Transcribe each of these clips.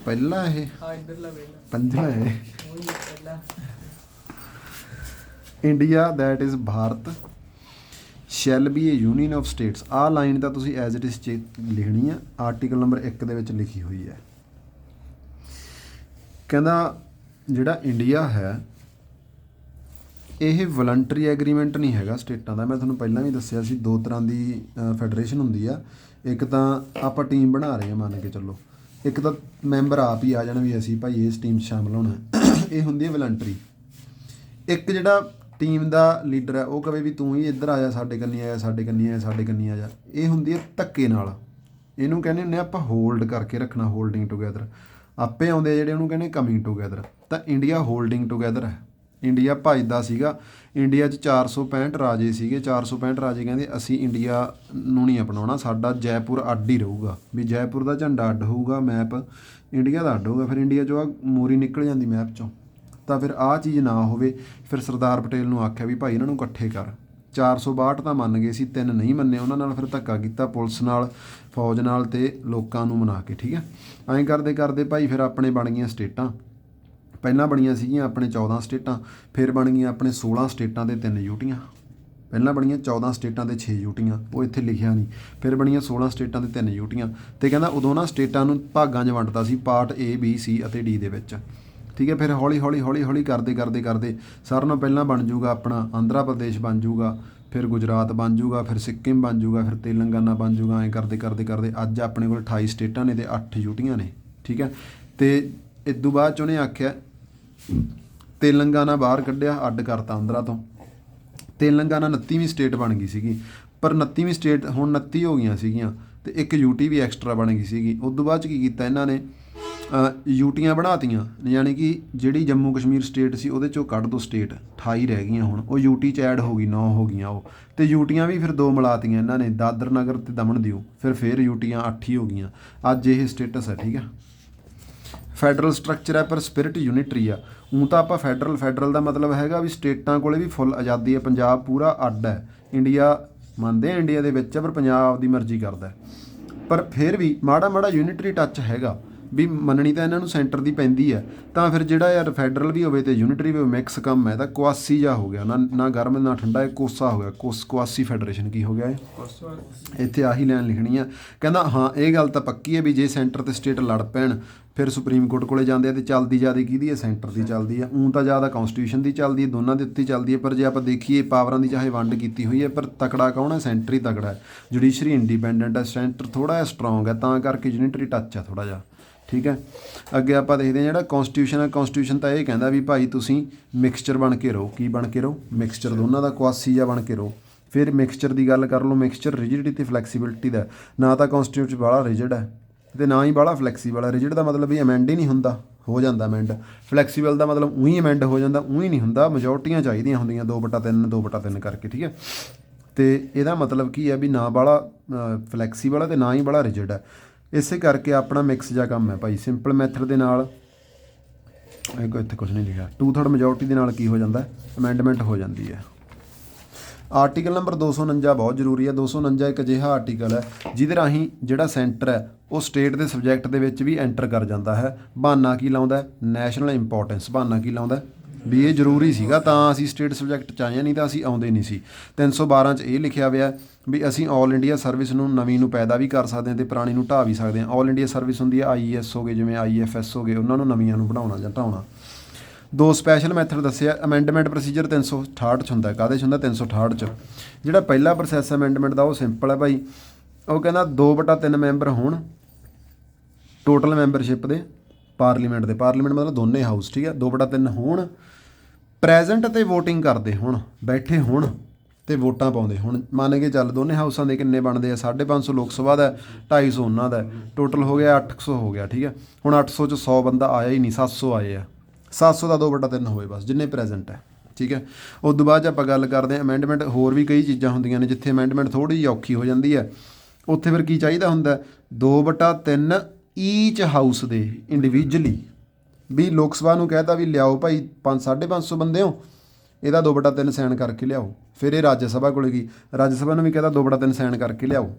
ਪਹਿਲਾ ਇਹ ਪੰਜਵਾਂ ਇਹ India that is Bharat shall be a union of states. ਆਹ ਲਾਈਨ ਤਾਂ ਤੁਸੀਂ ਐਜ਼ ਇਟ ਇਜ਼ ਲਿਖਣੀ ਆ, ਆਰਟੀਕਲ ਨੰਬਰ 1 ਦੇ ਵਿੱਚ ਲਿਖੀ ਹੋਈ ਹੈ। ਕਹਿੰਦਾ ਜਿਹੜਾ ਇੰਡੀਆ ਹੈ ਇਹ ਵਲੰਟਰੀ ਐਗਰੀਮੈਂਟ ਨਹੀਂ ਹੈਗਾ ਸਟੇਟਾਂ ਦਾ। ਮੈਂ ਤੁਹਾਨੂੰ ਪਹਿਲਾਂ ਵੀ ਦੱਸਿਆ ਸੀ ਦੋ ਤਰ੍ਹਾਂ ਦੀ ਫੈਡਰੇਸ਼ਨ ਹੁੰਦੀ ਆ। ਇੱਕ ਤਾਂ ਆਪਾਂ ਟੀਮ ਬਣਾ ਰਹੇ ਹਾਂ ਮੰਨ ਕੇ ਚੱਲੋ, ਇੱਕ ਤਾਂ ਮੈਂਬਰ ਆਪ ਹੀ ਆ ਜਾਣ ਵੀ ਅਸੀਂ ਭਾਈ ਇਸ ਟੀਮ 'ਚ ਸ਼ਾਮਲ ਹੋਣਾ, ਇਹ ਹੁੰਦੀ ਹੈ ਵਲੰਟਰੀ। ਇੱਕ ਜਿਹੜਾ ਟੀਮ ਦਾ ਲੀਡਰ ਹੈ ਉਹ ਕਹੇ ਵੀ ਤੂੰ ਹੀ ਇੱਧਰ ਆ ਜਾ, ਸਾਡੇ ਕੰਨੀ ਆ ਜਾ, ਸਾਡੇ ਕੰਨੀ ਆ ਜਾ, ਸਾਡੇ ਕੰਨੀ ਆ ਜਾ, ਇਹ ਹੁੰਦੀ ਹੈ ਧੱਕੇ ਨਾਲ। ਇਹਨੂੰ ਕਹਿੰਦੇ ਹੁੰਦੇ ਆਪਾਂ ਹੋਲਡ ਕਰਕੇ ਰੱਖਣਾ, ਹੋਲਡਿੰਗ ਟੂਗੈਦਰ। ਆਪੇ ਆਉਂਦੇ ਆ ਜਿਹੜੇ ਉਹਨੂੰ ਕਹਿੰਦੇ ਕਮਿੰਗ ਟੂਗੈਦਰ। ਤਾਂ ਇੰਡੀਆ ਹੋਲਡਿੰਗ ਟੂਗੈਦਰ ਹੈ। ਇੰਡੀਆ ਭੱਜਦਾ ਸੀਗਾ। ਇੰਡੀਆ 'ਚ 465 ਰਾਜੇ ਸੀਗੇ। 465 ਰਾਜੇ ਕਹਿੰਦੇ ਅਸੀਂ ਇੰਡੀਆ ਨੂੰ ਨਹੀਂ ਅਪਣਾਉਣਾ, ਸਾਡਾ ਜੈਪੁਰ ਅੱਡ ਹੀ ਰਹੂਗਾ, ਵੀ ਜੈਪੁਰ ਦਾ ਝੰਡਾ ਅੱਡ ਹੋਊਗਾ, ਮੈਪ ਇੰਡੀਆ ਦਾ ਅੱਡ ਹੋਊਗਾ। ਫਿਰ ਇੰਡੀਆ 'ਚੋਂ ਆ ਮੋਰੀ ਨਿਕਲ ਜਾਂਦੀ ਮੈਪ 'ਚੋਂ। ਤਾਂ ਫਿਰ ਆਹ ਚੀਜ਼ ਨਾ ਹੋਵੇ, ਫਿਰ ਸਰਦਾਰ ਪਟੇਲ ਨੂੰ ਆਖਿਆ ਵੀ ਭਾਈ ਇਹਨਾਂ ਨੂੰ ਇਕੱਠੇ ਕਰ। 462 ਤਾਂ ਮੰਨ ਗਏ ਸੀ, 3 ਨਹੀਂ ਮੰਨੇ। ਉਹਨਾਂ ਨਾਲ ਫਿਰ ਧੱਕਾ ਕੀਤਾ ਪੁਲਿਸ ਨਾਲ, ਫੌਜ ਨਾਲ ਅਤੇ ਲੋਕਾਂ ਨੂੰ ਮਨਾ ਕੇ। ਠੀਕ ਹੈ, ਐਂ ਕਰਦੇ ਕਰਦੇ ਭਾਈ ਫਿਰ ਆਪਣੇ ਬਣ ਗਈਆਂ ਸਟੇਟਾਂ। ਪਹਿਲਾਂ ਬਣੀਆਂ ਸੀਗੀਆਂ ਆਪਣੇ 14 ਸਟੇਟਾਂ, ਫਿਰ ਬਣ ਗਈਆਂ ਆਪਣੇ 16 ਸਟੇਟਾਂ ਦੇ 3 ਯੂਟੀਆਂ। ਪਹਿਲਾਂ ਬਣੀਆਂ 14 ਸਟੇਟਾਂ ਦੇ 6 ਯੂਟੀਆਂ, ਉਹ ਇੱਥੇ ਲਿਖਿਆ ਨਹੀਂ। ਫਿਰ ਬਣੀਆਂ 16 ਸਟੇਟਾਂ ਦੇ 3 ਯੂਟੀਆਂ। ਅਤੇ ਕਹਿੰਦਾ ਉਦੋਂ ਨਾ ਸਟੇਟਾਂ ਨੂੰ ਭਾਗਾਂ 'ਚ ਵੰਡਦਾ ਸੀ, ਪਾਰਟ A B C ਅਤੇ D ਦੇ ਵਿੱਚ। ਠੀਕ ਹੈ, ਫਿਰ ਹੌਲੀ ਹੌਲੀ ਕਰਦੇ ਸਾਰਿਆਂ ਨਾਲੋਂ ਪਹਿਲਾਂ ਬਣ ਜੂਗਾ ਆਪਣਾ ਆਂਧਰਾ ਪ੍ਰਦੇਸ਼ ਬਣ ਜੂਗਾ, ਫਿਰ ਗੁਜਰਾਤ ਬਣ ਜੂਗਾ, ਫਿਰ ਸਿੱਕਿਮ ਬਣ ਜੂਗਾ, ਫਿਰ ਤੇਲੰਗਾਨਾ ਬਣ ਜੂਗਾ। ਐਂ ਕਰਦੇ ਅੱਜ ਆਪਣੇ ਕੋਲ 28 ਸਟੇਟਾਂ ਨੇ ਅਤੇ 8 ਯੂਟੀਆਂ ਨੇ। ਠੀਕ ਹੈ, ਅਤੇ ਇਦੋਂ ਬਾਅਦ 'ਚ ਉਹਨੇ ਆਖਿਆ ਤੇਲੰਗਾਨਾ ਬਾਹਰ ਕੱਢਿਆ, ਅੱਡ ਕਰਤਾ ਆਂਧਰਾ ਤੋਂ। ਤੇਲੰਗਾਨਾ 29ਵੀਂ ਸਟੇਟ ਬਣ ਗਈ ਸੀਗੀ, ਪਰ 29ਵੀਂ ਸਟੇਟ ਹੁਣ 29 ਹੋ ਗਈਆਂ ਸੀਗੀਆਂ ਅਤੇ ਇੱਕ ਯੂਟੀ ਵੀ ਐਕਸਟਰਾ ਬਣ ਗਈ ਸੀਗੀ। ਉਦੋਂ ਬਾਅਦ 'ਚ ਕੀ ਕੀਤਾ ਇਹਨਾਂ ਨੇ, ਯੂਟੀਆਂ ਬਣਾਤੀਆਂ, ਯਾਨੀ ਕਿ ਜਿਹੜੀ ਜੰਮੂ ਕਸ਼ਮੀਰ ਸਟੇਟ ਸੀ ਉਹਦੇ 'ਚੋਂ ਕੱਢ ਦੋ ਸਟੇਟ, 28 ਰਹਿ ਗਈਆਂ ਹੁਣ, ਉਹ ਯੂਟੀ 'ਚ ਐਡ ਹੋ ਗਈ, 9 ਹੋ ਗਈਆਂ ਉਹ। ਅਤੇ ਯੂਟੀਆਂ ਵੀ ਫਿਰ 2 ਮਿਲਾਤੀਆਂ ਇਹਨਾਂ ਨੇ, ਦਾਦਰ ਨਗਰ ਅਤੇ ਦਮਨ ਦਿਊ, ਫਿਰ ਯੂਟੀਆਂ 8 ਹੀ ਹੋ ਗਈਆਂ। ਅੱਜ ਇਹ ਸਟੇਟਸ ਹੈ। ਠੀਕ ਹੈ, ਫੈਡਰਲ ਸਟਰਕਚਰ ਹੈ ਪਰ ਸਪਿਰਿਟ ਯੂਨਿਟਰੀ ਆ। ਊਂ ਤਾਂ ਆਪਾਂ ਫੈਡਰਲ ਦਾ ਮਤਲਬ ਹੈਗਾ ਵੀ ਸਟੇਟਾਂ ਕੋਲੇ ਵੀ ਫੁੱਲ ਆਜ਼ਾਦੀ ਹੈ, ਪੰਜਾਬ ਪੂਰਾ ਅੱਡ ਹੈ। ਇੰਡੀਆ ਮੰਨਦੇ ਆ ਇੰਡੀਆ ਦੇ ਵਿੱਚ, ਪਰ ਪੰਜਾਬ ਦੀ ਮਰਜ਼ੀ ਕਰਦਾ। ਪਰ ਫਿਰ ਵੀ ਮਾੜਾ ਯੂਨਿਟਰੀ ਟੱਚ ਹੈਗਾ, ਵੀ ਮੰਨਣੀ ਤਾਂ ਇਹਨਾਂ ਨੂੰ ਸੈਂਟਰ ਦੀ ਪੈਂਦੀ ਹੈ। ਤਾਂ ਫਿਰ ਜਿਹੜਾ ਯਾਰ ਫੈਡਰਲ ਵੀ ਹੋਵੇ ਅਤੇ ਯੂਨਿਟਰੀ ਵੀ ਹੋਵੇ, ਮਿਕਸ ਕੰਮ ਹੈ। ਤਾਂ ਕੁਆਸੀ ਜਿਹਾ ਹੋ ਗਿਆ, ਨਾ ਗਰਮ ਨਾ ਠੰਡਾ, ਇਹ ਕੋਸਾ ਹੋ ਗਿਆ। ਕੁਆਸੀ ਫੈਡਰੇਸ਼ਨ ਕੀ ਹੋ ਗਿਆ ਇਹ, ਇੱਥੇ ਆਹੀ ਲਾਈਨ ਲਿਖਣੀ ਆ। ਕਹਿੰਦਾ ਹਾਂ ਇਹ ਗੱਲ ਤਾਂ ਪੱਕੀ ਹੈ ਵੀ ਜੇ ਸੈਂਟਰ ਅਤੇ ਸਟੇਟ ਲੜ ਪੈਣ ਫਿਰ ਸੁਪਰੀਮ ਕੋਰਟ ਕੋਲੇ ਜਾਂਦੇ ਆ, ਅਤੇ ਚੱਲਦੀ ਜ਼ਿਆਦਾ ਕਿਹਦੀ ਹੈ, ਸੈਂਟਰ ਦੀ ਚੱਲਦੀ ਹੈ। ਊਂ ਤਾਂ ਜ਼ਿਆਦਾ ਕੌਂਸਟੀਟਿਊਸ਼ਨ ਦੀ ਚੱਲਦੀ ਹੈ, ਦੋਨਾਂ ਦੇ ਉੱਤੇ ਚੱਲਦੀ ਹੈ। ਪਰ ਜੇ ਆਪਾਂ ਦੇਖੀਏ ਪਾਵਰਾਂ ਦੀ ਚਾਹੇ ਵੰਡ ਕੀਤੀ ਹੋਈ ਹੈ, ਪਰ ਤਕੜਾ ਕੌਣ ਹੈ, ਸੈਂਟਰ ਹੀ ਤਕੜਾ ਹੈ। ਜੁਡੀਸ਼ਰੀ ਇੰਡੀਪੈਂਡੈਂਟ ਹੈ, ਸੈਂਟਰ ਥੋੜ੍ਹਾ ਜਿਹਾ ਸਟਰੋਂਗ ਹੈ, ਤਾਂ ਕਰਕੇ ਯੂਨਿਟਰੀ ਟੱਚ ਹੈ ਥੋੜ੍ਹਾ ਜਿਹਾ। ਠੀਕ ਹੈ, ਅੱਗੇ ਆਪਾਂ ਦੇਖਦੇ ਹਾਂ ਜਿਹੜਾ ਕੌਂਸਟੀਟਿਊਸ਼ਨ ਹੈ। ਕੌਂਸਟੀਟਿਊਸ਼ਨ ਤਾਂ ਇਹ ਕਹਿੰਦਾ ਵੀ ਭਾਈ ਤੁਸੀਂ ਮਿਕਸਚਰ ਬਣ ਕੇ ਰਹੋ। ਕੀ ਬਣ ਕੇ ਰਹੋ, ਮਿਕਸਚਰ ਦੋਨਾਂ ਦਾ, ਕੁਆਸੀ ਜਿਹਾ ਬਣ ਕੇ ਰਹੋ। ਫਿਰ ਮਿਕਸਚਰ ਦੀ ਗੱਲ ਕਰ ਲਓ, ਮਿਕਸਚਰ ਰਿਜਿਡਿਟੀ ਅਤੇ ਫਲੈਕਸੀਬਿਲਿਟੀ ਦਾ। ਨਾ ਤਾਂ ਕੌਂਸਟੀਟਿਊਸ਼ਨ ਬਾਹਲਾ ਰਿਜਿਡ ਹੈ ਅਤੇ ਨਾ ਹੀ ਬਾਹਲਾ ਫਲੈਕਸੀਬਲ ਹੈ। ਰਿਜਿਡ ਦਾ ਮਤਲਬ ਵੀ ਅਮੈਂਡ ਹੀ ਨਹੀਂ ਹੁੰਦਾ, ਹੋ ਜਾਂਦਾ ਅਮੈਂਡ। ਫਲੈਕਸੀਬਲ ਦਾ ਮਤਲਬ ਊਂ ਹੀ ਅਮੈਂਡ ਹੋ ਜਾਂਦਾ, ਊਂ ਹੀ ਨਹੀਂ ਹੁੰਦਾ। ਮੈਜੋਰਟੀਆਂ ਚਾਹੀਦੀਆਂ ਹੁੰਦੀਆਂ 2/3 2/3 ਕਰਕੇ। ਠੀਕ ਹੈ, ਅਤੇ ਇਹਦਾ ਮਤਲਬ ਕੀ ਹੈ ਵੀ ਨਾ ਬਾਹਲਾ ਫਲੈਕਸੀਬਲ ਹੈ ਅਤੇ ਨਾ ਹੀ ਬਾਹਲਾ ਰਿਜਿਡ ਹੈ। ਇਸੇ ਕਰਕੇ ਆਪਣਾ ਮਿਕਸ ਜਿਹਾ ਕੰਮ ਹੈ ਭਾਈ। ਸਿੰਪਲ ਮੈਥਡ ਦੇ ਨਾਲ ਇੱਥੇ ਕੁਛ ਨਹੀਂ ਲਿਖਿਆ, 2/3 ਮੈਜੋਰਟੀ ਦੇ ਨਾਲ ਕੀ ਹੋ ਜਾਂਦਾ, ਅਮੈਂਡਮੈਂਟ ਹੋ ਜਾਂਦੀ ਹੈ। ਆਰਟੀਕਲ ਨੰਬਰ 249 ਬਹੁਤ ਜ਼ਰੂਰੀ ਹੈ। 249 ਇੱਕ ਅਜਿਹਾ ਆਰਟੀਕਲ ਹੈ ਜਿਹਦੇ ਰਾਹੀਂ ਜਿਹੜਾ ਸੈਂਟਰ ਹੈ ਉਹ ਸਟੇਟ ਦੇ ਸਬਜੈਕਟ ਦੇ ਵਿੱਚ ਵੀ ਐਂਟਰ ਕਰ ਜਾਂਦਾ ਹੈ। ਬਹਾਨਾ ਕੀ ਲਾਉਂਦਾ, ਨੈਸ਼ਨਲ ਇੰਪੋਰਟੈਂਸ। ਬਹਾਨਾ ਕੀ ਲਾਉਂਦਾ ਵੀ ਇਹ ਜ਼ਰੂਰੀ ਸੀਗਾ ਤਾਂ ਅਸੀਂ ਸਟੇਟ ਸਬਜੈਕਟ 'ਚ ਆਏ ਹਾਂ, ਨਹੀਂ ਤਾਂ ਅਸੀਂ ਆਉਂਦੇ ਨਹੀਂ ਸੀ। 312 'ਚ ਇਹ ਲਿਖਿਆ ਹੋਇਆ ਵੀ ਅਸੀਂ ਆਲ ਇੰਡੀਆ ਸਰਵਿਸ ਨੂੰ ਨਵੀਂ ਨੂੰ ਪੈਦਾ ਵੀ ਕਰ ਸਕਦੇ ਹਾਂ ਅਤੇ ਪੁਰਾਣੀ ਨੂੰ ਢਾਹ ਵੀ ਸਕਦੇ ਹਾਂ। ਆਲ ਇੰਡੀਆ ਸਰਵਿਸ ਹੁੰਦੀ ਹੈ IES ਹੋ ਗਏ, ਜਿਵੇਂ IFS ਹੋ ਗਏ, ਉਹਨਾਂ ਨੂੰ ਨਵੀਆਂ ਨੂੰ ਬਣਾਉਣਾ ਜਾਂ ਢਾਉਣਾ। 2 ਸਪੈਸ਼ਲ ਮੈਥਡ ਦੱਸਿਆ। ਅਮੈਂਡਮੈਂਟ ਪ੍ਰੋਸੀਜਰ 368 'ਚ ਹੁੰਦਾ। ਕਾਹਦੇ 'ਚ ਹੁੰਦਾ, 368 'ਚ। ਜਿਹੜਾ ਪਹਿਲਾ ਪ੍ਰੋਸੈਸ ਅਮੈਂਡਮੈਂਟ ਦਾ ਉਹ ਸਿੰਪਲ ਹੈ ਭਾਈ। ਉਹ ਕਹਿੰਦਾ 2/3 ਮੈਂਬਰ ਹੋਣ ਟੋਟਲ ਮੈਂਬਰਸ਼ਿਪ ਦੇ ਪਾਰਲੀਮੈਂਟ ਦੇ। ਪਾਰਲੀਮੈਂਟ ਮਤਲਬ ਦੋਨੇ ਹਾਊਸ। ਠੀਕ ਹੈ, 2/3 ਹੋਣ, ਪ੍ਰੈਜ਼ੈਂਟ ਅਤੇ ਵੋਟਿੰਗ ਕਰਦੇ ਹੋਣ, ਬੈਠੇ ਹੋਣ ਅਤੇ ਵੋਟਾਂ ਪਾਉਂਦੇ ਹੁਣ। ਮੰਨ ਕੇ ਚੱਲ ਦੋਨੇ ਹਾਊਸਾਂ ਦੇ ਕਿੰਨੇ ਬਣਦੇ ਆ, 550 ਲੋਕ ਸਭਾ ਦਾ, 250 ਉਹਨਾਂ ਦਾ, ਟੋਟਲ ਹੋ ਗਿਆ 800 ਹੋ ਗਿਆ। ਠੀਕ ਹੈ, ਹੁਣ 800 'ਚ 100 ਬੰਦਾ ਆਇਆ ਹੀ ਨਹੀਂ, 700 ਆਏ ਆ। 700 ਦਾ 2/3 ਹੋਵੇ ਬਸ, ਜਿੰਨੇ ਪ੍ਰੈਜ਼ੈਂਟ ਹੈ। ਠੀਕ ਹੈ, ਉਸ ਤੋਂ ਬਾਅਦ 'ਚ ਆਪਾਂ ਗੱਲ ਕਰਦੇ ਹਾਂ ਅਮੈਂਡਮੈਂਟ। ਹੋਰ ਵੀ ਕਈ ਚੀਜ਼ਾਂ ਹੁੰਦੀਆਂ ਨੇ ਜਿੱਥੇ ਅਮੈਂਡਮੈਂਟ ਥੋੜ੍ਹੀ ਜਿਹੀ ਔਖੀ ਹੋ ਜਾਂਦੀ ਹੈ। ਉੱਥੇ ਫਿਰ ਕੀ ਚਾਹੀਦਾ ਹੁੰਦਾ, 2/3 ਈਚ ਹਾਊਸ ਦੇ ਇੰਡੀਵਿਜੂਅਲੀ। ਵੀ ਲੋਕ ਸਭਾ ਨੂੰ ਕਹਿ ਤਾ ਵੀ ਲਿਆਓ ਭਾਈ 550 ਬੰਦੇ ਹੋ, ਇਹਦਾ 2/3 ਸਾਈਨ ਕਰਕੇ ਲਿਆਓ। ਫਿਰ ਇਹ ਰਾਜ ਸਭਾ ਕੋਲ ਗਈ, ਰਾਜ ਸਭਾ ਨੂੰ ਵੀ ਕਹਿ ਤਾ 2/3 ਸਾਈਨ ਕਰਕੇ ਲਿਆਓ।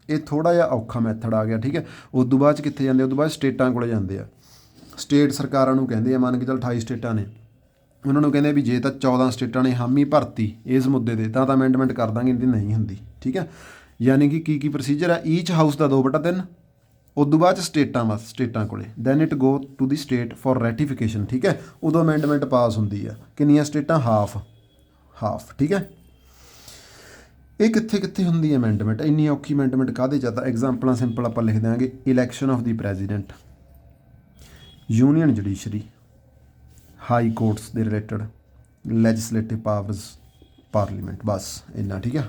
ਇਹ ਥੋੜ੍ਹਾ ਜਿਹਾ ਔਖਾ ਮੈਥਡ ਆ ਗਿਆ। ਠੀਕ ਹੈ, ਉਸ ਤੋਂ ਬਾਅਦ 'ਚ ਕਿੱਥੇ ਜਾਂਦੇ, ਉਸ ਤੋਂ ਬਾਅਦ ਸਟੇਟਾਂ ਕੋਲ ਜਾਂਦੇ ਆ। ਸਟੇਟ ਸਰਕਾਰਾਂ ਨੂੰ ਕਹਿੰਦੇ ਆ, ਮੰਨ ਕੇ ਚੱਲ 28 ਸਟੇਟਾਂ ਨੇ, ਉਹਨਾਂ ਨੂੰ ਕਹਿੰਦੇ ਵੀ ਜੇ ਤਾਂ 14 ਸਟੇਟਾਂ ਨੇ ਹਾਮੀ ਭਰਤੀ ਇਸ ਮੁੱਦੇ ਤੇ ਤਾਂ ਅਮੈਂਡਮੈਂਟ ਕਰ ਦਾਂਗੇ, ਇਹਦੀ ਨਹੀਂ ਹੁੰਦੀ। ਠੀਕ ਹੈ, ਯਾਨੀ ਕਿ ਕੀ ਪ੍ਰੋਸੀਜਰ ਹੈ, ਈਚ ਹਾਊਸ ਦਾ 2/3, ਉਦੋਂ ਬਾਅਦ 'ਚ ਸਟੇਟਾਂ ਕੋਲੇ, then it go to the state for ਰੈਟੀਫਿਕੇਸ਼ਨ। ਠੀਕ ਹੈ, ਉਦੋਂ ਅਮੈਂਡਮੈਂਟ ਪਾਸ ਹੁੰਦੀ ਆ। ਕਿੰਨੀਆਂ ਸਟੇਟਾਂ? ਹਾਫ। ਠੀਕ ਹੈ, ਇਹ ਕਿੱਥੇ ਕਿੱਥੇ ਹੁੰਦੀ ਹੈ ਅਮੈਂਡਮੈਂਟ? ਇੰਨੀ ਔਖੀ ਅਮੈਂਡਮੈਂਟ ਕਾਹਦੇ 'ਚ ਆ? ਤਾਂ ਐਗਜ਼ਾਮਪਲਾਂ ਸਿੰਪਲ ਆਪਾਂ ਲਿਖ ਦਿਆਂਗੇ, election of the president, union judiciary, high courts ਦੇ ਰਿਲੇਟਡ, ਲੈਜਿਸਲੇਟਿਵ ਪਾਵਰਸ, ਪਾਰਲੀਮੈਂਟ, ਬਸ ਇੰਨਾ। ਠੀਕ ਹੈ,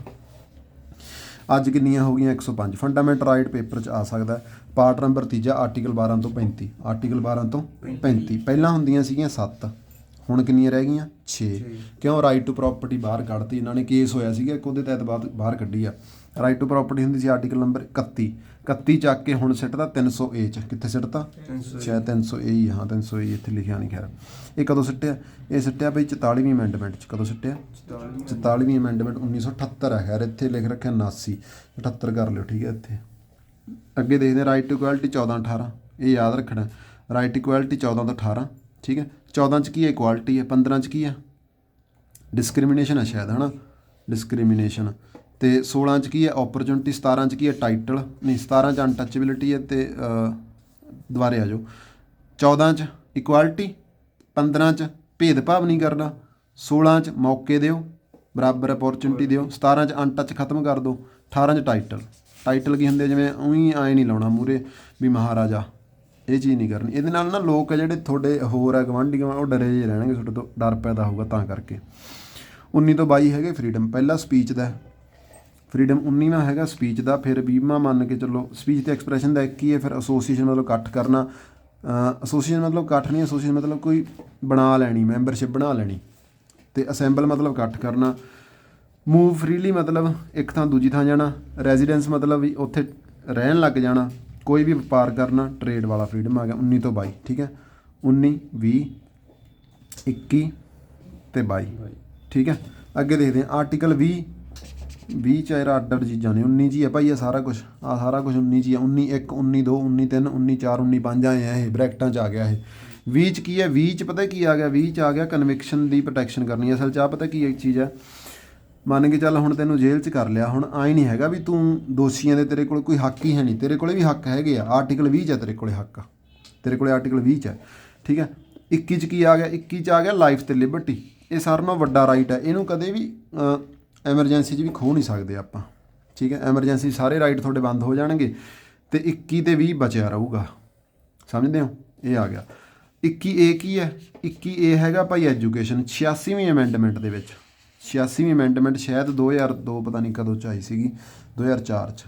ਅੱਜ ਕਿੰਨੀਆਂ ਹੋ ਗਈਆਂ? 105। ਫੰਡਾਮੈਂਟਲ ਰਾਈਟ ਪੇਪਰ 'ਚ ਆ ਸਕਦਾ। ਪਾਰਟ ਨੰਬਰ 3 ਆਰਟੀਕਲ 12 ਤੋਂ 35, ਆਰਟੀਕਲ 12 ਤੋਂ 35। ਪਹਿਲਾਂ ਹੁੰਦੀਆਂ ਸੀਗੀਆਂ 7, ਹੁਣ ਕਿੰਨੀਆਂ ਰਹਿ ਗਈਆਂ? 6। ਕਿਉਂ? ਰਾਈਟ ਟੂ ਪ੍ਰੋਪਰਟੀ ਬਾਹਰ ਕੱਢਤੀ ਇਹਨਾਂ ਨੇ, ਕੇਸ ਹੋਇਆ ਸੀਗਾ ਇੱਕ, ਉਹਦੇ ਤਹਿਤ ਬਾਹਰ ਕੱਢੀ ਆ। ਰਾਈਟ ਟੂ ਪ੍ਰੋਪਰਟੀ ਹੁੰਦੀ ਸੀ ਆਰਟੀਕਲ ਨੰਬਰ 31 ਚੱਕ ਕੇ ਹੁਣ ਸਿੱਟਦਾ 300A 'ਚ। ਕਿੱਥੇ ਸਿੱਟਤਾ? ਸ਼ਾਇਦ 300A ਹੀ, ਹਾਂ 300A ਇੱਥੇ ਲਿਖਿਆ ਨਹੀਂ ਖੈਰ। ਇਹ ਕਦੋਂ ਸਿੱਟਿਆ? ਇਹ ਸਿੱਟਿਆ ਬਈ 44ਵੀਂ ਅਮੈਂਡਮੈਂਟ 'ਚ। ਕਦੋਂ ਸਿੱਟਿਆ? 44ਵੀਂ ਅਮੈਂਡਮੈਂਟ 1978 ਹੈ ਖੈਰ, ਇੱਥੇ ਲਿਖ ਰੱਖਿਆ 79, 78 ਕਰ ਲਿਓ। ਠੀਕ ਹੈ, ਇੱਥੇ ਅੱਗੇ ਦੇਖਦੇ ਹਾਂ। ਰਾਈਟ ਟੂ ਇਕੁਐਲਿਟੀ 14-18, ਇਹ ਯਾਦ ਰੱਖਣਾ। ਰਾਈਟ ਇਕੁਐਲਿਟੀ 14 ਤੋਂ 18। ਠੀਕ ਹੈ, 14 'ਚ ਕੀ ਹੈ? ਇਕੁਐਲਿਟੀ ਹੈ। 15 'ਚ ਕੀ ਹੈ? ਡਿਸਕ੍ਰਿਮੀਨੇਸ਼ਨ ਹੈ ਸ਼ਾਇਦ, ਹੈ ਨਾ, ਡਿਸਕ੍ਰਿਮੀਨੇਸ਼ਨ। ਅਤੇ 16 'ਚ ਕੀ ਹੈ? ਓਪਰਚੁਨਿਟੀ। 17 'ਚ ਕੀ ਹੈ? ਟਾਈਟਲ ਨਹੀਂ, 17 'ਚ ਅਨਟੱਚੇਬਿਲਿਟੀ ਹੈ, ਅਤੇ ਦੁਬਾਰੇ ਆ ਜਾਓ। 14 'ਚ ਇਕੁਐਲਿਟੀ, 15 'ਚ ਭੇਦਭਾਵ ਨਹੀਂ ਕਰਨਾ, 16 'ਚ ਮੌਕੇ ਦਿਓ, ਬਰਾਬਰ ਅਪੋਰਚੁਨਿਟੀ ਦਿਓ, 17 'ਚ ਅਨਟੱਚ ਖਤਮ ਕਰ ਦਿਓ, 18 'ਚ ਟਾਈਟਲ ਕੀ ਹੁੰਦੇ? ਜਿਵੇਂ ਉਹੀ ਆਏ ਨਹੀਂ ਲਾਉਣਾ ਮੂਹਰੇ ਵੀ ਮਹਾਰਾਜਾ, ਇਹ ਚੀਜ਼ ਨਹੀਂ ਕਰਨੀ। ਇਹਦੇ ਨਾਲ ਨਾ ਲੋਕ ਜਿਹੜੇ ਤੁਹਾਡੇ ਹੋਰ ਆ ਗਵਾਂਢੀ, ਉਹ ਡਰੇ ਜਿਹੇ ਰਹਿਣਗੇ, ਤੁਹਾਡੇ ਤੋਂ ਡਰ ਪੈਦਾ ਹੋਊਗਾ, ਤਾਂ ਕਰਕੇ। 19 ਤੋਂ 22 ਹੈਗੇ ਫਰੀਡਮ। ਪਹਿਲਾ ਸਪੀਚ ਦਾ ਫਰੀਡਮ, 19ਵਾਂ ਹੈਗਾ ਸਪੀਚ ਦਾ, ਫਿਰ 20ਵਾਂ ਮੰਨ ਕੇ ਚੱਲੋ ਸਪੀਚ ਤੇ ਐਕਸਪ੍ਰੈਸ਼ਨ ਦਾ 21 ਹੈ। ਫਿਰ ਐਸੋਸੀਏਸ਼ਨ ਮਤਲਬ ਇਕੱਠ ਕਰਨਾ, ਐਸੋਸੀਏਸ਼ਨ ਮਤਲਬ ਇਕੱਠ ਨਹੀਂ, ਐਸੋਸੀਏਸ਼ਨ ਮਤਲਬ ਕੋਈ ਬਣਾ ਲੈਣੀ, ਮੈਂਬਰਸ਼ਿਪ ਬਣਾ ਲੈਣੀ। ਅਤੇ ਅਸੈਂਬਲ ਮਤਲਬ ਇਕੱਠ ਕਰਨਾ। ਮੂਵ ਫਰੀਲੀ ਮਤਲਬ ਇੱਕ ਥਾਂ ਦੂਜੀ ਥਾਂ ਜਾਣਾ। ਰੈਜ਼ੀਡੈਂਸ ਮਤਲਬ ਵੀ ਉੱਥੇ ਰਹਿਣ ਲੱਗ ਜਾਣਾ। ਕੋਈ ਵੀ ਵਪਾਰ ਕਰਨਾ। ਟਰੇਡ ਵਾਲਾ ਫਰੀਡਮ ਆ ਗਿਆ 19 ਤੋਂ 22। ਠੀਕ ਹੈ, 19, 20, 21 ਅਤੇ 22। ਠੀਕ ਹੈ, ਅੱਗੇ ਦੇਖਦੇ ਹਾਂ ਆਰਟੀਕਲ 20 'ਚ ਅੱਡ ਚੀਜ਼ਾਂ ਨੇ। 19 ਜੀ ਹੈ ਭਾਈ, ਇਹ ਸਾਰਾ ਕੁਝ 19 ਜੀ ਹੈ। 19 1, 19 2, 19 3, 19 4, 19 5 ਆਏ ਆ, ਇਹ ਬਰੈਕਟਾਂ 'ਚ ਆ ਗਿਆ। ਇਹ 20 'ਚ ਕੀ ਹੈ? 20 'ਚ ਪਤਾ ਕੀ ਆ ਗਿਆ? 20 'ਚ ਆ ਗਿਆ ਕਨਵਿਕਸ਼ਨ ਦੀ ਪ੍ਰੋਟੈਕਸ਼ਨ ਕਰਨੀ। ਅਸਲ 'ਚ ਆ ਪਤਾ ਕੀ ਇੱਕ ਚੀਜ਼ ਹੈ, ਮੰਨ ਕੇ ਚੱਲ ਹੁਣ ਤੈਨੂੰ ਜੇਲ੍ਹ 'ਚ ਕਰ ਲਿਆ, ਹੁਣ ਆਏ ਨਹੀਂ ਹੈਗਾ ਵੀ ਤੂੰ ਦੋਸ਼ੀਆਂ ਦੇ ਤੇਰੇ ਕੋਲ ਕੋਈ ਹੱਕ ਹੀ ਹੈ ਨਹੀਂ, ਤੇਰੇ ਕੋਲੇ ਵੀ ਹੱਕ ਹੈਗੇ ਆ। ਆਰਟੀਕਲ 20 'ਚ ਹੈ ਤੇਰੇ ਕੋਲੇ ਹੱਕ, ਤੇਰੇ ਕੋਲੇ ਆਰਟੀਕਲ 20 'ਚ ਹੈ। ਠੀਕ ਹੈ, 21 'ਚ ਕੀ ਆ ਗਿਆ? 21 'ਚ ਆ ਗਿਆ ਲਾਈਫ ਤੇ ਲਿਬਰਟੀ। ਇਹ ਸਾਰਿਆਂ ਨਾਲੋਂ ਵੱਡਾ ਰਾਈਟ ਹੈ, ਇਹਨੂੰ ਕਦੇ ਵੀ ਐਮਰਜੈਂਸੀ 'ਚ ਵੀ ਖੋਹ ਨਹੀਂ ਸਕਦੇ ਆਪਾਂ। ਠੀਕ ਹੈ, ਐਮਰਜੈਂਸੀ ਸਾਰੇ ਰਾਈਟ ਤੁਹਾਡੇ ਬੰਦ ਹੋ ਜਾਣਗੇ, ਅਤੇ 21 ਤੇ 20 ਬਚਿਆ ਰਹੂਗਾ। ਸਮਝਦੇ ਹੋ? ਇਹ ਆ ਗਿਆ 21A ਕੀ ਹੈ? 21A ਹੈਗਾ ਭਾਈ ਐਜੂਕੇਸ਼ਨ। 86ਵੀਂ ਅਮੈਂਡਮੈਂਟ ਦੇ ਵਿੱਚ, 86ਵੀਂ ਅਮੈਂਡਮੈਂਟ ਸ਼ਾਇਦ 2002 ਪਤਾ ਨਹੀਂ ਕਦੋਂ 'ਚ ਆਈ ਸੀਗੀ, 2004 'ਚ।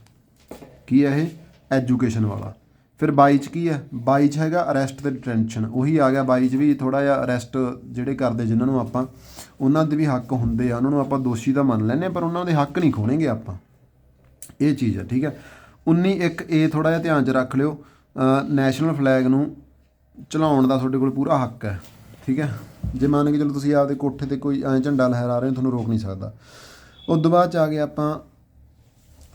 ਕੀ ਹੈ ਇਹ? ਐਜੂਕੇਸ਼ਨ ਵਾਲਾ। ਫਿਰ 22 'ਚ ਕੀ ਹੈ? 22 'ਚ ਹੈਗਾ ਅਰੈਸਟ ਅਤੇ ਡਿਟੈਂਸ਼ਨ। ਉਹੀ ਆ ਗਿਆ 22 'ਚ ਵੀ, ਥੋੜ੍ਹਾ ਜਿਹਾ ਅਰੈਸਟ ਜਿਹੜੇ ਕਰਦੇ ਜਿਨ੍ਹਾਂ ਨੂੰ ਆਪਾਂ, ਉਹਨਾਂ ਦੇ ਵੀ ਹੱਕ ਹੁੰਦੇ ਆ, ਉਹਨਾਂ ਨੂੰ ਆਪਾਂ ਦੋਸ਼ੀ ਤਾਂ ਮੰਨ ਲੈਂਦੇ ਹਾਂ, ਪਰ ਉਹਨਾਂ ਦੇ ਹੱਕ ਨਹੀਂ ਖੋਣੇਗੇ ਆਪਾਂ, ਇਹ ਚੀਜ਼ ਹੈ। ਠੀਕ ਹੈ, 19(1)A ਥੋੜ੍ਹਾ ਜਿਹਾ ਧਿਆਨ 'ਚ ਰੱਖ ਲਿਓ। ਨੈਸ਼ਨਲ ਫਲੈਗ ਨੂੰ ਚਲਾਉਣ ਦਾ ਤੁਹਾਡੇ ਕੋਲ ਪੂਰਾ ਹੱਕ ਹੈ। ਠੀਕ ਹੈ, ਜੇ ਮੰਨ ਕੇ ਚਲੋ ਤੁਸੀਂ ਆਪਦੇ ਕੋਠੇ 'ਤੇ ਕੋਈ ਐਂ ਝੰਡਾ ਲਹਿਰਾ ਰਹੇ ਹੋ, ਤੁਹਾਨੂੰ ਰੋਕ ਨਹੀਂ ਸਕਦਾ। ਉਸ ਤੋਂ ਬਾਅਦ 'ਚ ਆ ਗਿਆ ਆਪਾਂ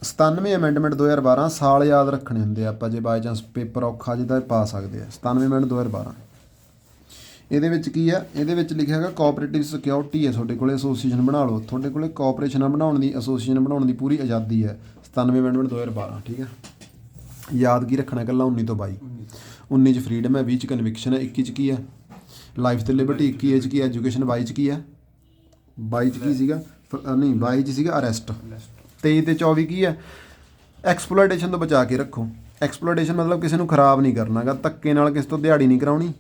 97ਵੀਂ ਅਮੈਂਡਮੈਂਟ 2012। ਸਾਲ ਯਾਦ ਰੱਖਣੇ ਹੁੰਦੇ ਆ ਆਪਾਂ, ਜੇ ਬਾਈ ਚਾਂਸ ਪੇਪਰ ਔਖਾ ਜਿੱਦਾਂ ਪਾ ਸਕਦੇ ਆ। 97ਵੀਂ ਅਮੈਂਡਮੈਂਟ 2012। ਇਹਦੇ ਵਿੱਚ ਕੀ ਆ? ਇਹਦੇ ਵਿੱਚ ਲਿਖਿਆ ਹੈਗਾ ਕੋਆਪਰੇਟਿਵ ਸਿਕਿਉਰਿਟੀ ਹੈ ਤੁਹਾਡੇ ਕੋਲ, ਐਸੋਸੀਏਸ਼ਨ ਬਣਾ ਲਓ। ਤੁਹਾਡੇ ਕੋਲ ਕੋਆਪਰੇਸ਼ਨਾਂ ਬਣਾਉਣ ਦੀ, ਐਸੋਸੀਏਸ਼ਨ ਬਣਾਉਣ ਦੀ ਪੂਰੀ ਆਜ਼ਾਦੀ ਹੈ। 97ਵੀਂ ਅਮੈਂਡਮੈਂਟ 2012। ਠੀਕ ਹੈ, ਯਾਦ ਕੀ ਰੱਖਣਾ? ਇਕੱਲਾ 19 ਤੋਂ 22। 19 'ਚ ਫਰੀਡਮ ਹੈ, 20 'ਚ ਕਨਵਿਕਸ਼ਨ ਹੈ, 21 'ਚ ਕੀ ਹੈ? ਲਾਈਫ ਤੇ ਲਿਬਰਟੀ। 21A 'ਚ ਕੀ? ਐਜੂਕੇਸ਼ਨ। 22 'ਚ ਕੀ ਹੈ? 22 'ਚ ਕੀ ਸੀਗਾ? ਨਹੀਂ, 22 'ਚ ਸੀਗਾ ਅਰੈਸਟ। 23 ਤੇ 24 ਕੀ ਹੈ? ਐਕਸਪਲੋਇਟੇਸ਼ਨ ਤੋਂ ਬਚਾ ਕੇ ਰੱਖੋ। ਐਕਸਪਲੋਇਟੇਸ਼ਨ ਮਤਲਬ ਕਿਸੇ ਨੂੰ ਖਰਾਬ ਨਹੀਂ ਕਰਨਾ ਗਾ, ਧੱਕੇ ਨਾਲ ਕਿਸੇ ਤੋਂ ਦਿਹਾੜੀ ਨਹੀਂ ਕਰਾਉਣੀ।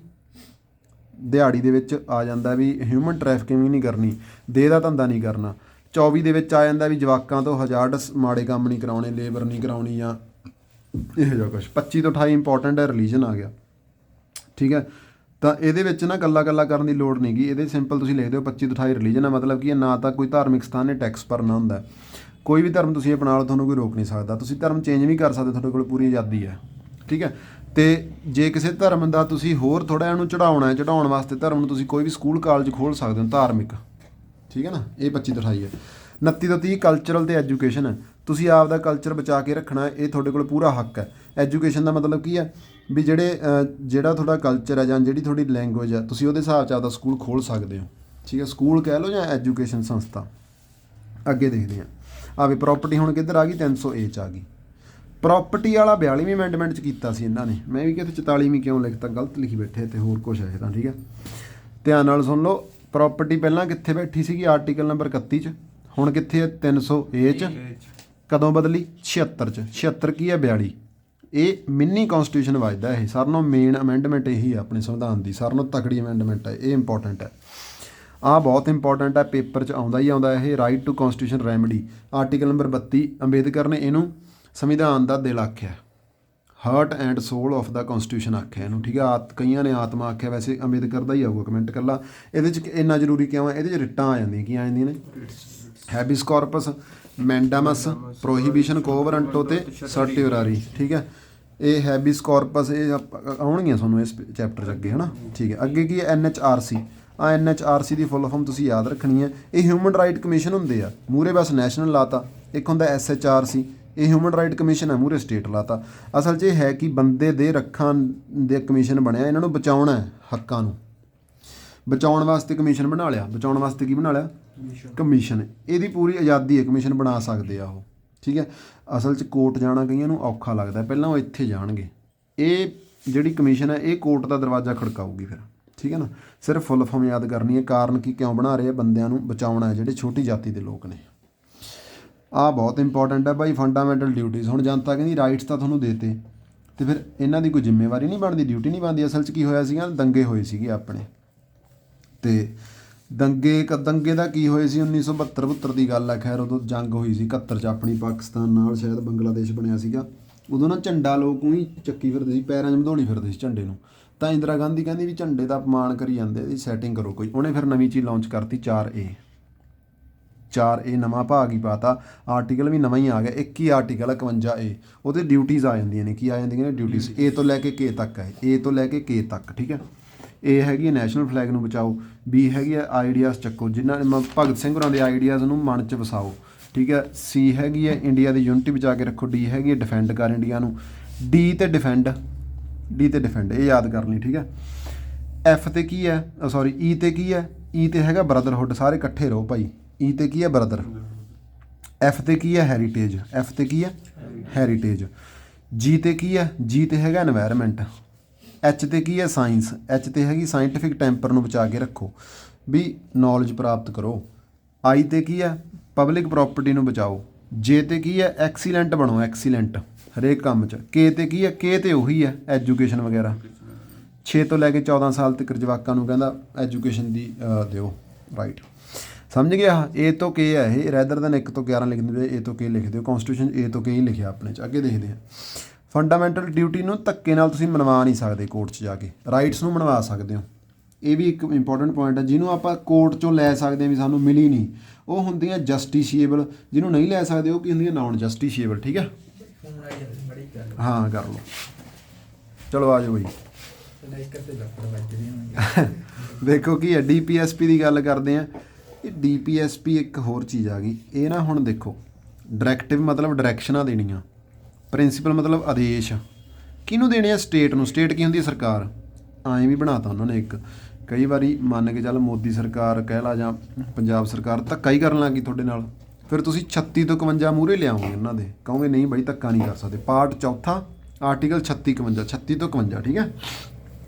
ਦਿਹਾੜੀ ਦੇ ਵਿੱਚ ਆ ਜਾਂਦਾ ਵੀ ਹਿਊਮਨ ਟਰੈਫਿਕਿੰਗ ਨਹੀਂ ਕਰਨੀ, ਦੇਹ ਦਾ ਧੰਦਾ ਨਹੀਂ ਕਰਨਾ। 24 ਦੇ ਵਿੱਚ ਆ ਜਾਂਦਾ ਵੀ ਜਵਾਕਾਂ ਤੋਂ ਹਜ਼ਾਰਡਸ ਮਾੜੇ ਕੰਮ ਨਹੀਂ ਕਰਾਉਣੇ, ਲੇਬਰ ਨਹੀਂ ਕਰਾਉਣੀ ਜਾਂ ਇਹੋ ਜਿਹਾ ਕੁਛ। 25 ਤੋਂ 28 ਇੰਪੋਰਟੈਂਟ ਹੈ, ਰਿਲੀਜਨ ਆ ਗਿਆ। ਠੀਕ ਹੈ, ਤਾਂ ਇਹਦੇ ਵਿੱਚ ਨਾ ਗੱਲਾਂ ਕਰਨ ਦੀ ਲੋੜ ਨਹੀਂ ਗੀ, ਇਹਦੇ ਸਿੰਪਲ ਤੁਸੀਂ ਲਿਖ ਦਿਓ 25 ਤੋਂ 28 ਰਿਲੀਜਨ ਹੈ। ਮਤਲਬ ਕੀ ਹੈ? ਨਾ ਤਾਂ ਕੋਈ ਧਾਰਮਿਕ ਸਥਾਨ ਨੇ ਟੈਕਸ ਭਰਨਾ ਹੁੰਦਾ, ਕੋਈ ਵੀ ਧਰਮ ਤੁਸੀਂ ਅਪਣਾ ਲਓ, ਤੁਹਾਨੂੰ ਕੋਈ ਰੋਕ ਨਹੀਂ ਸਕਦਾ। ਤੁਸੀਂ ਧਰਮ ਚੇਂਜ ਵੀ ਕਰ ਸਕਦੇ, ਤੁਹਾਡੇ ਕੋਲ ਪੂਰੀ ਆਜ਼ਾਦੀ ਹੈ। ਠੀਕ ਹੈ, ਅਤੇ ਜੇ ਕਿਸੇ ਧਰਮ ਦਾ ਤੁਸੀਂ ਹੋਰ ਥੋੜ੍ਹਾ ਜਿਹਾ ਉਹਨੂੰ ਚੜਾਉਣ ਵਾਸਤੇ ਧਰਮ ਨੂੰ ਤੁਸੀਂ ਕੋਈ ਵੀ ਸਕੂਲ ਕਾਲਜ ਖੋਲ੍ਹ ਸਕਦੇ ਹੋ ਧਾਰਮਿਕ। ਠੀਕ ਹੈ ਨਾ, ਇਹ 25 ਤੋਂ 28 ਹੈ। 29 ਤੋਂ 30 ਕਲਚਰਲ ਅਤੇ ਐਜੂਕੇਸ਼ਨ ਹੈ। ਤੁਸੀਂ ਆਪ ਦਾ ਕਲਚਰ ਬਚਾ ਕੇ ਰੱਖਣਾ, ਇਹ ਤੁਹਾਡੇ ਕੋਲ ਪੂਰਾ ਹੱਕ ਹੈ। ਐਜੂਕੇਸ਼ਨ ਦਾ ਮਤਲਬ ਕੀ ਹੈ ਵੀ ਜਿਹੜਾ ਤੁਹਾਡਾ ਕਲਚਰ ਹੈ ਜਾਂ ਜਿਹੜੀ ਤੁਹਾਡੀ ਲੈਂਗੁਏਜ ਹੈ, ਤੁਸੀਂ ਉਹਦੇ ਹਿਸਾਬ 'ਚ ਆਪਦਾ ਸਕੂਲ ਖੋਲ੍ਹ ਸਕਦੇ ਹੋ, ਠੀਕ ਹੈ। ਸਕੂਲ ਕਹਿ ਲਓ ਜਾਂ ਐਜੂਕੇਸ਼ਨ ਸੰਸਥਾ। ਅੱਗੇ ਦੇਖਦੇ ਹਾਂ, ਆਵੇ ਪ੍ਰੋਪਰਟੀ ਹੁਣ ਕਿੱਧਰ ਆ ਗਈ, 300A 'ਚ ਆ ਗਈ। ਪ੍ਰੋਪਰਟੀ ਵਾਲਾ 42ਵੀਂ ਅਮੈਂਡਮੈਂਟ 'ਚ ਕੀਤਾ ਸੀ ਇਹਨਾਂ ਨੇ। ਮੈਂ ਵੀ ਕਿਤੇ 44ਵੀਂ ਕਿਉਂ ਲਿਖਤਾ, ਗਲਤ ਲਿਖੀ ਬੈਠੇ ਤੇ ਹੋਰ ਕੁਛ ਹੈ ਤਾਂ, ਠੀਕ ਹੈ। ਧਿਆਨ ਨਾਲ ਸੁਣ ਲਓ, ਪ੍ਰੋਪਰਟੀ ਪਹਿਲਾਂ ਕਿੱਥੇ ਬੈਠੀ ਸੀਗੀ, ਆਰਟੀਕਲ ਨੰਬਰ 31 'ਚ, ਹੁਣ ਕਿੱਥੇ ਹੈ 300A 'ਚ। ਕਦੋਂ ਬਦਲੀ, 76 'ਚ। 76 ਕੀ ਹੈ, 42। ਇਹ ਮਿੰਨੀ ਕੌਨਸਟੀਟਿਊਸ਼ਨ ਵੱਜਦਾ, ਇਹ ਸਾਰਿਆਂ ਨਾਲੋਂ ਮੇਨ ਅਮੈਂਡਮੈਂਟ ਇਹੀ ਹੈ ਆਪਣੇ ਸੰਵਿਧਾਨ ਦੀ, ਸਾਰਿਆਂ ਨਾਲੋਂ ਤਕੜੀ ਅਮੈਂਡਮੈਂਟ ਹੈ, ਇਹ ਇੰਪੋਰਟੈਂਟ ਹੈ। ਆਹ ਬਹੁਤ ਇੰਪੋਰਟੈਂਟ ਹੈ, ਪੇਪਰ 'ਚ ਆਉਂਦਾ ਹੀ ਆਉਂਦਾ ਇਹ। Right to constitution remedy, article number 32, Ambedkar ਨੇ ਇਹਨੂੰ ਸੰਵਿਧਾਨ ਦਾ ਦਿਲ ਆਖਿਆ, heart and soul of the constitution ਆਖਿਆ ਇਹਨੂੰ, ਠੀਕ ਹੈ। ਕਈਆਂ ਨੇ ਆਤਮਾ ਆਖਿਆ, ਵੈਸੇ ਅੰਬੇਦਕਰ ਦਾ ਹੀ ਆਊਗਾ ਕਮੈਂਟ ਇਕੱਲਾ। ਇਹਦੇ 'ਚ ਇੰਨਾ ਜ਼ਰੂਰੀ ਕਿਉਂ ਹੈ, ਇਹਦੇ 'ਚ ਰਿਟਾਂ ਆ ਜਾਂਦੀਆਂ, ਕੀ ਆ ਜਾਂਦੀਆਂ ਨੇ, ਹੈਬਿਸ ਕਾਰਪਸ, ਮੈਂਡਾਮਸ, ਪ੍ਰੋਹੀਬਿਸ਼ਨ, ਕੋਵਰੰਟੋ ਤੇ ਸਰਟਿਓਰਾਰੀ, ਠੀਕ ਹੈ। ਇਹ ਹੈਬਿਸ ਕਾਰਪਸ ਇਹ ਆਉਣਗੀਆਂ ਤੁਹਾਨੂੰ ਇਸ ਚੈਪਟਰ 'ਚ ਅੱਗੇ, ਹੈ ਨਾ, ਠੀਕ ਹੈ। ਅੱਗੇ ਕੀ ਹੈ, NHRC। ਆ NHRC ਦੀ ਫੁੱਲ ਫਾਰਮ ਤੁਸੀਂ ਯਾਦ ਰੱਖਣੀ ਹੈ। ਇਹ ਹਿਊਮਨ ਰਾਈਟ ਕਮਿਸ਼ਨ ਹੁੰਦੇ ਆ, ਮੂਹਰੇ ਬਸ ਨੈਸ਼ਨਲ ਲਾਤਾ। ਇੱਕ ਹੁੰਦਾ SHRC, ਇਹ ਹਿਊਮਨ ਰਾਈਟ ਕਮਿਸ਼ਨ ਹੈ, ਮੂਹਰੇ ਸਟੇਟ ਲਾਤਾ। ਅਸਲ 'ਚ ਇਹ ਹੈ ਕਿ ਬੰਦੇ ਦੇ ਰੱਖਾਂ ਦੇ ਕਮਿਸ਼ਨ ਬਣਿਆ, ਇਹਨਾਂ ਨੂੰ ਬਚਾਉਣਾ ਹੈ, ਹੱਕਾਂ ਨੂੰ ਬਚਾਉਣ ਵਾਸਤੇ ਕਮਿਸ਼ਨ ਬਣਾ ਲਿਆ। ਬਚਾਉਣ ਵਾਸਤੇ ਕੀ ਬਣਾ ਲਿਆ, ਕਮਿਸ਼ਨ। ਇਹਦੀ ਪੂਰੀ ਆਜ਼ਾਦੀ ਹੈ, ਕਮਿਸ਼ਨ ਬਣਾ ਸਕਦੇ ਆ ਉਹ, ਠੀਕ ਹੈ। ਅਸਲ 'ਚ ਕੋਰਟ ਜਾਣਾ ਕਈਆਂ ਨੂੰ ਔਖਾ ਲੱਗਦਾ, ਪਹਿਲਾਂ ਉਹ ਇੱਥੇ ਜਾਣਗੇ। ਇਹ ਜਿਹੜੀ ਕਮਿਸ਼ਨ ਹੈ ਇਹ ਕੋਰਟ ਦਾ ਦਰਵਾਜ਼ਾ ਖੜਕਾਊਗੀ ਫਿਰ, ਠੀਕ ਹੈ ਨਾ। ਸਿਰਫ ਫੁੱਲ ਫਾਰਮ ਯਾਦ ਕਰਨੀ ਹੈ, ਕਾਰਨ ਕੀ ਕਿਉਂ ਬਣਾ ਰਹੇ ਆ, ਬੰਦਿਆਂ ਨੂੰ ਬਚਾਉਣਾ ਹੈ ਜਿਹੜੇ ਛੋਟੀ ਜਾਤੀ ਦੇ ਲੋਕ ਨੇ। ਆਹ ਬਹੁਤ ਇੰਪੋਰਟੈਂਟ ਹੈ ਭਾਈ, ਫੰਡਾਮੈਂਟਲ ਡਿਊਟੀਜ਼। ਹੁਣ ਜਨਤਾ ਕਹਿੰਦੀ ਰਾਈਟਸ ਤਾਂ ਤੁਹਾਨੂੰ ਦੇਤੇ, ਤੇ ਫਿਰ ਇਹਨਾਂ ਦੀ ਕੋਈ ਜ਼ਿੰਮੇਵਾਰੀ ਨਹੀਂ ਬਣਦੀ, ਡਿਊਟੀ ਨਹੀਂ ਬਣਦੀ। ਅਸਲ 'ਚ ਕੀ ਹੋਇਆ ਸੀਗਾ, ਦੰਗੇ ਹੋਏ ਸੀਗੇ ਆਪਣੇ, ਤੇ ਦੰਗੇ ਦਾ ਕੀ ਹੋਏ ਸੀ, 1972 ਦੀ ਗੱਲ ਹੈ। ਖੈਰ ਉਦੋਂ ਜੰਗ ਹੋਈ ਸੀ 71 'ਚ ਆਪਣੀ ਪਾਕਿਸਤਾਨ ਨਾਲ, ਸ਼ਾਇਦ ਬੰਗਲਾਦੇਸ਼ ਬਣਿਆ ਸੀਗਾ। ਉਦੋਂ ਨਾ ਝੰਡਾ ਲੋਕ ਉਹੀ ਚੱਕੀ ਫਿਰਦੇ ਸੀ, ਪੈਰਾਂ 'ਚ ਵਧਾਉਣੀ ਫਿਰਦੇ ਸੀ ਝੰਡੇ ਨੂੰ। ਤਾਂ ਇੰਦਰਾ ਗਾਂਧੀ ਕਹਿੰਦੀ ਵੀ ਝੰਡੇ ਦਾ ਅਪਮਾਨ ਕਰੀ ਜਾਂਦੇ, ਇਹਦੀ ਸੈਟਿੰਗ ਕਰੋ ਕੋਈ। ਉਹਨੇ ਫਿਰ ਨਵੀਂ ਚੀਜ਼ ਲਾਂਚ ਕਰਤੀ, 4A। 4A ਨਵਾਂ ਭਾਗ ਹੀ ਪਾਤਾ, ਆਰਟੀਕਲ ਵੀ ਨਵਾਂ ਹੀ ਆ ਗਿਆ। ਇੱਕ ਹੀ ਆਰਟੀਕਲ 51A, ਉਹਦੇ ਡਿਊਟੀਜ਼ ਆ ਜਾਂਦੀਆਂ ਨੇ। ਕੀ ਆ ਜਾਂਦੀਆਂ ਨੇ, ਡਿਊਟੀਜ਼। A ਤੋਂ ਲੈ ਕੇ K ਤੱਕ ਹੈ, A ਤੋਂ ਲੈ ਕੇ K ਤੱਕ, ਠੀਕ ਹੈ। A ਹੈਗੀ ਹੈ ਨੈਸ਼ਨਲ ਫਲੈਗ ਨੂੰ ਬਚਾਓ, B ਹੈਗੀ ਹੈ ਆਈਡੀਆਜ਼ ਚੱਕੋ, ਜਿਨ੍ਹਾਂ ਨੇ ਭਗਤ ਸਿੰਘ ਹੋਰਾਂ ਦੇ ਆਈਡੀਆਜ਼ ਨੂੰ ਮਨ 'ਚ ਵਸਾਓ, ਠੀਕ ਹੈ। C ਹੈਗੀ ਹੈ ਇੰਡੀਆ ਦੀ ਯੂਨਿਟੀ ਬਚਾ ਕੇ ਰੱਖੋ, D ਹੈਗੀ ਹੈ ਡਿਫੈਂਡ ਕਰ ਇੰਡੀਆ ਨੂੰ, D ਤੇ ਡਿਫੈਂਡ, ਇਹ ਯਾਦ ਕਰ ਲਈ, ਠੀਕ ਹੈ। F ਤੇ ਕੀ ਹੈ, ਸੌਰੀ E ਤੇ ਕੀ ਹੈ, E ਤੇ ਹੈਗਾ ਬ੍ਰਦਰਹੁੱਡ, ਸਾਰੇ ਇਕੱਠੇ ਰਹੋ ਭਾਈ। E ਤੇ ਕੀ ਹੈ, ਬ੍ਰਦਰ। F ਤੇ ਕੀ ਹੈ, ਹੈਰੀਟੇਜ, F ਤੇ ਕੀ ਹੈ, ਹੈਰੀਟੇਜ। G ਤੇ ਕੀ ਹੈ, G ਤੇ ਹੈਗਾ ਐਨਵਾਇਰਨਮੈਂਟ। H ਤੇ ਕੀ ਹੈ, ਸਾਇੰਸ, H ਤੇ ਹੈਗੀ ਸਾਇੰਟੀਫਿਕ ਟੈਂਪਰ ਨੂੰ ਬਚਾ ਕੇ ਰੱਖੋ, ਵੀ ਨੌਲੇਜ ਪ੍ਰਾਪਤ ਕਰੋ। I ਤੇ ਕੀ ਹੈ, ਪਬਲਿਕ ਪ੍ਰੋਪਰਟੀ ਨੂੰ ਬਚਾਓ। J ਤੇ ਕੀ ਹੈ, ਐਕਸੀਲੈਂਟ ਬਣੋ, ਐਕਸੀਲੈਂਟ ਹਰੇਕ ਕੰਮ 'ਚ। K ਤੇ ਕੀ ਹੈ, K ਤੇ ਉਹੀ ਹੈ ਐਜੂਕੇਸ਼ਨ ਵਗੈਰਾ। 6 ਤੋਂ ਲੈ ਕੇ 14 ਸਾਲ ਤੱਕ ਜਵਾਕਾਂ ਨੂੰ ਕਹਿੰਦਾ ਐਜੂਕੇਸ਼ਨ ਦੀ ਦਿਓ, ਰਾਈਟ। ਸਮਝ ਗਿਆ। A ਤੋਂ K ਹੈ ਇਹ, ਰੈਦਰ ਦੈਨ 1 ਤੋਂ 11 ਲਿਖ ਦਿਓ, A ਤੋਂ K ਲਿਖ ਦਿਓ। ਕੌਨਸਟੀਟਿਊਸ਼ਨ A ਤੋਂ K ਹੀ ਲਿਖਿਆ ਆਪਣੇ 'ਚ। ਅੱਗੇ ਦੇਖਦੇ ਹਾਂ, ਫੰਡਾਮੈਂਟਲ ਡਿਊਟੀ ਨੂੰ ਧੱਕੇ ਨਾਲ ਤੁਸੀਂ ਮਨਵਾ ਨਹੀਂ ਸਕਦੇ ਕੋਰਟ 'ਚ ਜਾ ਕੇ, ਰਾਈਟਸ ਨੂੰ ਮਨਵਾ ਸਕਦੇ ਹੋ। ਇਹ ਵੀ ਇੱਕ ਇੰਪੋਰਟੈਂਟ ਪੁਆਇੰਟ ਹੈ। ਜਿਹਨੂੰ ਆਪਾਂ ਕੋਰਟ 'ਚੋਂ ਲੈ ਸਕਦੇ ਹਾਂ ਵੀ ਸਾਨੂੰ ਮਿਲੀ ਨਹੀਂ, ਉਹ ਹੁੰਦੀਆਂ ਜਸਟੀਸ਼ੀਏਬਲ। ਜਿਹਨੂੰ ਨਹੀਂ ਲੈ ਸਕਦੇ ਉਹ ਕੀ ਹੁੰਦੀਆਂ, ਨਾਨ ਜਸਟੀਸ਼ੀਏਬਲ, ਠੀਕ ਹੈ। ਹਾਂ ਕਰ ਲਓ, ਚਲੋ ਆ ਜਾਓ ਬਈ। ਦੇਖੋ ਕੀ ਹੈ, DPSP ਦੀ ਗੱਲ ਕਰਦੇ ਹਾਂ। ਇਹ DPSP ਇੱਕ ਹੋਰ ਚੀਜ਼ ਆ ਗਈ। ਇਹ ਨਾ ਹੁਣ ਦੇਖੋ, ਡਾਇਰੈਕਟਿਵ ਮਤਲਬ ਡਾਇਰੈਕਸ਼ਨਾਂ ਦੇਣੀਆਂ, ਪ੍ਰਿੰਸੀਪਲ ਮਤਲਬ ਆਦੇਸ਼। ਕਿਹਨੂੰ ਦੇਣੇ ਆ, ਸਟੇਟ ਨੂੰ। ਸਟੇਟ ਕੀ ਹੁੰਦੀ ਹੈ, ਸਰਕਾਰ। ਐਂ ਵੀ ਬਣਾਤਾ ਉਹਨਾਂ ਨੇ ਇੱਕ, ਕਈ ਵਾਰੀ ਮੰਨ ਕੇ ਚੱਲ ਮੋਦੀ ਸਰਕਾਰ ਕਹਿ ਲਾ ਜਾਂ ਪੰਜਾਬ ਸਰਕਾਰ ਧੱਕਾ ਹੀ ਕਰਨ ਲੱਗ ਗਈ ਤੁਹਾਡੇ ਨਾਲ, ਫਿਰ ਤੁਸੀਂ 36 ਤੋਂ 51 ਮੂਹਰੇ ਲਿਆਓਗੇ ਇਹਨਾਂ ਦੇ, ਕਹੋਗੇ ਨਹੀਂ ਬਾਈ ਧੱਕਾ ਨਹੀਂ ਕਰ ਸਕਦੇ। ਪਾਰਟ 4 ਆਰਟੀਕਲ 36 ਤੋਂ 51, ਠੀਕ ਹੈ।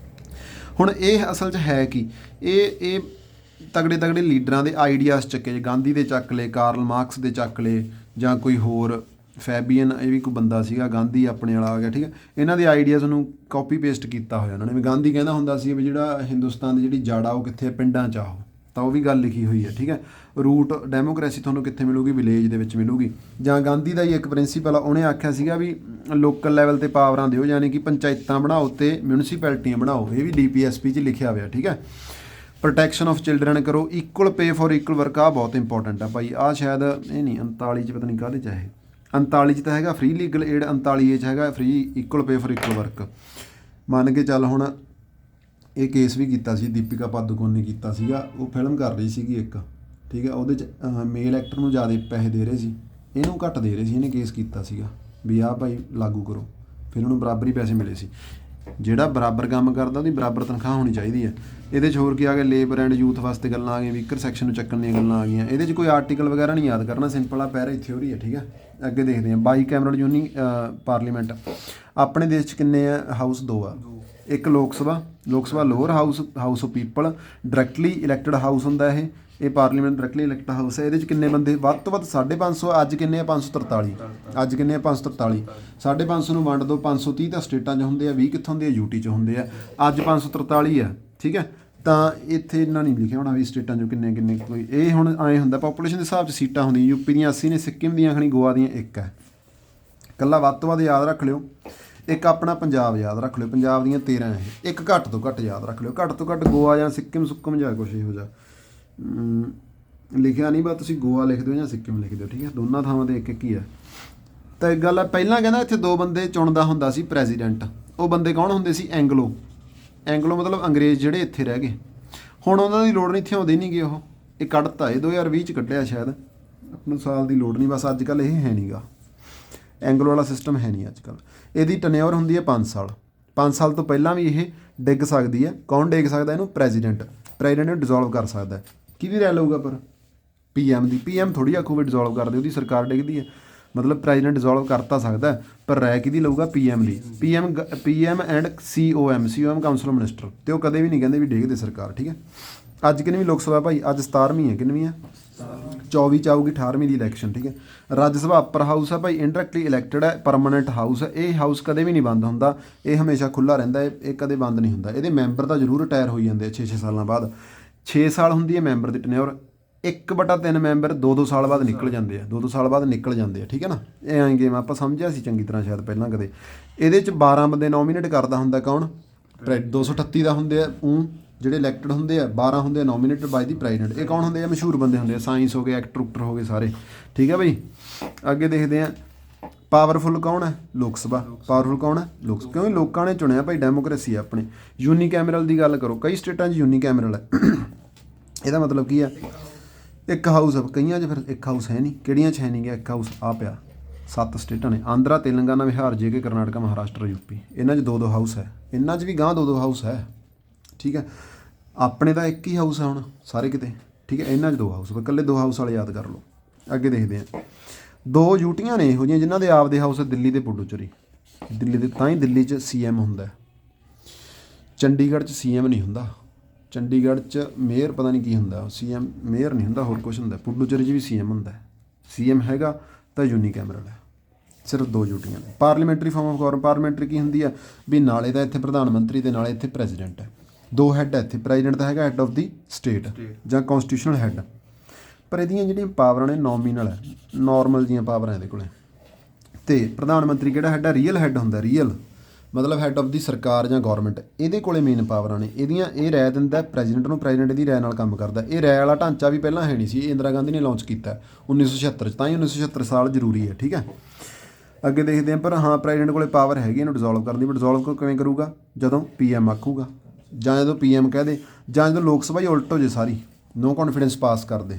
ਹੁਣ ਇਹ ਅਸਲ 'ਚ ਹੈ ਕਿ ਇਹ ਤਗੜੇ ਲੀਡਰਾਂ ਦੇ ਆਈਡੀਆਜ਼ ਚੱਕੇ, ਗਾਂਧੀ ਦੇ ਚੱਕ ਲਏ, ਕਾਰਲ ਮਾਰਕਸ ਦੇ ਚੱਕ ਲਏ, ਜਾਂ ਕੋਈ ਹੋਰ ਫੈਬੀਅਨ, ਇਹ ਵੀ ਕੋਈ ਬੰਦਾ ਸੀਗਾ, ਗਾਂਧੀ ਆਪਣੇ ਵਾਲਾ ਆ ਗਿਆ, ਠੀਕ ਹੈ। ਇਹਨਾਂ ਦੇ ਆਈਡੀਆਜ਼ ਨੂੰ ਕਾਪੀ ਪੇਸਟ ਕੀਤਾ ਹੋਇਆ ਇਹਨਾਂ ਨੇ। ਵੀ ਗਾਂਧੀ ਕਹਿੰਦਾ ਹੁੰਦਾ ਸੀ ਵੀ ਜਿਹੜਾ ਹਿੰਦੁਸਤਾਨ ਦੀ ਜਿਹੜੀ ਜੜ ਆ ਉਹ ਕਿੱਥੇ, ਪਿੰਡਾਂ 'ਚ ਆਓ, ਤਾਂ ਉਹ ਵੀ ਗੱਲ ਲਿਖੀ ਹੋਈ ਹੈ, ਠੀਕ ਹੈ। ਰੂਟ ਡੈਮੋਕ੍ਰੇਸੀ ਤੁਹਾਨੂੰ ਕਿੱਥੇ ਮਿਲੂਗੀ, ਵਿਲੇਜ ਦੇ ਵਿੱਚ ਮਿਲੂਗੀ। ਜਾਂ ਗਾਂਧੀ ਦਾ ਹੀ ਇੱਕ ਪ੍ਰਿੰਸੀਪਲ ਆ, ਉਹਨੇ ਆਖਿਆ ਸੀਗਾ ਵੀ ਲੋਕਲ ਲੈਵਲ 'ਤੇ ਪਾਵਰਾਂ ਦਿਓ, ਯਾਨੀ ਕਿ ਪੰਚਾਇਤਾਂ ਬਣਾਓ ਅਤੇ ਮਿਊਨਿਸਪੈਲਿਟੀਆਂ ਬਣਾਓ। ਇਹ ਵੀ DPSP 'ਚ ਲਿਖਿਆ ਹੋਇਆ, ਠੀਕ ਹੈ। ਪ੍ਰੋਟੈਕਸ਼ਨ ਆਫ ਚਿਲਡਰਨ ਕਰੋ, equal pay for equal work. ਆ ਬਹੁਤ ਇੰਪੋਰਟੈਂਟ ਆ ਭਾਈ। ਆਹ ਸ਼ਾਇਦ ਇਹ ਨਹੀਂ 39 'ਚ, ਪਤਾ ਨਹੀਂ ਕਾਹਦੇ 'ਚ ਹੈ ਇਹ। 39 'ਚ ਤਾਂ ਹੈਗਾ ਫ੍ਰੀ ਲੀਗਲ ਏਡ, 39 'ਚ ਹੈਗਾ free equal pay for equal work. ਮੰਨ ਕੇ ਚੱਲ ਹੁਣ ਇਹ ਕੇਸ ਵੀ ਕੀਤਾ ਸੀ, ਦੀਪਿਕਾ ਪਾਦੂਕੋਨ ਨੇ ਕੀਤਾ ਸੀਗਾ। ਉਹ ਫਿਲਮ ਕਰ ਰਹੀ ਸੀਗੀ ਇੱਕ, ਠੀਕ ਹੈ। ਉਹਦੇ 'ਚ ਮੇਲ ਐਕਟਰ ਨੂੰ ਜ਼ਿਆਦਾ ਪੈਸੇ ਦੇ ਰਹੇ ਸੀ, ਇਹਨੂੰ ਘੱਟ ਦੇ ਰਹੇ ਸੀ, ਇਹਨੇ ਕੇਸ ਕੀਤਾ ਸੀਗਾ ਵੀ ਆਹ ਭਾਈ ਲਾਗੂ ਕਰੋ, ਫਿਰ ਉਹਨੂੰ ਬਰਾਬਰੀ ਪੈਸੇ ਮਿਲੇ ਸੀ। ਜਿਹੜਾ ਬਰਾਬਰ ਕੰਮ ਕਰਦਾ ਉਹਦੀ ਬਰਾਬਰ ਤਨਖਾਹ ਹੋਣੀ ਚਾਹੀਦੀ ਹੈ। ਇਹਦੇ 'ਚ ਹੋਰ ਕੀ ਆ ਗਿਆ, ਲੇਬਰ ਐਂਡ ਯੂਥ ਵਾਸਤੇ ਗੱਲਾਂ ਆ ਗਈਆਂ, ਵੀਕਰ ਸੈਕਸ਼ਨ ਨੂੰ ਚੱਕਣ ਦੀਆਂ ਗੱਲਾਂ ਆ ਗਈਆਂ। ਇਹਦੇ 'ਚ ਕੋਈ ਆਰਟੀਕਲ ਵਗੈਰਾ ਨਹੀਂ ਯਾਦ ਕਰਨਾ, ਸਿੰਪਲ ਆ ਪੈਰਾ ਥਿਊਰੀ ਹੈ, ਠੀਕ ਹੈ। ਅੱਗੇ ਦੇਖਦੇ ਹਾਂ, ਬਾਈ ਕੈਮਰਲ ਪਾਰਲੀਮੈਂਟ। ਆਪਣੇ ਦੇਸ਼ 'ਚ ਕਿੰਨੇ ਆ ਹਾਊਸ? 2 ਆ। ਇੱਕ Lok Sabha lower house of people, directly elected house ਹੁੰਦਾ ਇਹ ਪਾਰਲੀਮੈਂਟ ਡਾਇਰੈਕਟਲੀ ਇਲੈਕਟਡ ਹਾਊਸ ਹੈ। ਇਹਦੇ 'ਚ ਕਿੰਨੇ ਬੰਦੇ? ਵੱਧ ਤੋਂ ਵੱਧ 550। ਅੱਜ ਕਿੰਨੇ ਆ? 543। ਅੱਜ ਕਿੰਨੇ ਆ? 543। 550 ਨੂੰ ਵੰਡ ਦਿਓ, 530 ਤਾਂ ਸਟੇਟਾਂ 'ਚ ਹੁੰਦੇ ਆ, 20 ਕਿੱਥੋਂ ਹੁੰਦੇ ਆ? ਯੂਟੀ 'ਚ ਹੁੰਦੇ ਆ। ਅੱਜ 543 ਆ, ਠੀਕ ਹੈ। ਤਾਂ ਇੱਥੇ ਇੰਨਾ ਨਹੀਂ ਲਿਖਿਆ ਹੋਣਾ ਵੀ ਸਟੇਟਾਂ 'ਚੋਂ ਕਿੰਨੇ ਕਿੰਨੇ ਕੋਈ। ਇਹ ਹੁਣ ਐਂ ਹੁੰਦਾ ਪਾਪੂਲੇਸ਼ਨ ਦੇ ਹਿਸਾਬ 'ਚ ਸੀਟਾਂ ਹੁੰਦੀਆਂ। ਯੂਪੀ ਦੀਆਂ 80 ਨੇ, ਸਿੱਕਿਮ ਦੀਆਂ ਖਣੀ ਗੋਆ ਦੀਆਂ 1 ਹੈ। ਇਕੱਲਾ ਵੱਧ ਤੋਂ ਵੱਧ ਯਾਦ ਰੱਖ ਲਿਓ। ਇੱਕ ਆਪਣਾ ਪੰਜਾਬ ਯਾਦ ਰੱਖ ਲਿਓ, ਪੰਜਾਬ ਦੀਆਂ 13 ਹੈ। ਇੱਕ ਘੱਟ ਤੋਂ ਘੱਟ ਯਾਦ ਰੱਖ ਲਿਓ, ਘੱਟ ਤੋਂ ਘੱਟ ਗੋਆ ਜਾਂ ਸਿੱਕਿਮ ਸੁੱਕਮ ਜਾਂ ਕੁਛ ਇਹੋ ਜਿਹਾ ਲਿਖਿਆ ਨਹੀਂ, ਬਸ ਤੁਸੀਂ ਗੋਆ ਲਿਖ ਦਿਓ ਜਾਂ ਸਿੱਕਿਮ ਲਿਖ ਦਿਓ, ਠੀਕ ਹੈ। ਦੋਨਾਂ ਥਾਵਾਂ ਦੇ ਇੱਕ ਹੀ ਹੈ। ਤਾਂ ਇੱਕ ਗੱਲ ਹੈ, ਪਹਿਲਾਂ ਕਹਿੰਦਾ ਇੱਥੇ 2 ਬੰਦੇ ਚੁਣਦਾ ਹੁੰਦਾ ਸੀ ਪ੍ਰੈਜ਼ੀਡੈਂਟ। ਉਹ ਬੰਦੇ ਕੌਣ ਹੁੰਦੇ ਸੀ? ਐਂਗਲੋ ਮਤਲਬ ਅੰਗਰੇਜ਼ ਜਿਹੜੇ ਇੱਥੇ ਰਹਿ ਗਏ। ਹੁਣ ਉਹਨਾਂ ਦੀ ਲੋੜ ਨਹੀਂ, ਇੱਥੇ ਆਉਂਦੇ ਨਹੀਂ ਗਏ ਉਹ। ਇਹ ਕੱਢਤਾ, ਇਹ 2020 'ਚ ਕੱਢਿਆ ਸ਼ਾਇਦ, ਆਪਾਂ ਨੂੰ ਸਾਲ ਦੀ ਲੋੜ ਨਹੀਂ। ਬਸ ਅੱਜ ਕੱਲ੍ਹ ਇਹ ਹੈ ਨਹੀਂ ਗਾ, ਐਂਗਲੋ ਵਾਲਾ ਸਿਸਟਮ ਹੈ ਨਹੀਂ ਅੱਜ ਕੱਲ੍ਹ। ਇਹਦੀ ਟਨਿਓਰ ਹੁੰਦੀ ਹੈ 5 ਸਾਲ। 5 ਸਾਲ ਤੋਂ ਪਹਿਲਾਂ ਵੀ ਇਹ ਡਿੱਗ ਸਕਦੀ ਹੈ। ਕੌਣ ਡਿੱਗ ਸਕਦਾ ਇਹਨੂੰ? ਪ੍ਰੈਜ਼ੀਡੈਂਟ ਨੂੰ ਡਿਜ਼ੋਲਵ ਕਰ ਸਕਦਾ। ਕਿਹਦੀ ਰਾਇ ਲਊਗਾ? ਪਰ PM ਦੀ। PM ਥੋੜ੍ਹੀ ਆਖੂ ਵੀ ਡਿਜ਼ੋਲਵ ਕਰ ਦੇ, ਉਹਦੀ ਸਰਕਾਰ ਡਿੱਗਦੀ ਹੈ। ਮਤਲਬ ਪ੍ਰੈਜ਼ੀਡੈਂਟ ਡਿਜ਼ੋਲਵ ਕਰਤਾ ਸਕਦਾ, ਪਰ ਰਾਇ ਕਿਹਦੀ ਲਊਗਾ? PM the. PM and COM council of minister. ਅਤੇ ਉਹ ਕਦੇ ਵੀ ਨਹੀਂ ਕਹਿੰਦੇ ਵੀ ਡਿੱਗਦੇ ਸਰਕਾਰ, ਠੀਕ ਹੈ। ਅੱਜ ਕਿੰਨਵੀਂ ਲੋਕ ਸਭਾ ਭਾਈ? ਅੱਜ 17ਵੀਂ ਹੈ। ਕਿੰਨਵੀਂ ਹੈ? 24 'ਚ ਆਊਗੀ 18ਵੀਂ ਦੀ ਇਲੈਕਸ਼ਨ, ਠੀਕ ਹੈ। ਰਾਜ ਸਭਾ ਅਪਰ ਹਾਊਸ ਹੈ ਭਾਈ, ਇੰਡਾਇਰੈਕਟਲੀ ਇਲੈਕਟਡ ਹੈ, ਪਰਮਾਨੈਂਟ ਹਾਊਸ ਹੈ। ਇਹ ਹਾਊਸ ਕਦੇ ਵੀ ਨਹੀਂ ਬੰਦ ਹੁੰਦਾ, ਇਹ ਹਮੇਸ਼ਾ ਖੁੱਲ੍ਹਾ ਰਹਿੰਦਾ, ਇਹ ਕਦੇ ਬੰਦ ਨਹੀਂ ਹੁੰਦਾ। ਇਹਦੇ ਮੈਂਬਰ ਤਾਂ ਜ਼ਰੂਰ ਰਿਟਾਇਰ ਹੋਈ ਜਾਂਦੇ ਆ 6 ਸਾਲਾਂ ਬਾਅਦ। 6 ਸਾਲ ਹੁੰਦੀ ਹੈ ਮੈਂਬਰ ਦੀ ਟਨਿਓਰ। 1/3 ਮੈਂਬਰ 2 ਸਾਲ ਬਾਅਦ ਨਿਕਲ ਜਾਂਦੇ ਆ, 2 ਸਾਲ ਬਾਅਦ ਨਿਕਲ ਜਾਂਦੇ ਆ, ਠੀਕ ਹੈ ਨਾ। ਇਹ ਐਂ ਗੇਮ ਆਪਾਂ ਸਮਝਿਆ ਸੀ ਚੰਗੀ ਤਰ੍ਹਾਂ ਸ਼ਾਇਦ ਪਹਿਲਾਂ ਕਦੇ। ਇਹਦੇ 'ਚ 12 ਬੰਦੇ ਨੋਮੀਨੇਟ ਕਰਦਾ ਹੁੰਦਾ। ਕੌਣ? 238 ਦਾ ਹੁੰਦੇ ਆ ਜਿਹੜੇ ਇਲੈਕਟਡ ਹੁੰਦੇ ਆ, 12 ਹੁੰਦੇ ਆ ਨੋਮੀਨੇਟਡ ਬਾਈ ਦੀ ਪ੍ਰੈਜ਼ੀਡੈਂਟ। ਇਹ ਕੌਣ ਹੁੰਦੇ ਆ? ਮਸ਼ਹੂਰ ਬੰਦੇ ਹੁੰਦੇ ਆ, ਸਾਇੰਸ ਹੋ ਗਏ, ਐਕਟਰ ਹੋ ਗਏ ਸਾਰੇ, ਠੀਕ ਹੈ ਬਈ। ਅੱਗੇ ਦੇਖਦੇ ਆ, ਪਾਵਰਫੁਲ ਕੌਣ ਹੈ? ਲੋਕ ਸਭਾ। ਪਾਵਰਫੁਲ ਕੌਣ ਹੈ? ਕਿਉਂਕਿ ਲੋਕਾਂ ਨੇ ਚੁਣਿਆ ਭਾਈ, ਡੈਮੋਕ੍ਰੇਸੀ ਹੈ ਆਪਣੀ। ਯੂਨੀਕੈਮਰਲ ਦੀ ਗੱਲ ਕਰੋ, ਕਈ ਸਟੇਟਾਂ 'ਚ ਯੂਨੀਕੈਮਰਲ ਹੈ। ਇਹਦਾ ਮਤਲਬ ਕੀ ਆ? ਇੱਕ ਹਾਊਸ ਹੈ, ਕਈਆਂ 'ਚ ਫਿਰ ਇੱਕ ਹਾਊਸ ਹੈ ਨਹੀਂ। ਕਿਹੜੀਆਂ 'ਚ ਹੈ ਨਹੀਂ ਗਿਆ ਇੱਕ ਹਾਊਸ? ਆ ਪਿਆ 7 ਸਟੇਟਾਂ ਨੇ, ਆਂਧਰਾ, ਤੇਲੰਗਾਨਾ, ਬਿਹਾਰ, JK, ਕਰਨਾਟਕਾ, ਮਹਾਰਾਸ਼ਟਰ, UP। ਇਹਨਾਂ 'ਚ 2-2 ਹਾਊਸ ਹੈ। ਇਹਨਾਂ 'ਚ ਵੀ ਗਾਂਹ 2-2 ਹਾਊਸ ਹੈ, ਠੀਕ ਹੈ। ਆਪਣੇ ਤਾਂ ਇੱਕ ਹੀ ਹਾਊਸ ਹੈ ਹੁਣ ਸਾਰੇ ਕਿਤੇ, ਠੀਕ ਹੈ। ਇਹਨਾਂ 'ਚ 2 ਹਾਊਸ, ਇਕੱਲੇ 2 ਹਾਊਸ ਵਾਲੇ ਯਾਦ ਕਰ ਲਓ। ਅੱਗੇ ਦੇਖਦੇ ਹਾਂ, 2 ਯੂਟੀਆਂ ਨੇ ਇਹੋ ਜਿਹੀਆਂ ਜਿਨ੍ਹਾਂ ਦੇ ਆਪਦੇ ਹਾਊਸ ਹੈ, ਦਿੱਲੀ ਤੇ ਪੁਡੂਚੇਰੀ। ਦਿੱਲੀ ਦੇ ਤਾਂ ਹੀ ਦਿੱਲੀ 'ਚ CM ਹੁੰਦਾ, ਚੰਡੀਗੜ੍ਹ 'ਚ CM ਨਹੀਂ ਹੁੰਦਾ। ਚੰਡੀਗੜ੍ਹ 'ਚ ਮੇਅਰ ਪਤਾ ਨਹੀਂ ਕੀ ਹੁੰਦਾ, CM ਮੇਅਰ ਨਹੀਂ ਹੁੰਦਾ, ਹੋਰ ਕੁਛ ਹੁੰਦਾ। ਪੁਡੂਚੇਰੀ 'ਚ ਵੀ CM ਹੁੰਦਾ। CM ਹੈਗਾ ਤਾਂ ਯੂਨੀਕੈਮਰਲ ਹੈ। ਸਿਰਫ 2 ਯੂਟੀਆਂ ਨੇ। Parliamentary form of government. Parliamentary ਕੀ ਹੁੰਦੀ ਆ? ਵੀ ਨਾਲੇ ਤਾਂ ਇੱਥੇ ਪ੍ਰਧਾਨ ਮੰਤਰੀ ਤੇ ਨਾਲੇ ਇੱਥੇ ਪ੍ਰੈਜ਼ੀਡੈਂਟ ਹੈ। 2 ਹੈੱਡ ਹੈ ਇੱਥੇ। ਪ੍ਰੈਜ਼ੀਡੈਂਟ ਤਾਂ ਹੈਗਾ ਹੈੱਡ ਆਫ ਦੀ ਸਟੇਟ ਜਾਂ ਕੌਂਸਟੀਟਿਊਸ਼ਨਲ ਹੈੱਡ, ਪਰ ਇਹਦੀਆਂ ਜਿਹੜੀਆਂ ਪਾਵਰਾਂ ਨੇ ਨੋਮੀਨਲ ਹੈ, ਨੋਰਮਲ ਜੀਆਂ ਪਾਵਰਾਂ ਇਹਦੇ ਕੋਲੇ। ਅਤੇ ਪ੍ਰਧਾਨ ਮੰਤਰੀ ਕਿਹੜਾ ਹੈੱਡ ਹੈ? ਰੀਅਲ ਹੈੱਡ ਹੁੰਦਾ, ਰੀਅਲ ਮਤਲਬ ਹੈੱਡ ਆਫ ਦੀ ਸਰਕਾਰ ਜਾਂ ਗੌਰਮੈਂਟ। ਇਹਦੇ ਕੋਲੇ ਮੇਨ ਪਾਵਰਾਂ ਨੇ ਇਹਦੀਆਂ। ਇਹ ਰਾਇ ਦਿੰਦਾ ਪ੍ਰੈਜ਼ੀਡੈਂਟ ਨੂੰ, ਪ੍ਰੈਜ਼ੀਡੈਂਟ ਇਹਦੀ ਰਾਇ ਨਾਲ ਕੰਮ ਕਰਦਾ। ਇਹ ਰਾਇ ਵਾਲਾ ਢਾਂਚਾ ਵੀ ਪਹਿਲਾਂ ਹੈ ਨਹੀਂ ਸੀ, ਇੰਦਰਾ ਗਾਂਧੀ ਨੇ ਲਾਂਚ ਕੀਤਾ 1976 'ਚ, ਤਾਂ ਹੀ 1976 ਸਾਲ ਜ਼ਰੂਰੀ ਹੈ, ਠੀਕ ਹੈ। ਅੱਗੇ ਦੇਖਦੇ ਹਾਂ, ਪਰ ਹਾਂ ਪ੍ਰੈਜ਼ੀਡੈਂਟ ਕੋਲੇ ਪਾਵਰ ਹੈਗੀ ਇਹਨੂੰ ਡਿਜ਼ੋਲਵ ਕਰਨ ਦੀ। ਪਰ ਡਿਜ਼ੋਲਵ ਕਿਵੇਂ ਕਰੂਗਾ? ਜਦੋਂ PM ਆਖੂਗਾ, ਜਾਂ ਜਦੋਂ PM ਕਹਿ ਦੇ, ਜਾਂ ਜਦੋਂ ਲੋਕ ਸਭਾ ਹੀ ਉਲਟ ਹੋ ਜੇ ਸਾਰੀ, ਨੋ ਕੌਨਫੀਡੈਂਸ ਪਾਸ ਕਰ ਦੇ।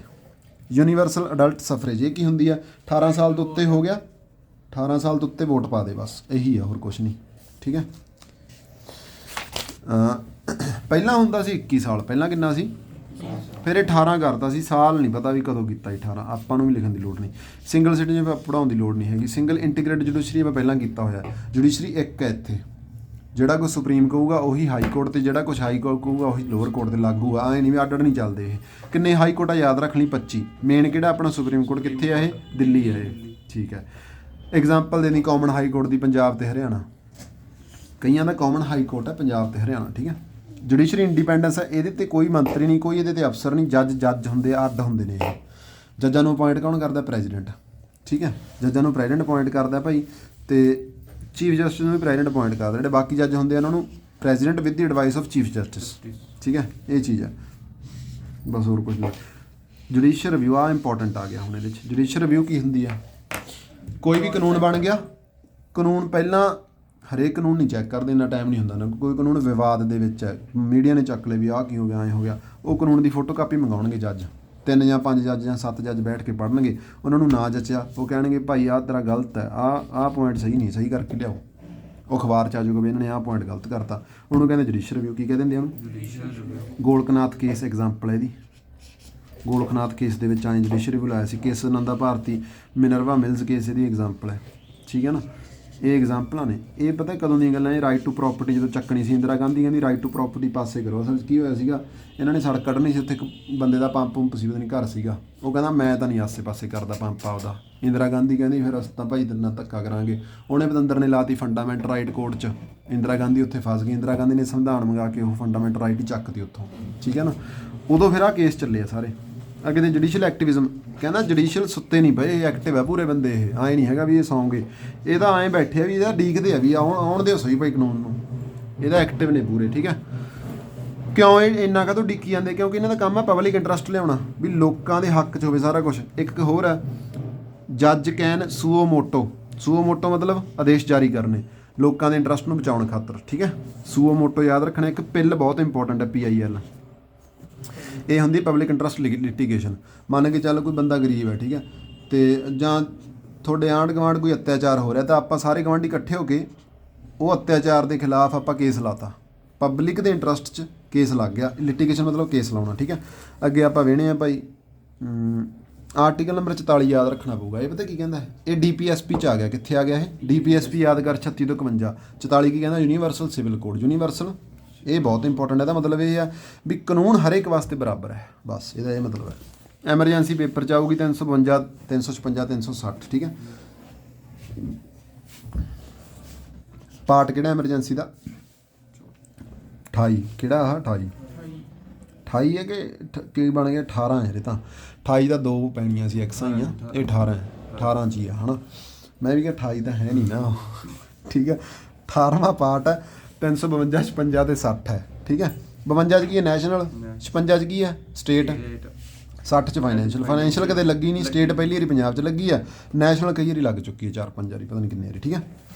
ਯੂਨੀਵਰਸਲ ਅਡਲਟ ਸਫਰੇਜ, ਇਹ ਕੀ ਹੁੰਦੀ ਆ? 18 ਸਾਲ ਤੋਂ ਉੱਤੇ ਹੋ ਗਿਆ, 18 ਸਾਲ ਤੋਂ ਉੱਤੇ ਵੋਟ ਪਾ ਦੇ, ਬਸ ਇਹੀ ਆ, ਹੋਰ ਕੁਛ ਨਹੀਂ, ਠੀਕ ਹੈ। ਪਹਿਲਾਂ ਹੁੰਦਾ ਸੀ 21 ਸਾਲ, ਪਹਿਲਾਂ ਕਿੰਨਾ ਸੀ? ਫਿਰ ਇਹ 18 ਕਰਤਾ ਸੀ, ਸਾਲ ਨਹੀਂ ਪਤਾ ਵੀ ਕਦੋਂ ਕੀਤਾ 18। ਆਪਾਂ ਨੂੰ ਵੀ ਲਿਖਣ ਦੀ ਲੋੜ ਨਹੀਂ। ਸਿੰਗਲ ਸਿਟੀਜ਼ਨ ਪੜਾਉਣ ਦੀ ਲੋੜ ਨਹੀਂ ਹੈਗੀ। ਸਿੰਗਲ ਇੰਟੀਗ੍ਰੇਟਡ ਜੁਡੀਸ਼ਰੀ ਆਪਾਂ ਪਹਿਲਾਂ ਕੀਤਾ ਹੋਇਆ। ਜੁਡੀਸ਼ਰੀ ਇੱਕ ਹੈ ਇੱਥੇ, ਜਿਹੜਾ ਕੁਛ ਸੁਪਰੀਮ ਕਹੂਗਾ ਉਹੀ ਹਾਈ ਕੋਰਟ, ਤੇ ਜਿਹੜਾ ਕੁਛ ਹਾਈ ਕੋਰਟ ਕਹੂਗਾ ਉਹੀ ਲੋਅਰ ਕੋਰਟ 'ਤੇ ਲਾਗੂ ਆ। ਐਂ ਨਹੀਂ ਵੀ ਅੱਡ ਨਹੀਂ ਚੱਲਦੇ ਇਹ। ਕਿੰਨੇ ਹਾਈ ਕੋਰਟ ਆ ਯਾਦ ਰੱਖ ਲਈ? 25। ਮੇਨ ਕਿਹੜਾ ਆਪਣਾ? Supreme court. ਕਿੱਥੇ ਆ ਇਹ? ਦਿੱਲੀ ਹੈ ਇਹ, ਠੀਕ ਹੈ। ਐਗਜ਼ਾਮਪਲ ਦੇਣੀ ਕਾਮਨ ਹਾਈ ਕੋਰਟ ਦੀ, ਪੰਜਾਬ ਤੇ ਹਰਿਆਣਾ। ਕਈਆਂ ਦਾ ਕਾਮਨ ਹਾਈ ਕੋਰਟ ਹੈ ਪੰਜਾਬ ਤੇ ਹਰਿਆਣਾ, ਠੀਕ ਹੈ। ਜੁਡੀਸ਼ਰੀ ਇੰਡੀਪੈਂਡੈਂਸ ਹੈ, ਇਹਦੇ 'ਤੇ ਕੋਈ ਮੰਤਰੀ ਨਹੀਂ, ਕੋਈ ਇਹਦੇ 'ਤੇ ਅਫਸਰ ਨਹੀਂ। ਜੱਜ ਹੁੰਦੇ ਆ, ਅੱਡ ਹੁੰਦੇ ਨੇ ਇਹ। ਜੱਜਾਂ ਨੂੰ ਅਪੋਇੰਟ ਕੌਣ ਕਰਦਾ? ਪ੍ਰੈਜ਼ੀਡੈਂਟ, ਠੀਕ ਹੈ। ਜੱਜਾਂ ਨੂੰ ਪ੍ਰੈਜ਼ੀਡੈਂਟ ਅਪੋਇੰਟ ਕਰਦਾ ਭਾਈ, ਅਤੇ ਚੀਫ ਜਸਟਿਸ ਨੂੰ ਵੀ ਪ੍ਰੈਜ਼ੀਡੈਂਟ ਅਪੋਇੰਟ ਕਰਦਾ। ਜਿਹੜੇ ਬਾਕੀ ਜੱਜ ਹੁੰਦੇ ਆ ਉਹਨਾਂ ਨੂੰ president with the advice of chief justice, ਠੀਕ ਹੈ। ਇਹ ਚੀਜ਼ ਹੈ, ਬਸ ਹੋਰ ਕੁਝ ਨਹੀਂ। ਜੁਡੀਸ਼ੀਅਲ ਰਿਵਿਊ ਆ ਇੰਪੋਰਟੈਂਟ ਆ ਗਿਆ ਹੁਣ ਇਹਦੇ 'ਚ। ਜੁਡੀਸ਼ੀਅਲ ਰਿਵਿਊ ਕੀ ਹੁੰਦੀ ਆ? ਕੋਈ ਵੀ ਕਾਨੂੰਨ ਬਣ ਗਿਆ, ਕਾਨੂੰਨ ਪਹਿਲਾਂ ਹਰੇਕ ਕਾਨੂੰਨ ਨਹੀਂ ਚੈੱਕ ਕਰਦੇ, ਇੰਨਾ ਟਾਈਮ ਨਹੀਂ ਹੁੰਦਾ ਨਾ। ਕੋਈ ਕਾਨੂੰਨ ਵਿਵਾਦ ਦੇ ਵਿੱਚ ਹੈ, ਮੀਡੀਆ ਨੇ ਚੱਕ ਲਏ ਵੀ ਆਹ ਕੀ ਹੋ ਗਿਆ, ਐਂ ਹੋ ਗਿਆ, ਉਹ ਕਾਨੂੰਨ ਦੀ ਫੋਟੋ ਕਾਪੀ ਮੰਗਾਉਣਗੇ ਜੱਜ, 3 ਜਾਂ 5 ਜੱਜ ਜਾਂ 7 ਜੱਜ ਬੈਠ ਕੇ ਪੜ੍ਹਨਗੇ, ਉਹਨਾਂ ਨੂੰ ਨਾ ਜੱਚਿਆ ਉਹ ਕਹਿਣਗੇ ਭਾਈ ਆਹ ਤੇਰਾ ਗਲਤ ਹੈ, ਆਹ ਪੁਆਇੰਟ ਸਹੀ ਨਹੀਂ, ਸਹੀ ਕਰਕੇ ਲਿਆਓ। ਉਹ ਅਖਬਾਰ 'ਚ ਆ ਜਾਊਗਾ ਵੀ ਇਹਨਾਂ ਨੇ ਆਹ ਪੁਆਇੰਟ ਗਲਤ ਕਰਤਾ, ਉਹਨੂੰ ਕਹਿੰਦੇ ਜੁਡੀਸ਼ੀਅਲ ਰਿਵਿਊ। ਕੀ ਕਹਿ ਦਿੰਦੇ ਉਹਨੂੰ? ਗੋਲਕਨਾਥ ਕੇਸ ਐਗਜ਼ਾਮਪਲ ਹੈ ਇਹਦੀ। ਗੋਲਕਨਾਥ ਕੇਸ ਦੇ ਵਿੱਚ ਆਏ ਜੁਡੀਸ਼ੀਅਲ ਰਿਵਿਊ ਲਾਇਆ ਸੀ। ਕੇਸ ਨੰਦਾ ਭਾਰਤੀ, ਮਿਨਰਵਾ ਮਿਲਜ਼ ਕੇਸ ਇਹਦੀ ਐਗਜ਼ਾਮਪਲ ਹੈ, ਠੀਕ ਹੈ ਨਾ। ਇਹ ਐਗਜ਼ਾਮਪਲਾਂ ਨੇ। ਇਹ ਪਤਾ ਕਦੋਂ ਦੀਆਂ ਗੱਲਾਂ, ਇਹ ਰਾਈਟ ਟੂ ਪ੍ਰੋਪਰਟੀ ਜਦੋਂ ਚੱਕਣੀ ਸੀ ਇੰਦਰਾ ਗਾਂਧੀ ਕਹਿੰਦੀ ਰਾਈਟ ਟੂ ਪ੍ਰੋਪਰਟੀ ਪਾਸੇ ਕਰੋ। ਅਸਲ 'ਚ ਕੀ ਹੋਇਆ ਸੀਗਾ, ਇਹਨਾਂ ਨੇ ਸੜਕ ਕੱਢਣੀ ਸੀ, ਉੱਥੇ ਇੱਕ ਬੰਦੇ ਦਾ ਪੰਪ ਸੀ, ਪਤਾ ਨਹੀਂ ਘਰ ਸੀਗਾ, ਉਹ ਕਹਿੰਦਾ ਮੈਂ ਤਾਂ ਨਹੀਂ ਆਸੇ ਪਾਸੇ ਕਰਦਾ ਪੰਪ ਆਪਦਾ। ਇੰਦਰਾ ਗਾਂਧੀ ਕਹਿੰਦੀ ਫਿਰ ਅਸੀਂ ਤਾਂ ਭਾਈ ਤੇਰੇ ਨਾਲ ਧੱਕਾ ਕਰਾਂਗੇ। ਉਹਨੇ ਪਤੰਦਰ ਨੇ ਲਾਤੀ ਫੰਡਾਮੈਂਟਲ ਰਾਈਟ ਕੋਰਟ 'ਚ, ਇੰਦਰਾ ਗਾਂਧੀ ਉੱਥੇ ਫਸ ਗਈ। ਇੰਦਰਾ ਗਾਂਧੀ ਨੇ ਸੰਵਿਧਾਨ ਮੰਗਾ ਕੇ ਉਹ ਫੰਡਾਮੈਂਟਲ ਰਾਈਟ ਹੀ ਚੱਕਤੀ ਉੱਥੋਂ, ਠੀਕ ਹੈ ਨਾ। ਉਦੋਂ ਫਿਰ ਆਹ ਕੇਸ ਚੱਲੇ ਆ ਸਾਰੇ। ਅੱਗੇ ਦੇ ਜੁਡੀਸ਼ੀਅਲ ਐਕਟਿਵਿਜ਼ਮ, ਕਹਿੰਦਾ ਜੁਡੀਸ਼ੀਅਲ ਸੁੱਤੇ ਨਹੀਂ ਪਏ, ਇਹ ਐਕਟਿਵ ਹੈ ਪੂਰੇ ਬੰਦੇ। ਇਹ ਆਏ ਨਹੀਂ ਹੈਗਾ ਵੀ ਇਹ ਸੌਂਗੇ, ਇਹ ਤਾਂ ਐਂ ਬੈਠੇ ਆ ਵੀ ਇਹਦਾ ਡੀਕਦੇ ਆ ਵੀ ਆਉਣ ਦਿਓ ਸਹੀ ਭਾਈ ਕਾਨੂੰਨ ਨੂੰ। ਇਹਦਾ ਐਕਟਿਵ ਨੇ ਪੂਰੇ, ਠੀਕ ਹੈ। ਕਿਉਂ ਇਹ ਇੰਨਾ ਕਾਹਤੋਂ ਡਿੱਕੀ ਜਾਂਦੇ? ਕਿਉਂਕਿ ਇਹਨਾਂ ਦਾ ਕੰਮ ਹੈ ਪਬਲਿਕ ਇੰਟਰਸਟ ਲਿਆਉਣਾ, ਵੀ ਲੋਕਾਂ ਦੇ ਹੱਕ 'ਚ ਹੋਵੇ ਸਾਰਾ ਕੁਛ। ਇੱਕ ਹੋਰ ਹੈ ਜੱਜ ਕੈਨ ਸੂਓ ਮੋਟੋ। ਸੂਓ ਮੋਟੋ ਮਤਲਬ ਆਦੇਸ਼ ਜਾਰੀ ਕਰਨੇ ਲੋਕਾਂ ਦੇ ਇੰਟਰਸਟ ਨੂੰ ਬਚਾਉਣ ਖਾਤਰ, ਠੀਕ ਹੈ। ਸੂਓ ਮੋਟੋ ਯਾਦ ਰੱਖਣਾ। ਇੱਕ ਪਿੱਲ ਬਹੁਤ ਇੰਪੋਰਟੈਂਟ ਹੈ, PIL। ਇਹ ਹੁੰਦੀ ਪਬਲਿਕ ਇੰਟਰਸਟ ਲਿਟੀਗੇਸ਼ਨ। ਮੰਨ ਕੇ ਚੱਲ ਕੋਈ ਬੰਦਾ ਗਰੀਬ ਹੈ, ਠੀਕ ਹੈ, ਅਤੇ ਜਾਂ ਤੁਹਾਡੇ ਆਂਢ ਗੁਆਂਢ ਕੋਈ ਅਤਿਆਚਾਰ ਹੋ ਰਿਹਾ, ਤਾਂ ਆਪਾਂ ਸਾਰੇ ਗੁਆਂਢੀ ਇਕੱਠੇ ਹੋ ਕੇ ਉਹ ਅਤਿਆਚਾਰ ਦੇ ਖਿਲਾਫ ਆਪਾਂ ਕੇਸ ਲਾਤਾ, ਪਬਲਿਕ ਦੇ ਇੰਟਰਸਟ 'ਚ ਕੇਸ ਲੱਗ ਗਿਆ। ਲਿਟੀਗੇਸ਼ਨ ਮਤਲਬ ਕੇਸ ਲਾਉਣਾ, ਠੀਕ ਹੈ। ਅੱਗੇ ਆਪਾਂ ਵੇਖਦੇ ਹਾਂ ਭਾਈ ਆਰਟੀਕਲ ਨੰਬਰ 44 ਯਾਦ ਰੱਖਣਾ ਪਊਗਾ। ਇਹ ਪਤਾ ਕੀ ਕਹਿੰਦਾ ਹੈ? ਇਹ DPSP 'ਚ ਆ ਗਿਆ। ਕਿੱਥੇ ਆ ਗਿਆ ਇਹ? DPSP ਯਾਦ ਕਰ, 36 ਤੋਂ 51। 44 ਕੀ ਕਹਿੰਦਾ? Universal civil code. ਯੂਨੀਵਰਸਲ, ਇਹ ਬਹੁਤ ਇੰਪੋਰਟੈਂਟ ਹੈ। ਇਹਦਾ ਮਤਲਬ ਇਹ ਆ ਵੀ ਕਾਨੂੰਨ ਹਰ ਇੱਕ ਵਾਸਤੇ ਬਰਾਬਰ ਹੈ, ਬਸ ਇਹਦਾ ਇਹ ਮਤਲਬ ਹੈ। ਐਮਰਜੈਂਸੀ ਪੇਪਰ 'ਚ ਆਊਗੀ 352, 356, 360, ਠੀਕ ਹੈ। ਪਾਰਟ ਕਿਹੜਾ ਐਮਰਜੈਂਸੀ ਦਾ? 28। ਕਿਹੜਾ ਆਹ 28? 28 ਹੈ ਕਿ ਕੀ ਬਣ ਗਿਆ? 18 ਹੈ। ਇਹ ਤਾਂ 28 ਦਾ 2 ਪੈਣੀਆਂ ਸੀ, ਐਕਸਾਂ ਹੀ ਆ। ਇਹ 18 ਹੈ, 18 'ਚ ਹੀ ਆ, ਹੈ ਨਾ। ਮੈਂ ਵੀ ਕਿਹਾ 28 ਤਾਂ ਹੈ ਨਹੀਂ ਨਾ, ਠੀਕ ਹੈ। 18ਵਾਂ ਪਾਰਟ ਹੈ। 352, 56 ਤੇ 60 ਹੈ, ਠੀਕ ਹੈ। 52 'ਚ ਕੀ ਹੈ? ਨੈਸ਼ਨਲ। 56 'ਚ ਕੀ ਹੈ? ਸਟੇਟ। 60 'ਚ ਫਾਈਨੈਂਸ਼ੀਅਲ। ਫਾਈਨੈਂਸ਼ੀਅਲ ਕਦੇ ਲੱਗੀ ਨਹੀਂ, ਸਟੇਟ ਪਹਿਲੀ ਵਾਰੀ ਪੰਜਾਬ 'ਚ ਲੱਗੀ ਆ। ਨੈਸ਼ਨਲ ਕਈ ਵਾਰੀ ਲੱਗ ਚੁੱਕੀ ਹੈ, 4-5 ਵਾਰੀ, ਪਤਾ ਨਹੀਂ ਕਿੰਨੇ ਵਾਰੀ, ਠੀਕ ਹੈ।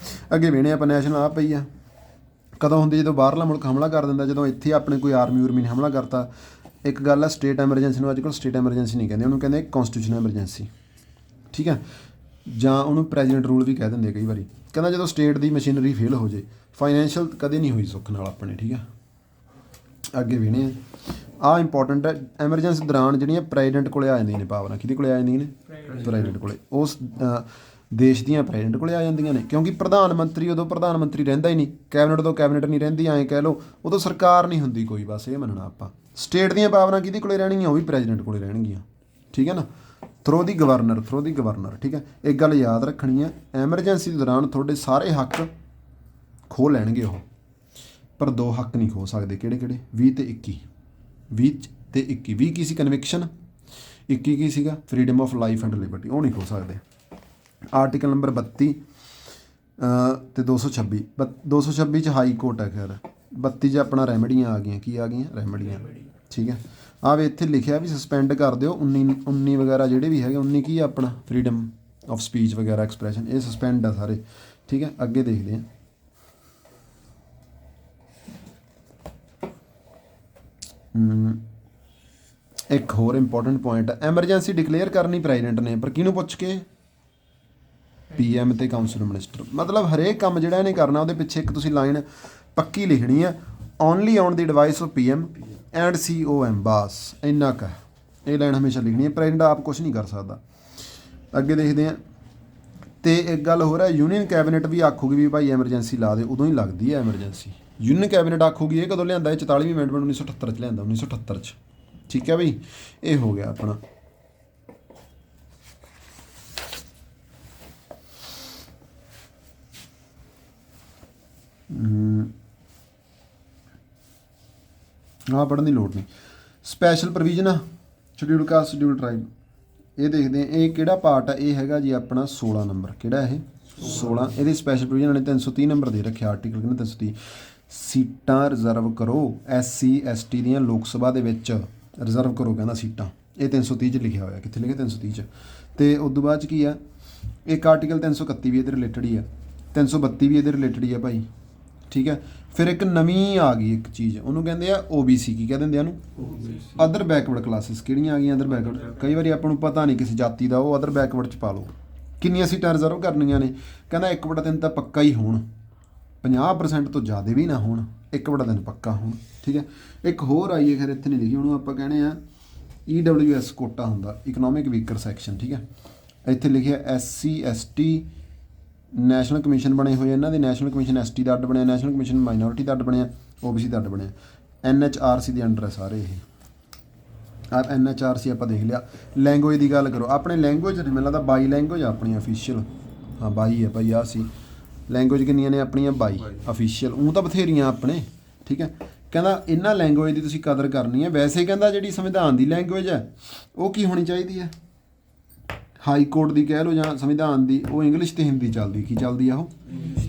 ਅੱਗੇ ਵੇਣੇ ਆਪਾਂ ਨੈਸ਼ਨਲ ਆ ਪਈ ਆ ਕਦੋਂ ਹੁੰਦੀ? ਜਦੋਂ ਬਾਹਰਲਾ ਮੁਲਕ ਹਮਲਾ ਕਰ ਦਿੰਦਾ, ਜਦੋਂ ਇੱਥੇ ਆਪਣੇ ਕੋਈ ਆਰਮੀ ਉਰਮੀ ਨੇ ਹਮਲਾ ਕਰਤਾ। ਇੱਕ ਗੱਲ ਹੈ, ਸਟੇਟ ਐਮਰਜੈਂਸੀ ਨੂੰ ਅੱਜ ਕੱਲ੍ਹ ਸਟੇਟ ਐਮਰਜੈਂਸੀ ਨਹੀਂ ਕਹਿੰਦੇ, ਉਹਨੂੰ ਕਹਿੰਦੇ ਕੌਂਸਟੀਟਿਊਸ਼ਨਲ ਐਮਰਜੈਂਸੀ, ਠੀਕ ਹੈ। ਜਾਂ ਉਹਨੂੰ ਪ੍ਰੈਜ਼ੀਡੈਂਟ ਰੂਲ ਵੀ ਕਹਿ ਦਿੰਦੇ ਕਈ ਵਾਰੀ। ਕਹਿੰਦਾ ਜਦੋਂ ਸਟੇਟ ਦੀ ਮਸ਼ੀਨਰੀ ਫੇਲ ਹੋ ਜੇ। ਫਾਈਨੈਂਸ਼ੀਅਲ ਕਦੇ ਨਹੀਂ ਹੋਈ ਸੁੱਖ ਨਾਲ ਆਪਣੇ, ਠੀਕ ਹੈ। ਅੱਗੇ ਵੇਣੇ ਆਹ ਇੰਪੋਰਟੈਂਟ ਹੈ। ਐਮਰਜੈਂਸੀ ਦੌਰਾਨ ਜਿਹੜੀਆਂ ਪ੍ਰੈਜ਼ੀਡੈਂਟ ਕੋਲੇ ਆ ਜਾਂਦੀਆਂ ਨੇ ਪਾਵਰਾਂ, ਕਿਹਦੇ ਕੋਲੇ ਆ ਜਾਂਦੀਆਂ ਨੇ? ਪ੍ਰੈਜ਼ੀਡੈਂਟ ਕੋਲੇ। ਉਸ ਦੇਸ਼ ਦੀਆਂ ਪ੍ਰੈਜ਼ੀਡੈਂਟ ਕੋਲੇ ਆ ਜਾਂਦੀਆਂ ਨੇ, ਕਿਉਂਕਿ ਪ੍ਰਧਾਨ ਮੰਤਰੀ ਉਦੋਂ ਪ੍ਰਧਾਨ ਮੰਤਰੀ ਰਹਿੰਦਾ ਹੀ ਨਹੀਂ, ਕੈਬਨਿਟ ਤੋਂ ਕੈਬਨਿਟ ਨਹੀਂ ਰਹਿੰਦੀ, ਐਂ ਕਹਿ ਲਓ ਉਦੋਂ ਸਰਕਾਰ ਨਹੀਂ ਹੁੰਦੀ ਕੋਈ, ਬਸ ਇਹ ਮੰਨਣਾ ਆਪਾਂ। ਸਟੇਟ ਦੀਆਂ ਪਾਵਰਾਂ ਕਿਹਦੇ ਕੋਲੇ ਰਹਿਣਗੀਆਂ? ਉਹ ਵੀ ਪ੍ਰੈਜ਼ੀਡੈਂਟ ਕੋਲੇ ਰਹਿਣਗੀਆਂ, ਠੀਕ ਹੈ ਨਾ। ਥਰੋ ਦੀ ਗਵਰਨਰ, ਠੀਕ ਹੈ। ਇੱਕ ਗੱਲ ਯਾਦ ਰੱਖਣੀ ਹੈ, ਐਮਰਜੈਂਸੀ ਦੇ ਦੌਰਾਨ ਤੁਹਾਡੇ ਸਾਰੇ ਹੱਕ ਖੋਹ ਲੈਣਗੇ ਉਹ, ਪਰ 2 ਹੱਕ ਨਹੀਂ ਖੋਹ ਸਕਦੇ। ਕਿਹੜੇ? 20 ਤੇ 21। 20 ਤੇ 21। 20 ਕੀ ਸੀ? ਕਨਵਿਕਸ਼ਨ। 21 ਕੀ ਸੀਗਾ? Freedom of life and Liberty. ਉਹ ਨਹੀਂ ਖੋਹ ਸਕਦੇ। ਆਰਟੀਕਲ ਨੰਬਰ 32 ਤੇ 226। 226 'ਚ ਹਾਈ ਕੋਰਟ ਹੈ, ਖੈਰ 32 'ਚ ਆਪਣਾ ਰੈਮਡੀਆਂ ਆ ਗਈਆਂ। ਕੀ ਆ ਗਈਆਂ? ਰੈਮਡੀਆਂ, ਠੀਕ ਹੈ। ਆਹ ਵੀ ਇੱਥੇ ਲਿਖਿਆ ਵੀ ਸਸਪੈਂਡ ਕਰ ਦਿਓ 19 ਵਗੈਰਾ ਜਿਹੜੇ ਵੀ ਹੈਗੇ। 19 ਕੀ ਆ ਆਪਣਾ? ਫਰੀडम ਆਫ ਸਪੀਚ ਵਗੈਰਾ, ਐਕਸਪ੍ਰੈਸ਼ਨ, ਇਹ ਸਸਪੈਂਡ ਆ ਸਾਰੇ, ਠੀਕ ਹੈ। ਅੱਗੇ ਦੇਖਦੇ ਹਾਂ। ਇੱਕ ਹੋਰ ਇੰਪੋਰਟੈਂਟ ਪੁਆਇੰਟ ਹੈ, ਐਮਰਜੈਂਸੀ ਡਿਕਲੇਅਰ ਕਰਨੀ ਪ੍ਰੈਜ਼ੀਡੈਂਟ ਨੇ, ਪਰ ਕਿਹਨੂੰ ਪੁੱਛ ਕੇ? PM ਤੇ ਕਾਉਂਸਲ ਮਿਨਿਸਟਰ। ਮਤਲਬ ਹਰੇਕ ਕੰਮ ਜਿਹੜਾ ਇਹਨੇ ਕਰਨਾ ਉਹਦੇ ਪਿੱਛੇ ਇੱਕ ਤੁਸੀਂ ਲਾਈਨ ਪੱਕੀ ਲਿਖਣੀ ਹੈ, only on the advice of PM and COM, ਬਸ ਇੰਨਾ ਕੁ। ਇਹ ਲਾਈਨ ਹਮੇਸ਼ਾ ਲਿਖਣੀ ਹੈ, ਪ੍ਰੈਜ਼ੀਡੈਂਟ ਆਪ ਕੁਛ ਨਹੀਂ ਕਰ ਸਕਦਾ। ਅੱਗੇ ਦੇਖਦੇ ਹਾਂ। ਅਤੇ ਇੱਕ ਗੱਲ ਹੋਰ ਹੈ, ਯੂਨੀਅਨ ਕੈਬਨਿਟ ਵੀ ਆਖੂਗੀ ਵੀ ਭਾਈ ਐਮਰਜੈਂਸੀ ਲਾ ਦੇ, ਉਦੋਂ ਹੀ ਲੱਗਦੀ ਹੈ ਐਮਰਜੈਂਸੀ। Union cabinet ਆਖੂਗੀ। ਇਹ ਕਦੋਂ ਲਿਆਂਦਾ? ਇਹ 44ਵੀਂ ਅਮੈਂਡਮੈਂਟ 1978 'ਚ ਲਿਆਂਦਾ, 1978 'ਚ, ਠੀਕ ਹੈ ਬਈ। ਇਹ ਹੋ ਗਿਆ ਆਪਣਾ। ਆਹ ਪੜ੍ਹਨ ਦੀ ਲੋੜ ਨਹੀਂ। ਸਪੈਸ਼ਲ ਪ੍ਰੋਵੀਜ਼ਨ ਆ, ਸ਼ਡਿਊਲ ਕਾਸਟ, ਸ਼ਡਿਊਲ ਟਰਾਈਬ, ਇਹ ਦੇਖਦੇ ਹਾਂ। ਇਹ ਕਿਹੜਾ ਪਾਰਟ ਆ? ਇਹ ਹੈਗਾ ਜੀ ਆਪਣਾ 16 ਨੰਬਰ। ਕਿਹੜਾ ਇਹ? 16। ਇਹਦੀ ਸਪੈਸ਼ਲ ਪ੍ਰੋਵੀਜ਼ਨ ਨੇ 330 ਨੰਬਰ ਦੇ ਰੱਖਿਆ। ਆਰਟੀਕਲ ਕਹਿੰਦਾ 330 ਸੀਟਾਂ ਰਿਜ਼ਰਵ ਕਰੋ SC ST ਦੀਆਂ ਲੋਕ ਸਭਾ ਦੇ ਵਿੱਚ, ਰਿਜ਼ਰਵ ਕਰੋ ਕਹਿੰਦਾ ਸੀਟਾਂ। ਇਹ 330 'ਚ ਲਿਖਿਆ ਹੋਇਆ। ਕਿੱਥੇ ਲਿਖਿਆ? 330 'ਚ। ਅਤੇ ਉਦੋਂ ਬਾਅਦ 'ਚ ਕੀ ਆ? ਇੱਕ ਆਰਟੀਕਲ 331 ਵੀ ਇਹਦੇ ਰਿਲੇਟਡ ਹੀ ਆ, 332 ਵੀ ਇਹਦੇ ਰਿਲੇਟਡ ਹੀ ਆ ਭਾਈ, ਠੀਕ ਹੈ। ਫਿਰ ਇੱਕ ਨਵੀਂ ਆ ਗਈ ਇੱਕ ਚੀਜ਼, ਉਹਨੂੰ ਕਹਿੰਦੇ ਆ OBC। ਕੀ ਕਹਿ ਦਿੰਦੇ ਆ ਉਹਨੂੰ? Other backward classes. ਕਿਹੜੀਆਂ ਆ ਗਈਆਂ ਅਦਰ ਬੈਕਵਰਡ? ਕਈ ਵਾਰੀ ਆਪਾਂ ਨੂੰ ਪਤਾ ਨਹੀਂ ਕਿਸ ਜਾਤੀ ਦਾ, ਉਹ ਅਦਰ ਬੈਕਵਰਡ 'ਚ ਪਾ ਲਓ। ਕਿੰਨੀਆਂ ਸੀਟਾਂ ਰਿਜ਼ਰਵ ਕਰਨੀਆਂ ਨੇ? ਕਹਿੰਦਾ 1/3 ਤਾਂ ਪੱਕਾ ਹੀ ਹੋਣ, 50% ਤੋਂ ਜ਼ਿਆਦਾ ਵੀ ਨਾ ਹੋਣ, 1/3 ਪੱਕਾ ਹੋਣ। ਠੀਕ ਹੈ। ਇੱਕ ਹੋਰ ਆਈ ਹੈ, ਖੈਰ ਇੱਥੇ ਨਹੀਂ ਲਿਖੀ, ਉਹਨੂੰ ਆਪਾਂ ਕਹਿੰਦੇ ਆ EWS ਕੋਟਾ ਹੁੰਦਾ, ਇਕਨੋਮਿਕ ਵੀਕਰ ਸੈਕਸ਼ਨ। ਠੀਕ ਹੈ। ਇੱਥੇ ਲਿਖਿਆ SC ST ਨੈਸ਼ਨਲ ਕਮਿਸ਼ਨ ਬਣੇ ਹੋਏ ਇਹਨਾਂ ਦੇ। ਨੈਸ਼ਨਲ ਕਮਿਸ਼ਨ ST ਦਾ ਅੱਡ ਬਣਿਆ, ਨੈਸ਼ਨਲ ਕਮਿਸ਼ਨ ਮਾਈਨੋਰਿਟੀ ਦਾ ਅੱਡ ਬਣਿਆ, OBC ਦਾ ਅੱਡ ਬਣਿਆ। NHRC ਦੇ ਅੰਡਰ ਹੈ ਸਾਰੇ ਇਹ। NHRC ਆਪਾਂ ਦੇਖ ਲਿਆ। ਲੈਂਗੁਏਜ ਦੀ ਗੱਲ ਕਰੋ, ਆਪਣੇ ਲੈਂਗੁਏਜ ਨਹੀਂ, ਮੈਨੂੰ ਲੱਗਦਾ 22 ਲੈਂਗੁਏਜ ਆਪਣੀ ਅਫੀਸ਼ੀਅਲ। ਹਾਂ 22 ਹੈ ਭਾਈ, ਆਹ ਸੀ ਲੈਂਗੁਏਜ। ਕਿੰਨੀਆਂ ਨੇ ਆਪਣੀਆਂ? 22 ਅਫੀਸ਼ੀਅਲ। ਉਹ ਤਾਂ ਬਥੇਰੀਆਂ ਆਪਣੇ। ਠੀਕ ਹੈ। ਕਹਿੰਦਾ ਇਹਨਾਂ ਲੈਂਗੁਏਜ ਦੀ ਤੁਸੀਂ ਕਦਰ ਕਰਨੀ ਹੈ। ਵੈਸੇ ਕਹਿੰਦਾ ਜਿਹੜੀ ਸੰਵਿਧਾਨ ਦੀ ਲੈਂਗੁਏਜ ਹੈ ਉਹ ਕੀ ਹੋਣੀ ਚਾਹੀਦੀ ਹੈ? ਹਾਈ ਕੋਰਟ ਦੀ ਕਹਿ ਲਓ ਜਾਂ ਸੰਵਿਧਾਨ ਦੀ, ਉਹ ਇੰਗਲਿਸ਼ ਅਤੇ ਹਿੰਦੀ ਚੱਲਦੀ। ਕੀ ਚੱਲਦੀ ਆ ਉਹ?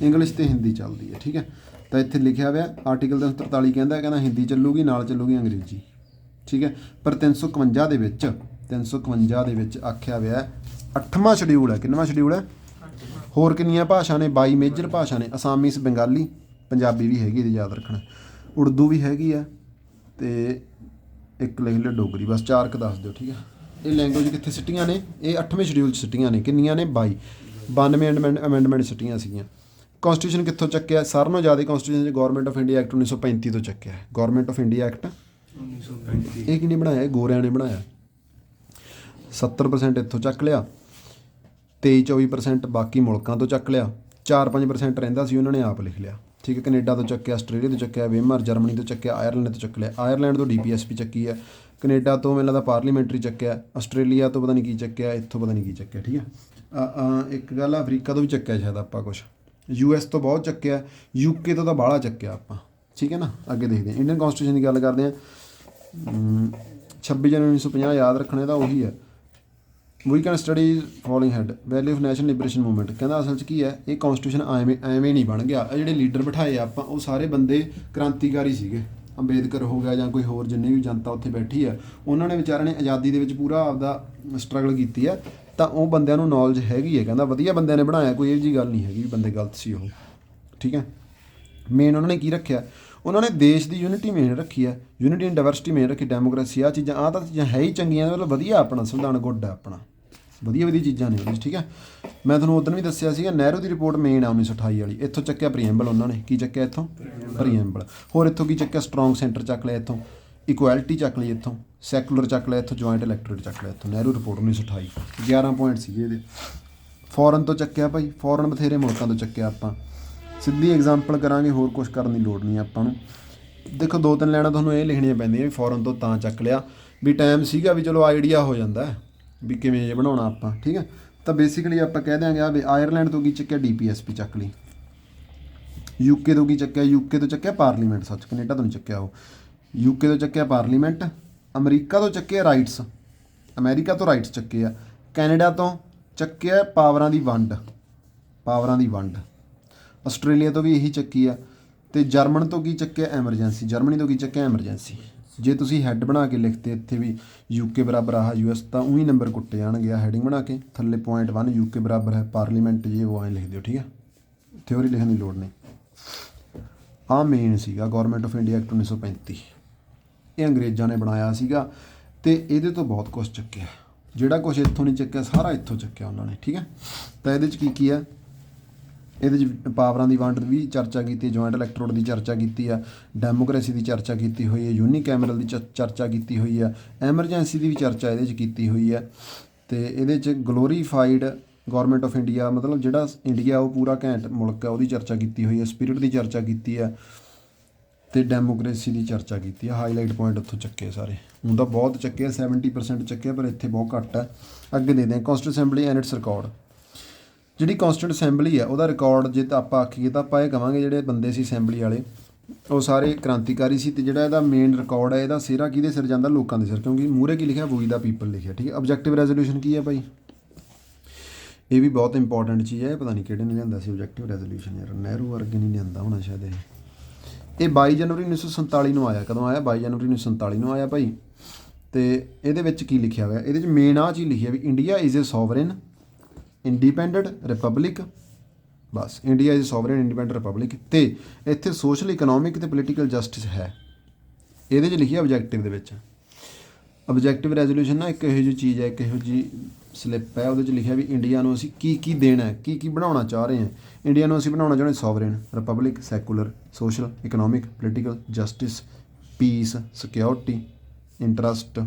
ਇੰਗਲਿਸ਼ ਅਤੇ ਹਿੰਦੀ ਚੱਲਦੀ ਹੈ। ਠੀਕ ਹੈ। ਤਾਂ ਇੱਥੇ ਲਿਖਿਆ ਹੋਇਆ ਆਰਟੀਕਲ 343 ਕਹਿੰਦਾ ਹਿੰਦੀ ਚੱਲੂਗੀ, ਨਾਲ ਚੱਲੂਗੀ ਅੰਗਰੇਜ਼ੀ। ਠੀਕ ਹੈ। ਪਰ 351 ਦੇ ਵਿੱਚ ਆਖਿਆ ਹੋਇਆ 8ਵਾਂ ਸ਼ਡਿਊਲ ਹੈ। ਕਿੰਨਵਾਂ ਸ਼ਡਿਊਲ ਹੈ? ਹੋਰ ਕਿੰਨੀਆਂ ਭਾਸ਼ਾ ਨੇ? 22 ਮੇਜਰ ਭਾਸ਼ਾ ਨੇ। ਅਸਾਮੀਸ, ਬੰਗਾਲੀ, ਪੰਜਾਬੀ ਵੀ ਹੈਗੀ, ਇਹਦੀ ਯਾਦ ਰੱਖਣਾ। ਉਰਦੂ ਵੀ ਹੈਗੀ ਆ, ਅਤੇ ਇੱਕ ਲਿਖ ਲਿਓ ਡੋਗਰੀ। ਬਸ 4 ਕੁ ਦੱਸ ਦਿਓ। ਠੀਕ ਹੈ। ਇਹ ਲੈਂਗੁਏਜ ਕਿੱਥੇ ਸਿੱਟੀਆਂ ਨੇ? ਇਹ 8ਵੇਂ ਸ਼ਡਿਊਲ 'ਚ ਸਿੱਟੀਆਂ ਨੇ। ਕਿੰਨੀਆਂ ਨੇ? 22। 92 ਅਮੈਂਡਮੈਂਟ ਸਿੱਟੀਆਂ ਸੀਗੀਆਂ। ਕੌਂਸਟੀਟਿਊਸ਼ਨ ਕਿੱਥੋਂ ਚੱਕਿਆ? ਸਾਰਿਆਂ ਨਾਲੋਂ ਜ਼ਿਆਦਾ ਕੌਂਸਟੀਟਿਊਸ਼ਨ ਗਵਰਨਮੈਂਟ ਆਫ ਇੰਡੀਆ ਐਕਟ 1935 ਤੋਂ ਚੱਕਿਆ। Government of India act 1935। ਇਹ ਕਿਹਨੇ ਬਣਾਇਆ? ਇਹ ਗੋਰਿਆਂ ਨੇ ਬਣਾਇਆ। 70% ਇੱਥੋਂ ਚੱਕ ਲਿਆ, 23-24% ਬਾਕੀ ਮੁਲਕਾਂ ਤੋਂ ਚੱਕ ਲਿਆ, 4-5% ਰਹਿੰਦਾ ਸੀ ਉਹਨਾਂ ਨੇ ਆਪ ਲਿਖ ਲਿਆ। ਠੀਕ ਹੈ। ਕੈਨੇਡਾ ਤੋਂ ਚੱਕਿਆ, ਆਸਟ੍ਰੇਲੀਆ ਤੋਂ ਚੱਕਿਆ, ਵੇਮਰ ਜਰਮਨੀ ਤੋਂ ਚੱਕਿਆ, ਆਇਰਲੈਂਡ ਤੋਂ ਚੱਕ ਲਿਆ। ਆਇਰਲੈਂਡ ਤੋਂ DPSP ਚੱਕੀ ਹੈ, ਕੈਨੇਡਾ ਤੋਂ ਮੈਨੂੰ ਲੱਗਦਾ ਪਾਰਲੀਮੈਂਟਰੀ ਚੱਕਿਆ, ਆਸਟ੍ਰੇਲੀਆ ਤੋਂ ਪਤਾ ਨਹੀਂ ਕੀ ਚੱਕਿਆ, ਇੱਥੋਂ ਪਤਾ ਨਹੀਂ ਕੀ ਚੱਕਿਆ। ਠੀਕ ਹੈ। ਇੱਕ ਗੱਲ ਅਫਰੀਕਾ ਤੋਂ ਵੀ ਚੱਕਿਆ ਸ਼ਾਇਦ ਆਪਾਂ ਕੁਛ, US ਤੋਂ ਬਹੁਤ ਚੱਕਿਆ, UK ਤੋਂ ਤਾਂ ਬਾਹਲਾ ਚੱਕਿਆ ਆਪਾਂ। ਠੀਕ ਹੈ ਨਾ। ਅੱਗੇ ਦੇਖਦੇ ਹਾਂ ਇੰਡੀਅਨ ਕੌਂਸਟੀਟਿਊਸ਼ਨ ਦੀ ਗੱਲ ਕਰਦੇ ਹਾਂ। 26 ਜਨਵਰੀ 1950 ਯਾਦ ਰੱਖਣੇ ਤਾਂ ਉਹੀ ਹੈ। We can study following head value of national liberation movement. ਕਹਿੰਦਾ ਅਸਲ 'ਚ ਕੀ ਹੈ, ਇਹ ਕੌਂਸਟੀਟਿਊਸ਼ਨ ਐਵੇਂ ਨਹੀਂ ਬਣ ਗਿਆ। ਇਹ ਜਿਹੜੇ ਲੀਡਰ ਬਿਠਾਏ ਆਪਾਂ, ਉਹ ਸਾਰੇ ਬੰਦੇ ਕ੍ਰਾਂਤੀਕਾਰੀ ਸੀਗੇ। ਅੰਬੇਦਕਰ ਹੋ ਗਿਆ ਜਾਂ ਕੋਈ ਹੋਰ ਜਿੰਨੀ ਵੀ ਜਨਤਾ ਉੱਥੇ ਬੈਠੀ ਹੈ, ਉਹਨਾਂ ਨੇ ਵਿਚਾਰਿਆਂ ਨੇ ਆਜ਼ਾਦੀ ਦੇ ਵਿੱਚ ਪੂਰਾ ਆਪਦਾ ਸਟਰਗਲ ਕੀਤੀ ਹੈ। ਤਾਂ ਉਹ ਬੰਦਿਆਂ ਨੂੰ ਨੌਲੇਜ ਹੈਗੀ ਹੈ। ਕਹਿੰਦਾ ਵਧੀਆ ਬੰਦਿਆਂ ਨੇ ਬਣਾਇਆ, ਕੋਈ ਇਹੋ ਜਿਹੀ ਗੱਲ ਨਹੀਂ ਹੈਗੀ ਵੀ ਬੰਦੇ ਗਲਤ ਸੀ ਉਹ। ਠੀਕ ਹੈ। ਮੇਨ ਉਹਨਾਂ ਨੇ ਕੀ ਰੱਖਿਆ? ਉਹਨਾਂ ਨੇ ਦੇਸ਼ ਦੀ ਯੂਨਿਟੀ ਮੇਨ ਰੱਖੀ ਹੈ, ਯੂਨਿਟੀ ਐਂਡ ਡਾਇਵਰਸਿਟੀ ਮੇਨ ਰੱਖੀ, ਡੈਮੋਕ੍ਰੇਸੀ, ਆਹ ਚੀਜ਼ਾਂ, ਆਹ ਤਾਂ ਚੀਜ਼ਾਂ ਹੈ ਹੀ ਚੰਗੀਆਂ। ਮਤਲਬ ਵਧੀਆ ਆਪਣਾ ਸੰਵਿਧਾਨ ਗੁੱਡ ਹੈ ਆਪਣਾ, ਵਧੀਆ ਚੀਜ਼ਾਂ ਨੇ ਉਹਦੇ 'ਚ। ਠੀਕ ਹੈ। ਮੈਂ ਤੁਹਾਨੂੰ ਉਦੋਂ ਵੀ ਦੱਸਿਆ ਸੀਗਾ, ਨਹਿਰੂ ਦੀ ਰਿਪੋਰਟ ਮੇਨ ਆ 1928 ਵਾਲੀ। ਇੱਥੋਂ ਚੱਕਿਆ ਪ੍ਰੀਐਂਬਲ ਉਹਨਾਂ ਨੇ। ਕੀ ਚੱਕਿਆ ਇੱਥੋਂ? ਪ੍ਰੀਐਂਬਲ। ਹੋਰ ਇੱਥੋਂ ਕੀ ਚੱਕਿਆ? ਸਟਰੋਂਗ ਸੈਂਟਰ ਚੱਕ ਲਿਆ ਇੱਥੋਂ, ਇਕੁਐਲਿਟੀ ਚੱਕ ਲਈ ਇੱਥੋਂ, ਸੈਕੂਲਰ ਚੱਕ ਲਿਆ ਇੱਥੋਂ, ਜੁਆਇੰਟ ਇਲੈਕਟੋਰੇਟ ਚੱਕ ਲਿਆ ਇੱਥੋਂ। ਨਹਿਰੂ ਰਿਪੋਰਟ 1928, 11 ਪੁਆਇੰਟ ਸੀਗੇ ਇਹਦੇ। ਫੋਰਨ ਤੋਂ ਚੱਕਿਆ ਭਾਈ, ਫੋਰਨ ਬਥੇਰੇ ਮੁਲਕਾਂ ਤੋਂ ਚੱਕਿਆ ਆਪਾਂ। ਸਿੱਧੀ ਐਗਜ਼ਾਮਪਲ ਕਰਾਂਗੇ, ਹੋਰ ਕੁਛ ਕਰਨ ਦੀ ਲੋੜ ਨਹੀਂ ਆਪਾਂ ਨੂੰ। ਦੇਖੋ 2-3 ਲਾਈਨਾਂ ਤੁਹਾਨੂੰ ਇਹ ਲਿਖਣੀਆਂ ਪੈਂਦੀਆਂ ਵੀ ਫੋਰਨ ਤੋਂ ਤਾਂ ਚੱਕ ਲਿਆ, ਵੀ ਟਾਈਮ ਸੀਗਾ ਵੀ ਚਲੋ ਆਈਡੀਆ ਹੋ ਜਾਂਦਾ ਵੀ ਕਿਵੇਂ ਜੇ ਬਣਾਉਣਾ ਆਪਾਂ। ਠੀਕ ਹੈ। ਤਾਂ ਬੇਸਿਕਲੀ ਆਪਾਂ ਕਹਿ ਦਿਆਂਗੇ ਆ ਵੀ ਆਇਰਲੈਂਡ ਤੋਂ ਕੀ ਚੱਕਿਆ? DPSP ਚੱਕ ਲਈ। UK ਤੋਂ ਕੀ ਚੱਕਿਆ? UK ਤੋਂ ਚੱਕਿਆ ਪਾਰਲੀਮੈਂਟ। ਸੱਚ, ਕੈਨੇਡਾ ਤੋਂ ਨਹੀਂ ਚੱਕਿਆ ਉਹ। UK ਤੋਂ ਚੱਕਿਆ ਪਾਰਲੀਮੈਂਟ। ਅਮਰੀਕਾ ਤੋਂ ਚੱਕਿਆ ਰਾਈਟਸ, ਅਮਰੀਕਾ ਤੋਂ ਰਾਈਟਸ ਚੱਕੇ ਆ। ਕੈਨੇਡਾ ਤੋਂ ਚੱਕਿਆ ਪਾਵਰਾਂ ਦੀ ਵੰਡ, ਆਸਟ੍ਰੇਲੀਆ ਤੋਂ ਵੀ ਇਹੀ ਚੱਕੀ ਆ। ਅਤੇ ਜਰਮਨ ਤੋਂ ਕੀ ਚੱਕਿਆ? ਐਮਰਜੈਂਸੀ। ਜਰਮਨੀ ਤੋਂ ਕੀ ਚੱਕਿਆ? ਐਮਰਜੈਂਸੀ। ਜੇ ਤੁਸੀਂ ਹੈੱਡ ਬਣਾ ਕੇ ਲਿਖਤੇ ਇੱਥੇ ਵੀ UK ਬਰਾਬਰ ਆਹ US, ਤਾਂ ਉਹੀ ਨੰਬਰ ਕੁੱਟੇ ਜਾਣਗੇ। ਆ ਹੈਡਿੰਗ ਬਣਾ ਕੇ ਥੱਲੇ .1 UK ਬਰਾਬਰ ਹੈ ਪਾਰਲੀਮੈਂਟ, ਜੇ ਉਹ ਐਂ ਲਿਖ ਦਿਓ। ਠੀਕ ਹੈ। ਥਿਓਰੀ ਲਿਖਣ ਦੀ ਲੋੜ ਨਹੀਂ। ਆਹ ਮੇਨ ਸੀਗਾ ਗਵਰਨਮੈਂਟ ਆਫ ਇੰਡੀਆ ਐਕਟ 1935। ਇਹ ਅੰਗਰੇਜ਼ਾਂ ਨੇ ਬਣਾਇਆ ਸੀਗਾ, ਅਤੇ ਇਹਦੇ ਤੋਂ ਬਹੁਤ ਕੁਛ ਚੱਕਿਆ। ਜਿਹੜਾ ਕੁਛ ਇੱਥੋਂ ਨਹੀਂ ਚੱਕਿਆ, ਸਾਰਾ ਇੱਥੋਂ ਚੱਕਿਆ ਉਹਨਾਂ ਨੇ। ਠੀਕ ਹੈ। ਤਾਂ ਇਹਦੇ 'ਚ ਕੀ ਆ? ਇਹਦੇ 'ਚ ਪਾਵਰਾਂ ਦੀ ਵੰਡ ਦੀ ਚਰਚਾ ਕੀਤੀ, ਜੁਆਇੰਟ ਇਲੈਕਟੋਰੇਟ ਦੀ ਚਰਚਾ ਕੀਤੀ ਆ, ਡੈਮੋਕ੍ਰੇਸੀ ਦੀ ਚਰਚਾ ਕੀਤੀ ਹੋਈ ਹੈ, ਯੂਨੀਕੈਮਰਲ ਦੀ ਚਰਚਾ ਕੀਤੀ ਹੋਈ ਆ, ਐਮਰਜੈਂਸੀ ਦੀ ਵੀ ਚਰਚਾ ਇਹਦੇ 'ਚ ਕੀਤੀ ਹੋਈ ਹੈ। ਅਤੇ ਇਹਦੇ 'ਚ ਗਲੋਰੀਫਾਈਡ ਗੌਰਮੈਂਟ ਆਫ ਇੰਡੀਆ, ਮਤਲਬ ਜਿਹੜਾ ਇੰਡੀਆ ਉਹ ਪੂਰਾ ਘੈਂਟ ਮੁਲਕ ਹੈ, ਉਹਦੀ ਚਰਚਾ ਕੀਤੀ ਹੋਈ ਹੈ। ਸਪਿਰਿਟ ਦੀ ਚਰਚਾ ਕੀਤੀ ਹੈ, ਅਤੇ ਡੈਮੋਕ੍ਰੇਸੀ ਦੀ ਚਰਚਾ ਕੀਤੀ ਹੈ। ਹਾਈਲਾਈਟ ਪੁਆਇੰਟ ਉੱਥੋਂ ਚੱਕੇ ਸਾਰੇ। ਹੁਣ ਤਾਂ ਬਹੁਤ ਚੱਕੇ ਆ, 70% ਚੱਕੇ, ਪਰ ਇੱਥੇ ਬਹੁਤ ਘੱਟ ਹੈ। ਅੱਗੇ ਦੇਖਦੇ ਹਾਂ ਕੌਂਸਟੀਟਿਊਟ ਅਸੈਂਬਲੀ ਐਂਡ ਇਟਸ ਰਿਕਾਰਡ। ਜਿਹੜੀ ਕੌਂਸਟੀਟਿਊਟ ਅਸੈਂਬਲੀ ਹੈ ਉਹਦਾ ਰਿਕਾਰਡ ਜੇ ਤਾਂ ਆਪਾਂ ਆਖੀਏ ਤਾਂ ਆਪਾਂ ਇਹ ਕਹਾਂਗੇ ਜਿਹੜੇ ਬੰਦੇ ਸੀ ਅਸੈਂਬਲੀ ਵਾਲੇ, ਉਹ ਸਾਰੇ ਕ੍ਰਾਂਤੀਕਾਰੀ ਸੀ। ਅਤੇ ਜਿਹੜਾ ਇਹਦਾ ਮੇਨ ਰਿਕਾਰਡ ਹੈ, ਇਹਦਾ ਸਿਹਰਾ ਕਿਹਦੇ ਸਿਰ ਜਾਂਦਾ? ਲੋਕਾਂ ਦੇ ਸਿਰ। ਕਿਉਂਕਿ ਮੂਹਰੇ ਕੀ ਲਿਖਿਆ? ਵੀ ਦਾ ਪੀਪਲ ਲਿਖਿਆ। ਠੀਕ ਹੈ। ਆਬਜੈਕਟਿਵ ਰੈਜ਼ੋਲਿਊਸ਼ਨ ਕੀ ਹੈ ਭਾਈ? ਇਹ ਵੀ ਬਹੁਤ ਇੰਪੋਰਟੈਂਟ ਚੀਜ਼ ਹੈ। ਇਹ ਪਤਾ ਨਹੀਂ ਕਿਹੜੇ ਨੇ ਲਿਆਂਦਾ ਸੀ ਆਬਜੈਕਟਿਵ ਰੈਜ਼ੋਲਿਊਸ਼ਨ, ਯਾਰ ਨਹਿਰੂ ਵਰਗੇ ਨਹੀਂ ਲਿਆਂਦਾ ਹੋਣਾ ਸ਼ਾਇਦ ਇਹ 22 ਜਨਵਰੀ 1947 ਨੂੰ ਆਇਆ। ਕਦੋਂ ਆਇਆ? 22 ਜਨਵਰੀ 1947 ਨੂੰ ਆਇਆ ਭਾਈ। ਅਤੇ ਇਹਦੇ ਵਿੱਚ ਕੀ ਲਿਖਿਆ ਹੋਇਆ? ਇਹਦੇ 'ਚ ਮੇਨ ਆਹ ਚੀਜ਼ ਲਿਖੀ ਹੈ ਵੀ India is a sovereign independent republic ਬਸ India is sovereign independent republic. ਤੇ ਇੱਥੇ ਸੋਸ਼ਲ ਇਕਨੋਮਿਕ ਤੇ ਪੋਲੀਟੀਕਲ ਜਸਟਿਸ ਹੈ, ਇਹਦੇ 'ਚ ਲਿਖਿਆ ਆਬਜੈਕਟਿਵ ਦੇ ਵਿੱਚ। ਆਬਜੈਕਟਿਵ ਰੈਜ਼ੋਲੂਸ਼ਨ ਨਾ ਇੱਕ ਇਹੋ ਜਿਹੀ ਚੀਜ਼ ਹੈ, ਇੱਕ ਇਹੋ ਜਿਹੀ ਸਲਿੱਪ ਹੈ, ਉਹਦੇ 'ਚ ਲਿਖਿਆ ਵੀ ਇੰਡੀਆ ਨੂੰ ਅਸੀਂ ਕੀ ਕੀ ਦੇਣਾ ਹੈ, ਕੀ ਕੀ ਬਣਾਉਣਾ ਚਾਹ ਰਹੇ ਹਾਂ। ਇੰਡੀਆ ਨੂੰ ਅਸੀਂ ਬਣਾਉਣਾ ਚਾਹੁੰਦੇ sovereign republic, secular, social economic, political justice, peace, security, interest,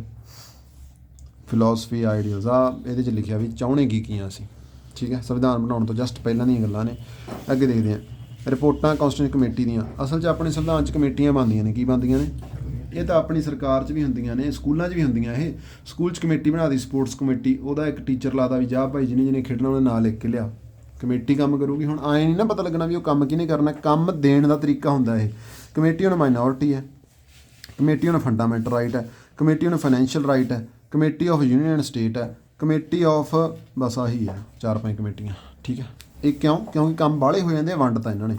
philosophy, ideals. ਆ ਇਹਦੇ 'ਚ ਲਿਖਿਆ ਵੀ ਚਾਹੁੰਦੇ ਕੀ ਆ ਅਸੀਂ, ਠੀਕ ਹੈ। ਸੰਵਿਧਾਨ ਬਣਾਉਣ ਤੋਂ ਜਸਟ ਪਹਿਲਾਂ ਦੀਆਂ ਗੱਲਾਂ ਨੇ। ਅੱਗੇ ਦੇਖਦੇ ਹਾਂ ਰਿਪੋਰਟਾਂ ਕੌਂਸਟੀਟਿਊਸ਼ਨ ਕਮੇਟੀ ਦੀਆਂ। ਅਸਲ 'ਚ ਆਪਣੇ ਸੰਵਿਧਾਨ 'ਚ ਕਮੇਟੀਆਂ ਬਣਦੀਆਂ ਨੇ। ਕੀ ਬਣਦੀਆਂ ਨੇ? ਇਹ ਤਾਂ ਆਪਣੀ ਸਰਕਾਰ 'ਚ ਵੀ ਹੁੰਦੀਆਂ ਨੇ, ਸਕੂਲਾਂ 'ਚ ਵੀ ਹੁੰਦੀਆਂ। ਇਹ ਸਕੂਲ 'ਚ ਕਮੇਟੀ ਬਣਾ ਦੀ, ਸਪੋਰਟਸ ਕਮੇਟੀ, ਉਹਦਾ ਇੱਕ ਟੀਚਰ ਲਾਦਾ ਵੀ ਜਾ ਭਾਈ ਜਿਹਨੇ ਜਿਹਨੇ ਖੇਡਣਾ ਉਹਨੇ ਨਾਂ ਲਿਖ ਕੇ ਲਿਆ, ਕਮੇਟੀ ਕੰਮ ਕਰੂਗੀ। ਹੁਣ ਆਏ ਨਹੀਂ ਨਾ ਪਤਾ ਲੱਗਣਾ ਵੀ ਉਹ ਕੰਮ ਕਿਹਨੇ ਕਰਨਾ, ਕੰਮ ਦੇਣ ਦਾ ਤਰੀਕਾ ਹੁੰਦਾ ਇਹ। ਕਮੇਟੀ ਹੁਣ ਮਾਈਨੋਰਿਟੀ ਹੈ, ਕਮੇਟੀ ਹੁਣ ਫੰਡਾਮੈਂਟਲ ਰਾਈਟ ਹੈ, ਕਮੇਟੀ ਹੁਣ ਫਾਈਨੈਂਸ਼ੀਅਲ ਰਾਈਟ ਹੈ, committee of union and state ਹੈ, ਕਮੇਟੀ ਆਫ, ਬਸ ਆਹੀ ਹੈ 4-5 ਕਮੇਟੀਆਂ, ਠੀਕ ਹੈ। ਇਹ ਕਿਉਂ? ਕਿਉਂਕਿ ਕੰਮ ਬਾਹਲੇ ਹੋ ਜਾਂਦੇ ਆ, ਵੰਡ ਤਾਂ ਇਹਨਾਂ ਨੇ।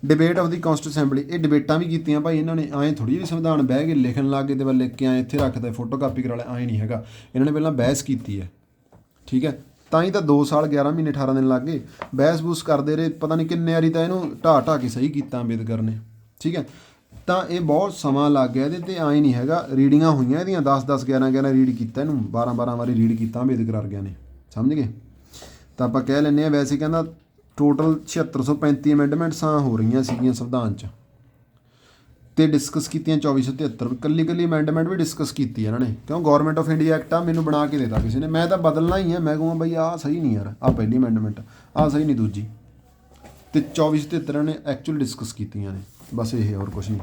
ਡਿਬੇਟ ਆਫ ਦੀ ਕੌਂਸਟੀਟਿਊਸ਼ਨ ਅਸੈਂਬਲੀ, ਇਹ ਡਿਬੇਟਾਂ ਵੀ ਕੀਤੀਆਂ ਭਾਈ ਇਹਨਾਂ ਨੇ। ਐਂ ਥੋੜ੍ਹੀ ਵੀ ਸੰਵਿਧਾਨ ਬਹਿ ਕੇ ਲਿਖਣ ਲੱਗ ਗਏ ਤੇ ਬਸ ਲਿਖ ਕੇ ਆਏ ਇੱਥੇ ਰੱਖਦਾ, ਫੋਟੋ ਕਾਪੀ ਕਰਾ ਲਿਆ, ਐਂ ਨਹੀਂ ਹੈਗਾ। ਇਹਨਾਂ ਨੇ ਪਹਿਲਾਂ ਬਹਿਸ ਕੀਤੀ ਹੈ, ਠੀਕ ਹੈ। ਤਾਂ ਹੀ ਤਾਂ 2 ਸਾਲ 11 ਮਹੀਨੇ 18 ਦਿਨ ਲੱਗ ਗਏ, ਬਹਿਸ ਬੂਸ ਕਰਦੇ ਰਹੇ, ਪਤਾ ਨਹੀਂ ਕਿੰਨੇ ਵਾਰੀ ਤਾਂ ਇਹਨੂੰ ਢਾਹ ਕੇ ਸਹੀ ਕੀਤਾ ਅੰਬੇਦਕਰ ਨੇ, ਠੀਕ ਹੈ। ਤਾਂ ਇਹ ਬਹੁਤ ਸਮਾਂ ਲੱਗ ਗਿਆ ਇਹਦੇ ਤੇ। ਐਂ ਨਹੀਂ ਹੈਗਾ, ਰੀਡਿੰਗਾਂ ਹੋਈਆਂ ਇਹਦੀਆਂ 10-10 11-11 ਰੀਡ ਕੀਤਾ ਇਹਨੂੰ, 12-12 ਵਾਰੀ ਰੀਡ ਕੀਤਾ ਅੰਬੇਦਕਰ ਵਰਗਿਆਂ ਨੇ, ਸਮਝ ਗਏ। ਤਾਂ ਆਪਾਂ ਕਹਿ ਲੈਂਦੇ ਹਾਂ ਵੈਸੇ ਕਹਿੰਦਾ ਟੋਟਲ 7635 ਅਮੈਂਡਮੈਂਟਸਾਂ ਹੋ ਰਹੀਆਂ ਸੀਗੀਆਂ ਸੰਵਿਧਾਨ 'ਚ, ਤੇ ਡਿਸਕਸ ਕੀਤੀਆਂ 2473। ਕੱਲੀ ਅਮੈਂਡਮੈਂਟ ਵੀ ਡਿਸਕਸ ਕੀਤੀ ਇਹਨਾਂ ਨੇ, ਕਿਉਂ ਗਵਰਨਮੈਂਟ ਆਫ ਇੰਡੀਆ ਐਕਟ ਆ, ਮੈਨੂੰ ਬਣਾ ਕੇ ਦੇਤਾ ਕਿਸੇ ਨੇ, ਮੈਂ ਤਾਂ ਬਦਲਣਾ ਹੀ ਹੈ। ਮੈਂ ਕਹੂੰਗਾ ਬਈ ਆਹ ਸਹੀ ਨਹੀਂ ਯਾਰ, ਆਹ ਪਹਿਲੀ ਅਮੈਂਡਮੈਂਟ, ਆਹ ਸਹੀ ਨਹੀਂ ਦੂਜੀ। ਤੇ 2473 ਨੇ ਐਕਚੁਅਲ ਡਿਸਕਸ ਕੀਤੀਆਂ ਨੇ, ਬਸ ਇਹ ਹੋਰ ਕੁਛ ਨਹੀਂ।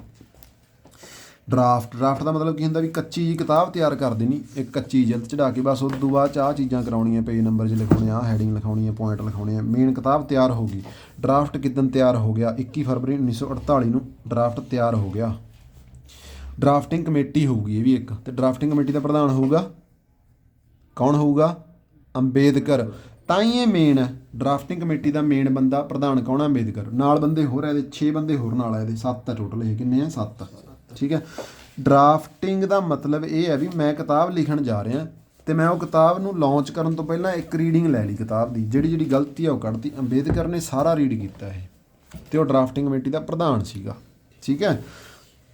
ਡਰਾਫਟ ਦਾ ਮਤਲਬ ਕੀ ਹੁੰਦਾ ਵੀ ਕੱਚੀ ਜੀ ਕਿਤਾਬ ਤਿਆਰ ਕਰ ਦੇਣੀ, ਇੱਕ ਕੱਚੀ ਜਿਲਦ ਚੜਾ ਕੇ, ਬਸ ਉਸ ਤੋਂ ਬਾਅਦ 'ਚ ਆਹ ਚੀਜ਼ਾਂ ਕਰਾਉਣੀਆਂ, ਪੇਜ ਨੰਬਰ 'ਚ ਲਿਖਾਉਣੇ, ਆਹ ਹੈਡਿੰਗ ਲਿਖਾਉਣੀ ਹੈ, ਪੁਆਇੰਟ ਲਿਖਾਉਣੇ ਆ, ਮੇਨ ਕਿਤਾਬ ਤਿਆਰ ਹੋ ਗਈ। ਡਰਾਫਟ ਕਿੱਦਣ ਤਿਆਰ ਹੋ ਗਿਆ? 21 ਫਰਵਰੀ 1948 ਨੂੰ ਡਰਾਫਟ ਤਿਆਰ ਹੋ ਗਿਆ। ਡਰਾਫਟਿੰਗ ਕਮੇਟੀ ਹੋਊਗੀ ਇਹ ਵੀ ਇੱਕ, ਤੇ ਡਰਾਫਟਿੰਗ ਕਮੇਟੀ ਦਾ ਪ੍ਰਧਾਨ ਹੋਊਗਾ ਕੌਣ? ਹੋਊਗਾ ਅੰਬੇਦਕਰ। ਤਾਂ ਹੀ ਇਹ ਮੇਨ ਹੈ, ਡਰਾਫਟਿੰਗ ਕਮੇਟੀ ਦਾ ਮੇਨ ਬੰਦਾ ਪ੍ਰਧਾਨ ਕੌਣ? ਅੰਬੇਦਕਰ। ਨਾਲ ਬੰਦੇ ਹੋਰ ਆ ਇਹਦੇ, 6 ਬੰਦੇ ਹੋਰ ਨਾਲ ਆ ਇਹਦੇ, 7 ਆ ਟੋਟਲ। ਇਹ ਕਿੰਨੇ ਆ? 7, ਠੀਕ ਹੈ। ਡਰਾਫਟਿੰਗ ਦਾ ਮਤਲਬ ਇਹ ਹੈ ਵੀ ਮੈਂ ਕਿਤਾਬ ਲਿਖਣ ਜਾ ਰਿਹਾ ਤੇ ਮੈਂ ਉਹ ਕਿਤਾਬ ਨੂੰ ਲਾਂਚ ਕਰਨ ਤੋਂ ਪਹਿਲਾਂ ਇੱਕ ਰੀਡਿੰਗ ਲੈ ਲਈ ਕਿਤਾਬ ਦੀ, ਜਿਹੜੀ ਗਲਤੀ ਆ ਉਹ ਕੱਢਤੀ। ਅੰਬੇਦਕਰ ਨੇ ਸਾਰਾ ਰੀਡ ਕੀਤਾ ਇਹ, ਤੇ ਉਹ ਡਰਾਫਟਿੰਗ ਕਮੇਟੀ ਦਾ ਪ੍ਰਧਾਨ ਸੀਗਾ, ਠੀਕ ਹੈ।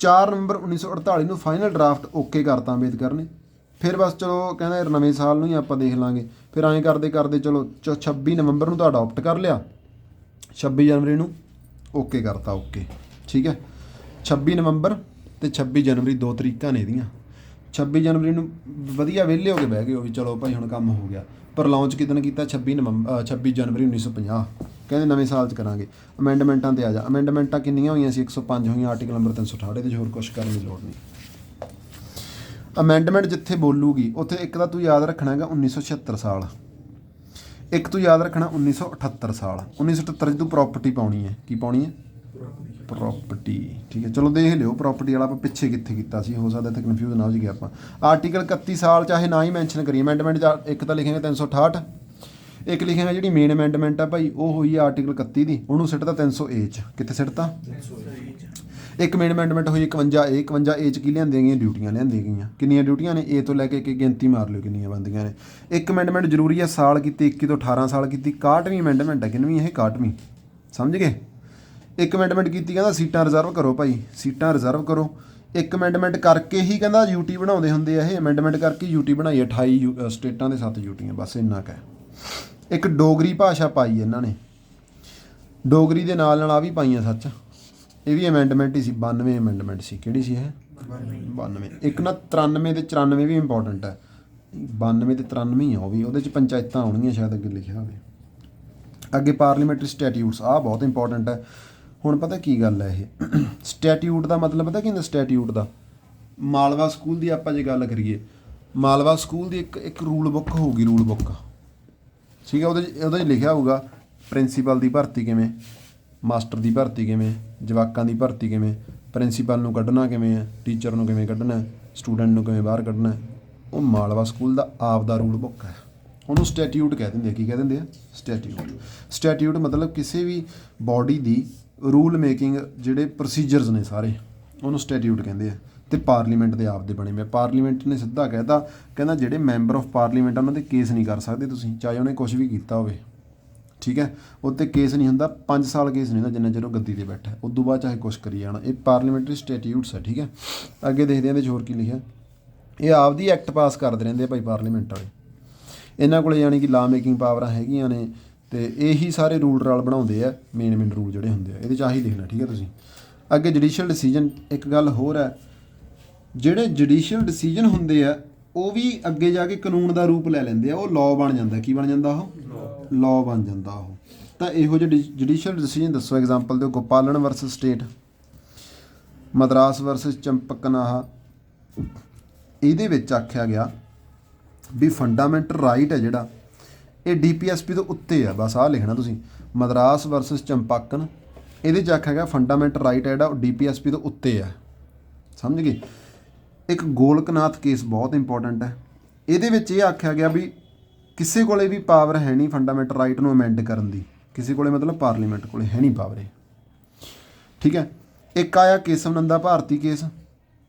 4 ਨਵੰਬਰ 1948 ਨੂੰ ਫਾਈਨਲ ਡਰਾਫਟ ਓਕੇ ਕਰਤਾ ਅੰਬੇਦਕਰ ਨੇ। ਫਿਰ ਬਸ ਚਲੋ ਕਹਿੰਦਾ ਯਾਰ ਨਵੇਂ ਸਾਲ ਨੂੰ ਹੀ ਆਪਾਂ ਦੇਖ ਲਾਂਗੇ। ਫਿਰ ਐਂ ਕਰਦੇ ਕਰਦੇ ਚਲੋ 26 ਨਵੰਬਰ ਨੂੰ ਤਾਂ ਅਡਾਪਟ ਕਰ ਲਿਆ, 26 ਜਨਵਰੀ ਨੂੰ ਓਕੇ ਕਰਤਾ, ਓਕੇ, ਠੀਕ ਹੈ। 26 ਨਵੰਬਰ ਤੇ 26 ਜਨਵਰੀ 2 ਤਰੀਕਾਂ ਨੇ ਇਹਦੀਆਂ। 26 ਜਨਵਰੀ ਨੂੰ ਵਧੀਆ ਵਿਹਲੇ ਹੋ ਕੇ ਬਹਿ ਗਏ ਉਹ ਵੀ, ਚਲੋ ਭਾਈ ਹੁਣ ਕੰਮ ਹੋ ਗਿਆ। ਪਰ ਲਾਂਚ ਕਿਦਣ ਕੀਤਾ? 26 ਜਨਵਰੀ 1950, ਕਹਿੰਦੇ ਨਵੇਂ ਸਾਲ 'ਚ ਕਰਾਂਗੇ। ਅਮੈਂਡਮੈਂਟਾਂ 'ਤੇ ਆ ਜਾ। ਅਮੈਂਡਮੈਂਟਾਂ ਕਿੰਨੀਆਂ ਹੋਈਆਂ ਸੀ? 105 ਹੋਈਆਂ, ਆਰਟੀਕਲ ਨੰਬਰ 368। ਇਹਦੇ 'ਚ ਹੋਰ ਕੁਛ ਕਰਨ ਦੀ ਲੋੜ ਨਹੀਂ। ਅਮੈਂਡਮੈਂਟ ਜਿੱਥੇ ਬੋਲੂਗੀ ਉੱਥੇ ਇੱਕ ਤਾਂ ਤੂੰ ਯਾਦ ਰੱਖਣਾ ਹੈਗਾ 1976 ਸਾਲ, ਇੱਕ ਤੂੰ ਯਾਦ ਰੱਖਣਾ 1978 ਸਾਲ। 1978 'ਚ ਤੂੰ ਪ੍ਰੋਪਰਟੀ ਪਾਉਣੀ ਹੈ। ਕੀ ਪਾਉਣੀ ਹੈ? ਪ੍ਰੋਪਰਟੀ, ਠੀਕ ਹੈ। ਚਲੋ ਦੇਖ ਲਿਓ ਪ੍ਰੋਪਰਟੀ ਵਾਲਾ ਆਪਾਂ ਪਿੱਛੇ ਕਿੱਥੇ ਕੀਤਾ ਸੀ, ਹੋ ਸਕਦਾ ਇੱਥੇ ਕਨਫਿਊਜ਼ ਨਾ ਹੋ ਜਾਈਏ ਆਪਾਂ। ਆਰਟੀਕਲ 31 ਸਾਲ ਚਾਹੇ ਨਾ ਹੀ ਮੈਂਸ਼ਨ ਕਰੀਏ ਅਮੈਂਡਮੈਂਟ 'ਚ, ਇੱਕ ਤਾਂ ਲਿਖਾਂਗੇ 368, ਇੱਕ ਲਿਖਾਂਗਾ ਜਿਹੜੀ ਮੇਨ ਅਮੈਂਡਮੈਂਟ ਆ ਭਾਈ ਉਹ ਹੋਈ ਆ ਆਰਟੀਕਲ 31 ਦੀ, ਉਹਨੂੰ ਸਿੱਟਦਾ 300A 'ਚ। ਕਿੱਥੇ ਸਿੱਟਤਾ? 300A 'ਚ। ਇੱਕ ਮੇਨ ਅਮੈਂਡਮੈਂਟ ਹੋਈ 51A। 51A 'ਚ ਕੀ ਲਿਆਂਦੀਆਂ ਗਈਆਂ? ਡਿਊਟੀਆਂ ਲਿਆਂਦੀਆਂ ਗਈਆਂ। ਕਿੰਨੀਆਂ ਡਿਊਟੀਆਂ ਨੇ? A ਤੋਂ ਲੈ ਕੇ ਇੱਕ ਗਿਣਤੀ ਮਾਰ ਲਿਓ ਕਿੰਨੀਆਂ ਬਣਦੀਆਂ ਨੇ। ਇੱਕ ਅਮੈਂਡਮੈਂਟ ਜ਼ਰੂਰੀ ਹੈ, ਸਾਲ ਕੀਤੀ 21 ਤੋਂ 18 ਸਾਲ ਕੀਤੀ। 61ਵੀਂ ਅਮੈਂਡਮੈਂਟ ਹੈ। ਕਿੰਨਵੀਂ ਇਹ? 61ਵੀਂ, ਸਮਝ ਗਏ। ਇੱਕ ਅਮੈਂਡਮੈਂਟ ਕੀਤੀ ਕਹਿੰਦਾ ਸੀਟਾਂ ਰਿਜ਼ਰਵ ਕਰੋ ਭਾਈ, ਸੀਟਾਂ ਰਿਜ਼ਰਵ ਕਰੋ। ਇੱਕ ਅਮੈਂਡਮੈਂਟ ਕਰਕੇ ਹੀ ਕਹਿੰਦਾ ਯੂਟੀ ਬਣਾਉਂਦੇ ਹੁੰਦੇ ਆ ਇਹ, ਅਮੈਂਡਮੈਂਟ ਕਰਕੇ ਯੂਟੀ ਬਣਾਈ 28 ਸਟੇਟਾਂ ਦੇ 7 ਯੂਟੀਆਂ, ਬਸ ਇੰਨਾ ਕੁ ਹੈ। ਇੱਕ ਡੋਗਰੀ ਭਾਸ਼ਾ ਪਾਈ ਇਹਨਾਂ ਨੇ, ਡੋਗਰੀ ਦੇ ਨਾਲ ਆ ਵੀ ਪਾਈਆਂ ਸੱਚ, ਇਹ ਵੀ ਅਮੈਂਡਮੈਂਟ ਹੀ ਸੀ। 92 ਅਮੈਂਡਮੈਂਟ ਸੀ। ਕਿਹੜੀ ਸੀ ਇਹ? 92। ਇੱਕ ਨਾ 93 ਤੇ 94 ਵੀ ਇੰਪੋਰਟੈਂਟ ਹੈ। 92 ਤੇ 93 ਹੀ ਆ ਉਹ ਵੀ, ਉਹਦੇ 'ਚ ਪੰਚਾਇਤਾਂ ਆਉਣਗੀਆਂ ਸ਼ਾਇਦ, ਅੱਗੇ ਲਿਖਿਆ ਹੋਵੇ। ਅੱਗੇ ਪਾਰਲੀਮੈਂਟਰੀ ਸਟੈਟਿਊਟਸ, ਆਹ ਬਹੁਤ ਇੰਪੋਰਟੈਂਟ ਹੈ। ਹੁਣ ਪਤਾ ਕੀ ਗੱਲ ਹੈ ਇਹ ਸਟੈਟਿਊਟ ਦਾ ਮਤਲਬ ਪਤਾ ਕੀ ਹੁੰਦਾ? ਸਟੈਟਿਊਟ ਦਾ ਮਾਲਵਾ ਸਕੂਲ ਦੀ ਆਪਾਂ ਜੇ ਗੱਲ ਕਰੀਏ, ਮਾਲਵਾ ਸਕੂਲ ਦੀ ਇੱਕ ਰੂਲ ਬੁੱਕ ਹੋਊਗੀ, ਰੂਲ ਬੁੱਕ, ਠੀਕ ਹੈ। ਉਹਦੇ 'ਚ ਲਿਖਿਆ ਹੋਊਗਾ ਪ੍ਰਿੰਸੀਪਲ ਦੀ ਭਰਤੀ ਕਿਵੇਂ, ਮਾਸਟਰ ਦੀ ਭਰਤੀ ਕਿਵੇਂ, ਜਵਾਕਾਂ ਦੀ ਭਰਤੀ ਕਿਵੇਂ, ਪ੍ਰਿੰਸੀਪਲ ਨੂੰ ਕੱਢਣਾ ਕਿਵੇਂ ਹੈ, ਟੀਚਰ ਨੂੰ ਕਿਵੇਂ ਕੱਢਣਾ, ਸਟੂਡੈਂਟ ਨੂੰ ਕਿਵੇਂ ਬਾਹਰ ਕੱਢਣਾ। ਉਹ ਮਾਲਵਾ ਸਕੂਲ ਦਾ ਆਪ ਦਾ ਰੂਲ ਬੁੱਕ ਹੈ, ਉਹਨੂੰ ਸਟੈਟਿਊਟ ਕਹਿ ਦਿੰਦੇ ਆ। ਕੀ ਕਹਿ ਦਿੰਦੇ ਆ? ਸਟੈਟਿਊਟ। ਸਟੈਟਿਊਟ ਮਤਲਬ ਕਿਸੇ ਵੀ ਬਾਡੀ ਦੀ ਰੂਲ ਮੇਕਿੰਗ ਜਿਹੜੇ ਪ੍ਰੋਸੀਜਰਸ ਨੇ ਸਾਰੇ, ਉਹਨੂੰ ਸਟੈਟਿਊਟ ਕਹਿੰਦੇ ਆ। ਤੇ ਪਾਰਲੀਮੈਂਟ ਦੇ ਆਪ ਦੇ ਬਣੇ ਹੋਏ। ਪਾਰਲੀਮੈਂਟ ਨੇ ਸਿੱਧਾ ਕਹਿਤਾ, ਕਹਿੰਦਾ ਜਿਹੜੇ ਮੈਂਬਰ ਆਫ ਪਾਰਲੀਮੈਂਟ ਆ ਉਹਨਾਂ ਦੇ ਕੇਸ ਨਹੀਂ ਕਰ ਸਕਦੇ ਤੁਸੀਂ, ਚਾਹੇ ਉਹਨੇ ਕੁਛ ਵੀ ਕੀਤਾ ਹੋਵੇ, ਠੀਕ ਹੈ। ਉੱਤੇ ਕੇਸ ਨਹੀਂ ਹੁੰਦਾ, 5 ਸਾਲ ਕੇਸ ਨਹੀਂ ਹੁੰਦਾ ਜਿੰਨਾ ਚਿਰ ਉਹ ਗੱਦੀ 'ਤੇ ਬੈਠਾ, ਉਦੋਂ ਬਾਅਦ ਚਾਹੇ ਕੁਛ ਕਰੀ ਜਾਣਾ। ਇਹ ਪਾਰਲੀਮੈਂਟਰੀ ਸਟੈਟਿਊਟਸ ਹੈ, ਠੀਕ ਹੈ। ਅੱਗੇ ਦੇਖਦੇ ਹਾਂ ਇਹਦੇ 'ਚ ਹੋਰ ਕੀ ਲਿਖਿਆ। ਇਹ ਆਪਦੀ ਐਕਟ ਪਾਸ ਕਰਦੇ ਰਹਿੰਦੇ ਆ ਭਾਈ ਪਾਰਲੀਮੈਂਟ ਵਾਲੇ, ਇਹਨਾਂ ਕੋਲ ਯਾਨੀ ਕਿ ਲਾ ਮੇਕਿੰਗ ਪਾਵਰਾਂ ਹੈਗੀਆਂ ਨੇ, ਅਤੇ ਇਹੀ ਸਾਰੇ ਰੂਲ ਰਾਲ ਬਣਾਉਂਦੇ ਆ, ਮੇਨ ਰੂਲ ਜਿਹੜੇ ਹੁੰਦੇ ਆ ਇਹਦੇ 'ਚ ਆਹੀ ਲਿਖਣਾ, ਠੀਕ ਹੈ ਤੁਸੀਂ। ਅੱਗੇ ਜੁਡੀਸ਼ੀਅਲ ਡਿਸੀਜਨ, ਇੱਕ ਗੱਲ ਹੋਰ ਹੈ, ਜਿਹੜੇ ਜੁਡੀਸ਼ੀਅਲ ਡਿਸੀਜਨ ਹੁੰਦੇ ਆ ਉਹ ਵੀ ਅੱਗੇ ਜਾ ਕੇ ਕਾਨੂੰਨ ਦਾ ਰੂਪ ਲੈ ਲੈਂਦੇ ਆ, ਉਹ ਲਾਅ ਬਣ ਜਾਂਦਾ। ਕੀ ਬਣ ਜਾਂਦਾ ਉਹ? ਲਾਅ ਬਣ ਜਾਂਦਾ ਉਹ। ਤਾਂ ਇਹੋ ਜਿਹੇ ਜੁਡੀਸ਼ੀਅਲ ਡਿਸੀਜਨ ਦੱਸੋ, ਐਗਜ਼ਾਮਪਲ ਦਿਓ। Gopalan versus state, Madras versus ਚੰਪਕਨਾਹਾ, ਇਹਦੇ ਵਿੱਚ ਆਖਿਆ ਗਿਆ ਵੀ ਫੰਡਾਮੈਂਟਲ ਰਾਈਟ ਹੈ ਜਿਹੜਾ, ਇਹ DPSP ਤੋਂ ਉੱਤੇ ਆ। ਬਸ ਆਹ ਲਿਖਣਾ ਤੁਸੀਂ, ਮਦਰਾਸ ਵਰਸਸ ਚੰਪਾਕਨ, ਇਹਦੇ 'ਚ ਆਖਿਆ ਗਿਆ ਫੰਡਾਮੈਂਟਲ ਰਾਈਟ ਹੈ ਜਿਹੜਾ ਉਹ DPSP ਤੋਂ ਉੱਤੇ ਆ। ਸਮਝ ਗਏ। ਇੱਕ ਗੋਲਕਨਾਥ ਕੇਸ ਬਹੁਤ ਇੰਪੋਰਟੈਂਟ ਹੈ, ਇਹਦੇ ਵਿੱਚ ਇਹ ਆਖਿਆ ਗਿਆ ਵੀ ਕਿਸੇ ਕੋਲੇ ਵੀ ਪਾਵਰ ਹੈ ਨਹੀਂ ਫੰਡਾਮੈਂਟਲ ਰਾਈਟ ਨੂੰ ਅਮੈਂਡ ਕਰਨ ਦੀ, ਕਿਸੇ ਕੋਲੇ ਮਤਲਬ ਪਾਰਲੀਮੈਂਟ ਕੋਲੇ ਹੈ ਨਹੀਂ ਪਾਵਰ ਇਹ, ਠੀਕ ਹੈ। ਇੱਕ ਆਇਆ ਕੇਸਵ ਨੰਦਾ ਭਾਰਤੀ ਕੇਸ,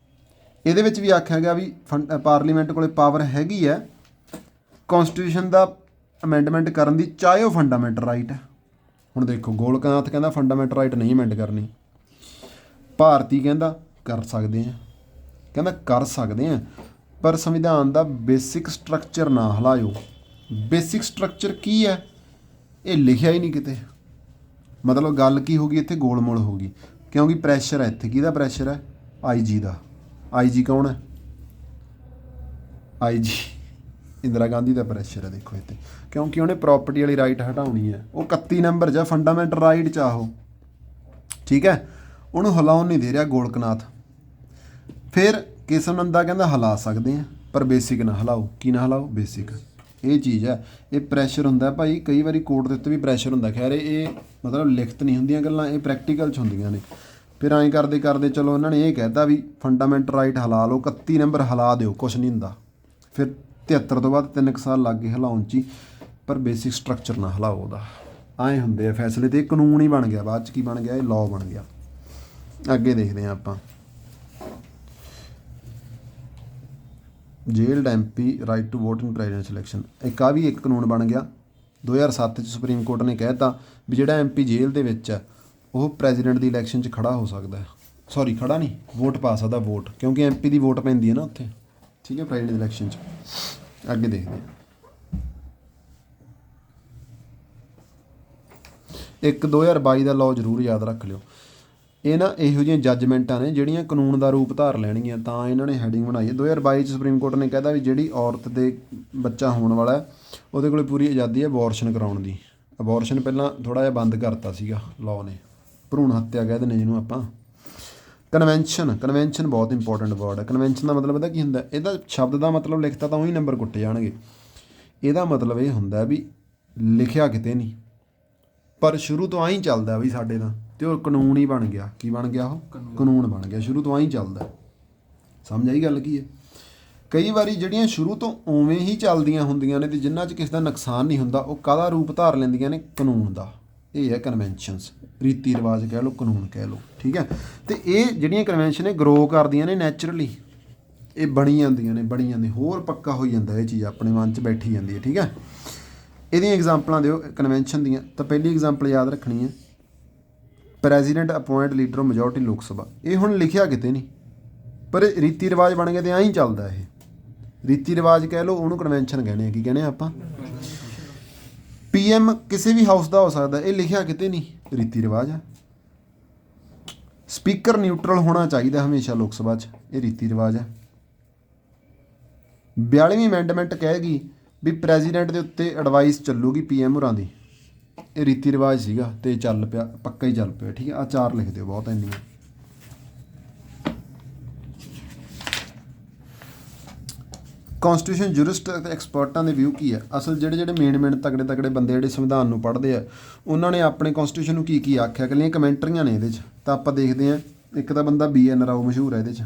ਇਹਦੇ ਵਿੱਚ ਵੀ ਆਖਿਆ ਗਿਆ ਵੀ ਪਾਰਲੀਮੈਂਟ ਕੋਲੇ ਪਾਵਰ ਹੈਗੀ ਹੈ ਕੌਨਸਟੀਟਿਊਸ਼ਨ ਦਾ ਅਮੈਂਡਮੈਂਟ ਕਰਨ ਦੀ, ਚਾਹੇ ਉਹ ਫੰਡਾਮੈਂਟਲ ਰਾਈਟ ਹੈ। ਹੁਣ ਦੇਖੋ, ਗੋਲਕਨਾਥ ਕਹਿੰਦਾ ਫੰਡਾਮੈਂਟਲ ਰਾਈਟ ਨਹੀਂ ਅਮੈਂਡ ਕਰਨੀ, ਭਾਰਤੀ ਕਹਿੰਦਾ ਕਰ ਸਕਦੇ ਆ, ਕਹਿੰਦਾ ਕਰ ਸਕਦੇ ਆ ਪਰ ਸੰਵਿਧਾਨ ਦਾ ਬੇਸਿਕ ਸਟਰਕਚਰ ਨਾ ਹਿਲਾਇਓ। ਬੇਸਿਕ ਸਟਰਕਚਰ ਕੀ ਹੈ ਇਹ ਲਿਖਿਆ ਹੀ ਨਹੀਂ ਕਿਤੇ। ਮਤਲਬ ਗੱਲ ਕੀ ਹੋ ਗਈ ਇੱਥੇ? ਗੋਲਮੋਲ ਹੋ ਗਈ, ਕਿਉਂਕਿ ਪ੍ਰੈਸ਼ਰ ਹੈ ਇੱਥੇ। ਕਿਹਦਾ ਪ੍ਰੈਸ਼ਰ ਹੈ? IG ਦਾ। IG ਕੌਣ ਹੈ? IG ਇੰਦਰਾ ਗਾਂਧੀ ਦਾ ਪ੍ਰੈਸ਼ਰ ਹੈ। ਦੇਖੋ ਇੱਥੇ, ਕਿਉਂਕਿ ਉਹਨੇ ਪ੍ਰੋਪਰਟੀ ਵਾਲੀ ਰਾਈਟ ਹਟਾਉਣੀ ਹੈ। ਉਹ 31 ਨੰਬਰ 'ਚ ਫੰਡਾਮੈਂਟਲ ਰਾਈਟ 'ਚ ਆਹੋ, ਠੀਕ ਹੈ। ਉਹਨੂੰ ਹਿਲਾਉਣ ਨਹੀਂ ਦੇ ਰਿਹਾ ਗੋਲਕਨਾਥ। ਫਿਰ ਕੇਸਵ ਨੰਦਾ ਕਹਿੰਦਾ ਹਿਲਾ ਸਕਦੇ ਆ ਪਰ ਬੇਸਿਕ ਨਾ ਹਿਲਾਓ। ਕੀ ਨਾ ਹਿਲਾਓ? ਬੇਸਿਕ। ਇਹ ਚੀਜ਼ ਹੈ, ਇਹ ਪ੍ਰੈਸ਼ਰ ਹੁੰਦਾ ਭਾਈ। ਕਈ ਵਾਰੀ ਕੋਰਟ ਦੇ ਉੱਤੇ ਵੀ ਪ੍ਰੈਸ਼ਰ ਹੁੰਦਾ। ਖੈਰ ਇਹ ਮਤਲਬ ਲਿਖਤ ਨਹੀਂ ਹੁੰਦੀਆਂ ਗੱਲਾਂ, ਇਹ ਪ੍ਰੈਕਟੀਕਲ 'ਚ ਹੁੰਦੀਆਂ ਨੇ। ਫਿਰ ਐਂ ਕਰਦੇ ਕਰਦੇ ਚਲੋ ਉਹਨਾਂ ਨੇ ਇਹ ਕਹਿਤਾ ਵੀ ਫੰਡਾਮੈਂਟਲ ਰਾਈਟ ਹਿਲਾ ਲਓ, 31 ਨੰਬਰ ਹਿਲਾ ਦਿਓ, ਕੁਛ ਨਹੀਂ ਹੁੰਦਾ। ਫਿਰ 73 ਤੋਂ ਬਾਅਦ 3 ਸਾਲ ਲੱਗ ਗਏ ਹਿਲਾਉਣ 'ਚ ਹੀ, ਪਰ ਬੇਸਿਕ ਸਟਰਕਚਰ ਨਾ ਹਿਲਾਓ ਉਹਦਾ। ਐਂ ਹੁੰਦੇ ਆ ਫੈਸਲੇ, ਤੇ ਇਹ ਕਾਨੂੰਨ ਹੀ ਬਣ ਗਿਆ। ਬਾਅਦ 'ਚ ਕੀ ਬਣ ਗਿਆ? ਇਹ ਲਾਅ ਬਣ ਗਿਆ। ਅੱਗੇ ਦੇਖਦੇ ਹਾਂ ਆਪਾਂ। Jailed MP right to vote in presidential election, ਇੱਕ ਆ ਵੀ ਇੱਕ ਕਾਨੂੰਨ ਬਣ ਗਿਆ 2007 'ਚ। ਸੁਪਰੀਮ ਕੋਰਟ ਨੇ ਕਹਿ ਤਾ ਵੀ ਜਿਹੜਾ MP ਜੇਲ੍ਹ ਦੇ ਵਿੱਚ ਹੈ ਉਹ ਪ੍ਰੈਜ਼ੀਡੈਂਟ ਦੀ ਇਲੈਕਸ਼ਨ 'ਚ ਖੜਾ ਹੋ ਸਕਦਾ ਹੈ। ਸੌਰੀ, ਖੜਾ ਨਹੀਂ, ਵੋਟ ਪਾ ਸਕਦਾ, ਵੋਟ, ਕਿਉਂਕਿ MP ਦੀ ਵੋਟ ਪੈਂਦੀ ਹੈ ਨਾ ਉੱਥੇ, ਠੀਕ ਹੈ, ਪ੍ਰੈਜ਼ੀਡੈਂਟ ਦੀ ਇਲੈਕਸ਼ਨ 'ਚ। ਅੱਗੇ ਦੇਖਦੇ ਹਾਂ। ਇੱਕ 2022 ਦਾ ਲਾਅ ਜ਼ਰੂਰ ਯਾਦ ਰੱਖ ਲਿਓ। ਇਹ ਨਾ ਇਹੋ ਜਿਹੀਆਂ ਜੱਜਮੈਂਟਾਂ ਨੇ ਜਿਹੜੀਆਂ ਕਾਨੂੰਨ ਦਾ ਰੂਪ ਧਾਰ ਲੈਣਗੀਆਂ, ਤਾਂ ਇਹਨਾਂ ਨੇ ਹੈਡਿੰਗ ਬਣਾਈ ਹੈ। 2022 'ਚ ਸੁਪਰੀਮ ਕੋਰਟ ਨੇ ਕਹਿਤਾ ਵੀ ਜਿਹੜੀ ਔਰਤ ਦੇ ਬੱਚਾ ਹੋਣ ਵਾਲਾ ਉਹਦੇ ਕੋਲ ਪੂਰੀ ਆਜ਼ਾਦੀ ਹੈ ਅਬੋਰਸ਼ਨ ਕਰਾਉਣ ਦੀ। ਅਬੋਰਸ਼ਨ ਪਹਿਲਾਂ ਥੋੜ੍ਹਾ ਜਿਹਾ ਬੰਦ ਕਰਤਾ ਸੀਗਾ ਲਾਅ ਨੇ, ਭਰੂਣ ਹੱਤਿਆ ਕਹਿ ਦਿੰਦੇ ਜਿਹਨੂੰ ਆਪਾਂ। ਕਨਵੈਨਸ਼ਨ ਬਹੁਤ ਇੰਪੋਰਟੈਂਟ ਵਰਡ ਹੈ। ਕਨਵੈਨਸ਼ਨ ਦਾ ਮਤਲਬ ਇਹਦਾ ਕੀ ਹੁੰਦਾ? ਇਹਦਾ ਸ਼ਬਦ ਦਾ ਮਤਲਬ ਲਿਖਤਾ ਤਾਂ ਉਹੀ ਨੰਬਰ ਕੁੱਟੇ ਜਾਣਗੇ। ਇਹਦਾ ਮਤਲਬ ਇਹ ਹੁੰਦਾ ਵੀ ਲਿਖਿਆ ਕਿਤੇ ਨਹੀਂ, ਪਰ ਸ਼ੁਰੂ ਤੋਂ ਆਹੀਂ ਚੱਲਦਾ ਬਈ ਸਾਡੇ ਦਾ, ਅਤੇ ਉਹ ਕਾਨੂੰਨ ਹੀ ਬਣ ਗਿਆ। ਕੀ ਬਣ ਗਿਆ? ਉਹ ਕਾਨੂੰਨ ਬਣ ਗਿਆ। ਸ਼ੁਰੂ ਤੋਂ ਆਹੀਂ ਚੱਲਦਾ। ਸਮਝ ਆਈ ਗੱਲ ਕੀ ਹੈ? ਕਈ ਵਾਰੀ ਜਿਹੜੀਆਂ ਸ਼ੁਰੂ ਤੋਂ ਉਵੇਂ ਹੀ ਚੱਲਦੀਆਂ ਹੁੰਦੀਆਂ ਨੇ ਅਤੇ ਜਿਨ੍ਹਾਂ 'ਚ ਕਿਸੇ ਦਾ ਨੁਕਸਾਨ ਨਹੀਂ ਹੁੰਦਾ, ਉਹ ਕਾਹਦਾ ਰੂਪ ਧਾਰ ਲੈਂਦੀਆਂ ਨੇ? ਕਾਨੂੰਨ ਦਾ। ਇਹ ਹੈ ਕਨਵੈਨਸ਼ਨਸ, ਰੀਤੀ ਰਿਵਾਜ ਕਹਿ ਲਓ, ਕਾਨੂੰਨ ਕਹਿ ਲਓ, ਠੀਕ ਹੈ। ਅਤੇ ਇਹ ਜਿਹੜੀਆਂ ਕਨਵੈਨਸ਼ਨ ਨੇ ਗਰੋ ਕਰਦੀਆਂ ਨੇ ਨੈਚੁਰਲੀ, ਇਹ ਬਣੀ ਜਾਂਦੀਆਂ ਨੇ, ਹੋਰ ਪੱਕਾ ਹੋਈ ਜਾਂਦਾ ਇਹ ਚੀਜ਼, ਆਪਣੇ ਮਨ 'ਚ ਬੈਠੀ ਜਾਂਦੀ ਹੈ, ਠੀਕ ਹੈ। ਇਹਦੀਆਂ ਐਗਜ਼ਾਮਪਲਾਂ ਦਿਓ ਕਨਵੈਨਸ਼ਨ ਦੀਆਂ। ਤਾਂ ਪਹਿਲੀ ਐਗਜ਼ਾਮਪਲ ਯਾਦ ਰੱਖਣੀ ਹੈ, president appoint leader of majority ਲੋਕ ਸਭਾ। ਇਹ ਹੁਣ ਲਿਖਿਆ ਕਿਤੇ ਨਹੀਂ, ਪਰ ਰੀਤੀ ਰਿਵਾਜ ਬਣ ਗਿਆ ਅਤੇ ਐਂ ਹੀ ਚੱਲਦਾ। ਇਹ ਰੀਤੀ ਰਿਵਾਜ ਕਹਿ ਲਓ, ਉਹਨੂੰ ਕਨਵੈਨਸ਼ਨ ਕਹਿੰਦੇ ਆ। ਕੀ ਕਹਿੰਦੇ ਆ ਆਪਾਂ? PM ਕਿਸੇ ਵੀ ਹਾਊਸ ਦਾ ਹੋ ਸਕਦਾ, ਇਹ ਲਿਖਿਆ ਕਿਤੇ ਨਹੀਂ, ਰੀਤੀ ਰਿਵਾਜ ਹੈ। ਸਪੀਕਰ ਨਿਊਟਰਲ ਹੋਣਾ ਚਾਹੀਦਾ ਹਮੇਸ਼ਾ ਲੋਕ ਸਭਾ 'ਚ, ਇਹ ਰੀਤੀ ਰਿਵਾਜ ਹੈ। 42ਵੀਂ ਅਮੈਂਡਮੈਂਟ ਕਹੇਗੀ ਵੀ ਪ੍ਰੈਜ਼ੀਡੈਂਟ ਦੇ ਉੱਤੇ ਐਡਵਾਈਸ ਚੱਲੂਗੀ PM ਹੋਰਾਂ ਦੀ, ਇਹ ਰੀਤੀ ਰਿਵਾਜ ਸੀਗਾ ਅਤੇ ਚੱਲ ਪਿਆ, ਪੱਕਾ ਹੀ ਚੱਲ ਪਿਆ, ਠੀਕ ਹੈ। ਆਹ 4 ਲਿਖ ਦਿਓ, ਬਹੁਤ ਇੰਨੀਆਂ। ਕੌਨਸਟੀਟਿਊਸ਼ਨ ਜੁਰਿਸਟ ਅਤੇ ਐਕਸਪਰਟਾਂ ਦੇ ਵਿਊ ਕੀ ਹੈ? ਅਸਲ ਜਿਹੜੇ ਮੇਨ ਤਗੜੇ ਬੰਦੇ ਜਿਹੜੇ ਸੰਵਿਧਾਨ ਨੂੰ ਪੜ੍ਹਦੇ ਆ, ਉਹਨਾਂ ਨੇ ਆਪਣੇ ਕੌਨਸਟੀਟਿਊਸ਼ਨ ਨੂੰ ਕੀ ਆਖਿਆ, ਇਕੱਲੀਆਂ ਕਮੈਂਟਰੀਆਂ ਨੇ ਇਹਦੇ 'ਚ। ਤਾਂ ਆਪਾਂ ਦੇਖਦੇ ਹਾਂ, ਇੱਕ ਤਾਂ ਬੰਦਾ BN ਰਾਓ ਮਸ਼ਹੂਰ ਹੈ ਇਹਦੇ 'ਚ,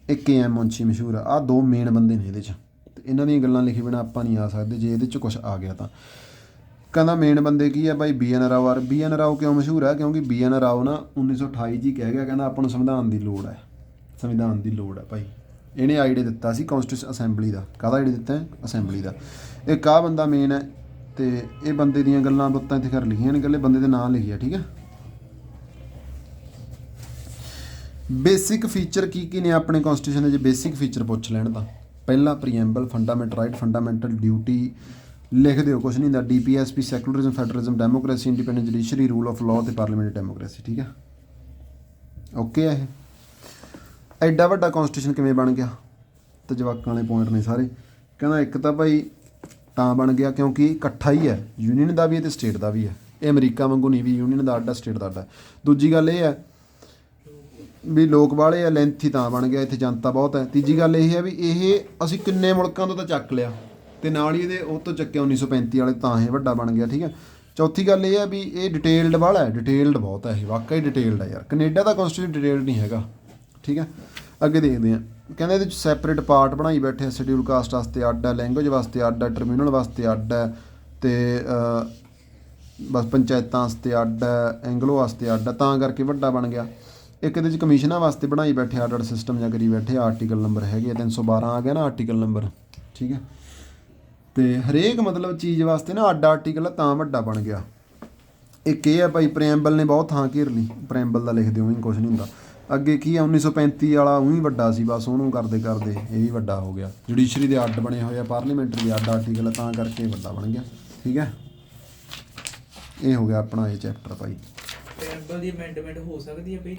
ਇੱਕ AM ਮੁੰਸ਼ੀ ਮਸ਼ਹੂਰ ਆ। ਆਹ 2 ਮੇਨ ਬੰਦੇ ਨੇ ਇਹਦੇ 'ਚ, ਅਤੇ ਇਹਨਾਂ ਦੀਆਂ ਗੱਲਾਂ ਲਿਖੇ ਬਿਨਾਂ ਆਪਾਂ ਨਹੀਂ ਆ ਸਕਦੇ ਜੇ ਇਹਦੇ 'ਚ ਕੁਛ ਆ ਗਿਆ ਤਾਂ। ਕਹਿੰਦਾ ਮੇਨ ਬੰਦੇ ਕੀ ਹੈ ਭਾਈ? BN ਰਾਓ। BN ਰਾਓ ਕਿਉਂ ਮਸ਼ਹੂਰ ਹੈ? ਕਿਉਂਕਿ BN ਰਾਓ ਨਾ 1928 'ਚ ਹੀ ਕਹਿ ਗਿਆ, ਕਹਿੰਦਾ ਆਪਾਂ ਨੂੰ ਸੰਵਿਧਾਨ ਦੀ ਲੋੜ ਹੈ, ਸੰਵਿਧਾਨ ਦੀ ਲੋੜ ਹੈ ਭਾਈ। ਇਹਨੇ ਆਈਡੀਆ ਦਿੱਤਾ ਸੀ ਕੌਨਸਟੀਟਿਊਸ਼ਨ ਅਸੈਂਬਲੀ ਦਾ। ਕਾਹਦਾ ਆਈਡੀਆ ਦਿੱਤਾ ਹੈ? ਅਸੈਂਬਲੀ ਦਾ। ਇੱਕ ਆਹ ਬੰਦਾ ਮੇਨ ਹੈ ਤੇ ਇਹ ਬੰਦੇ ਦੀਆਂ ਗੱਲਾਂ ਬਾਤਾਂ ਇੱਥੇ ਕਰ ਲਿਖੀਆਂ ਨੇ, ਇਕੱਲੇ ਬੰਦੇ ਦੇ ਨਾਂ ਲਿਖਿਆ, ਠੀਕ ਹੈ। ਬੇਸਿਕ ਫੀਚਰ ਕੀ ਨੇ ਆਪਣੇ ਕਨਸਟੀਟਿਊਸ਼ਨ ਦੇ, ਜੇ ਬੇਸਿਕ ਫੀਚਰ ਪੁੱਛ ਲੈਣ ਤਾਂ ਪਹਿਲਾ preamble, fundamental right, fundamental duty ਲਿਖ ਦਿਓ, ਕੁਛ ਨਹੀਂ ਹੁੰਦਾ। DPSP, secularism, federalism, democracy, independent judiciary, rule of law ਤੇ ਪਾਰਲੀਮੈਂਟਰੀ ਡੈਮੋਕ੍ਰੇਸੀ, ਠੀਕ ਹੈ। ਓਕੇ ਹੈ ਇਹ। ਐਡਾ ਵੱਡਾ ਕਨਸਟੀਟਿਊਸ਼ਨ ਕਿਵੇਂ ਬਣ ਗਿਆ, ਤੇ ਜਵਾਕਾਂ ਵਾਲੇ ਪੁਆਇੰਟ ਨੇ ਸਾਰੇ। ਕਹਿੰਦਾ ਇੱਕ ਤਾਂ ਭਾਈ ਤਾਂ ਬਣ ਗਿਆ ਕਿਉਂਕਿ ਇਕੱਠਾ ਹੀ ਹੈ, ਯੂਨੀਅਨ ਦਾ ਵੀ ਹੈ ਤੇ ਸਟੇਟ ਦਾ ਵੀ ਹੈ। ਇਹ ਅਮਰੀਕਾ ਵਾਂਗੂ ਨਹੀਂ ਵੀ ਯੂਨੀਅਨ ਦਾ ਅੱਡਾ ਸਟੇਟ ਦਾ ਅੱਡਾ। ਦੂਜੀ ਗੱਲ ਇਹ ਹੈ ਵੀ ਲੋਕ ਵਾਲੇ ਆ, ਲੈਂਥੀ ਤਾਂ ਬਣ ਗਿਆ, ਇੱਥੇ ਜਨਤਾ ਬਹੁਤ ਹੈ। ਤੀਜੀ ਗੱਲ ਇਹ ਹੈ ਵੀ ਇਹ ਅਸੀਂ ਕਿੰਨੇ ਮੁਲਕਾਂ ਤੋਂ ਤਾਂ ਚੱਕ ਲਿਆ ਤੇ ਨਾਲ ਹੀ ਇਹਦੇ ਉਹ ਤੋਂ ਚੱਕਿਆ 1935 ਵਾਲੇ, ਤਾਂ ਇਹ ਵੱਡਾ ਬਣ ਗਿਆ, ਠੀਕ ਹੈ। ਚੌਥੀ ਗੱਲ ਇਹ ਹੈ ਵੀ ਇਹ ਡਿਟੇਲਡ ਵਾਲਾ ਹੈ, ਡਿਟੇਲਡ ਬਹੁਤ ਹੈ ਇਹ, ਵਾਕਈ ਡਿਟੇਲਡ ਹੈ ਯਾਰ। ਕੈਨੇਡਾ ਦਾ ਕਨਸਟੀਟਿਊਸ਼ਨ ਡਿਟੇਲਡ ਨਹੀਂ ਹੈਗਾ, ਠੀਕ ਹੈ। ਅੱਗੇ ਦੇਖਦੇ ਹਾਂ। ਕਹਿੰਦੇ ਇਹਦੇ 'ਚ ਸੈਪਰੇਟ ਪਾਰਟ ਬਣਾਈ ਬੈਠੇ ਆ, ਸ਼ਡਿਊਲ ਕਾਸਟ ਵਾਸਤੇ ਅੱਡ ਹੈ, ਲੈਂਗੁਏਜ ਵਾਸਤੇ ਅੱਡ ਹੈ, ਟਰਮੀਨਲ ਵਾਸਤੇ ਅੱਡ ਹੈ, ਤੇ ਬਸ ਪੰਚਾਇਤਾਂ ਵਾਸਤੇ ਅੱਡ ਹੈ, ਐਂਗਲੋ ਵਾਸਤੇ ਅੱਡ ਹੈ, ਤਾਂ ਕਰਕੇ ਵੱਡਾ ਬਣ ਗਿਆ। ਇੱਕ ਇਹਦੇ 'ਚ ਕਮਿਸ਼ਨਾਂ ਵਾਸਤੇ ਬਣਾਈ ਬੈਠੇ, ਅੱਡ ਸਿਸਟਮ ਜਾਂ ਕਰੀ ਬੈਠੇ। ਆਰਟੀਕਲ ਨੰਬਰ ਹੈਗੇ 312 ਆ ਗਿਆ ਨਾ ਆਰਟੀਕਲ ਨੰਬਰ, ਠੀਕ ਹੈ। ਤੇ ਹਰੇਕ ਮਤਲਬ ਚੀਜ਼ ਵਾਸਤੇ ਨਾ ਅੱਡ ਆਰਟੀਕਲ, ਤਾਂ ਵੱਡਾ ਬਣ ਗਿਆ। ਇੱਕ ਇਹ ਹੈ ਭਾਈ ਪ੍ਰੀਐਂਬਲ ਨੇ ਬਹੁਤ ਥਾਂ ਘੇਰ ਲਈ, ਪ੍ਰੀਐਂਬਲ ਦਾ ਲਿਖ ਦਿਓ, ਹੀ ਕੁਛ ਨਹੀਂ ਹੁੰਦਾ। ਅੱਗੇ ਕੀ ਆ 1935 ਵਾਲਾ ਉਹੀ ਵੱਡਾ ਸੀ, ਬਸ ਉਹਨੂੰ ਕਰਦੇ ਕਰਦੇ ਇਹ ਵੀ ਵੱਡਾ ਹੋ ਗਿਆ। ਜੁਡੀਸ਼ਰੀ ਦੇ ਅੱਡ ਬਣੇ ਹੋਏ ਆ, ਪਾਰਲੀਮੈਂਟਰੀ ਦੇ ਅੱਡ ਆਰਟੀਕਲ, ਤਾਂ ਕਰਕੇ ਵੱਡਾ ਬਣ ਗਿਆ, ਠੀਕ ਹੈ। ਇਹ ਹੋ ਗਿਆ ਆਪਣਾ ਇਹ ਚੈਪਟਰ ਭਾਈ। ਪ੍ਰੀਐਂਬਲ ਦੀ ਅਮੈਂਡਮੈਂਟ ਹੋ ਸਕਦੀ ਹੈ ਬਈ?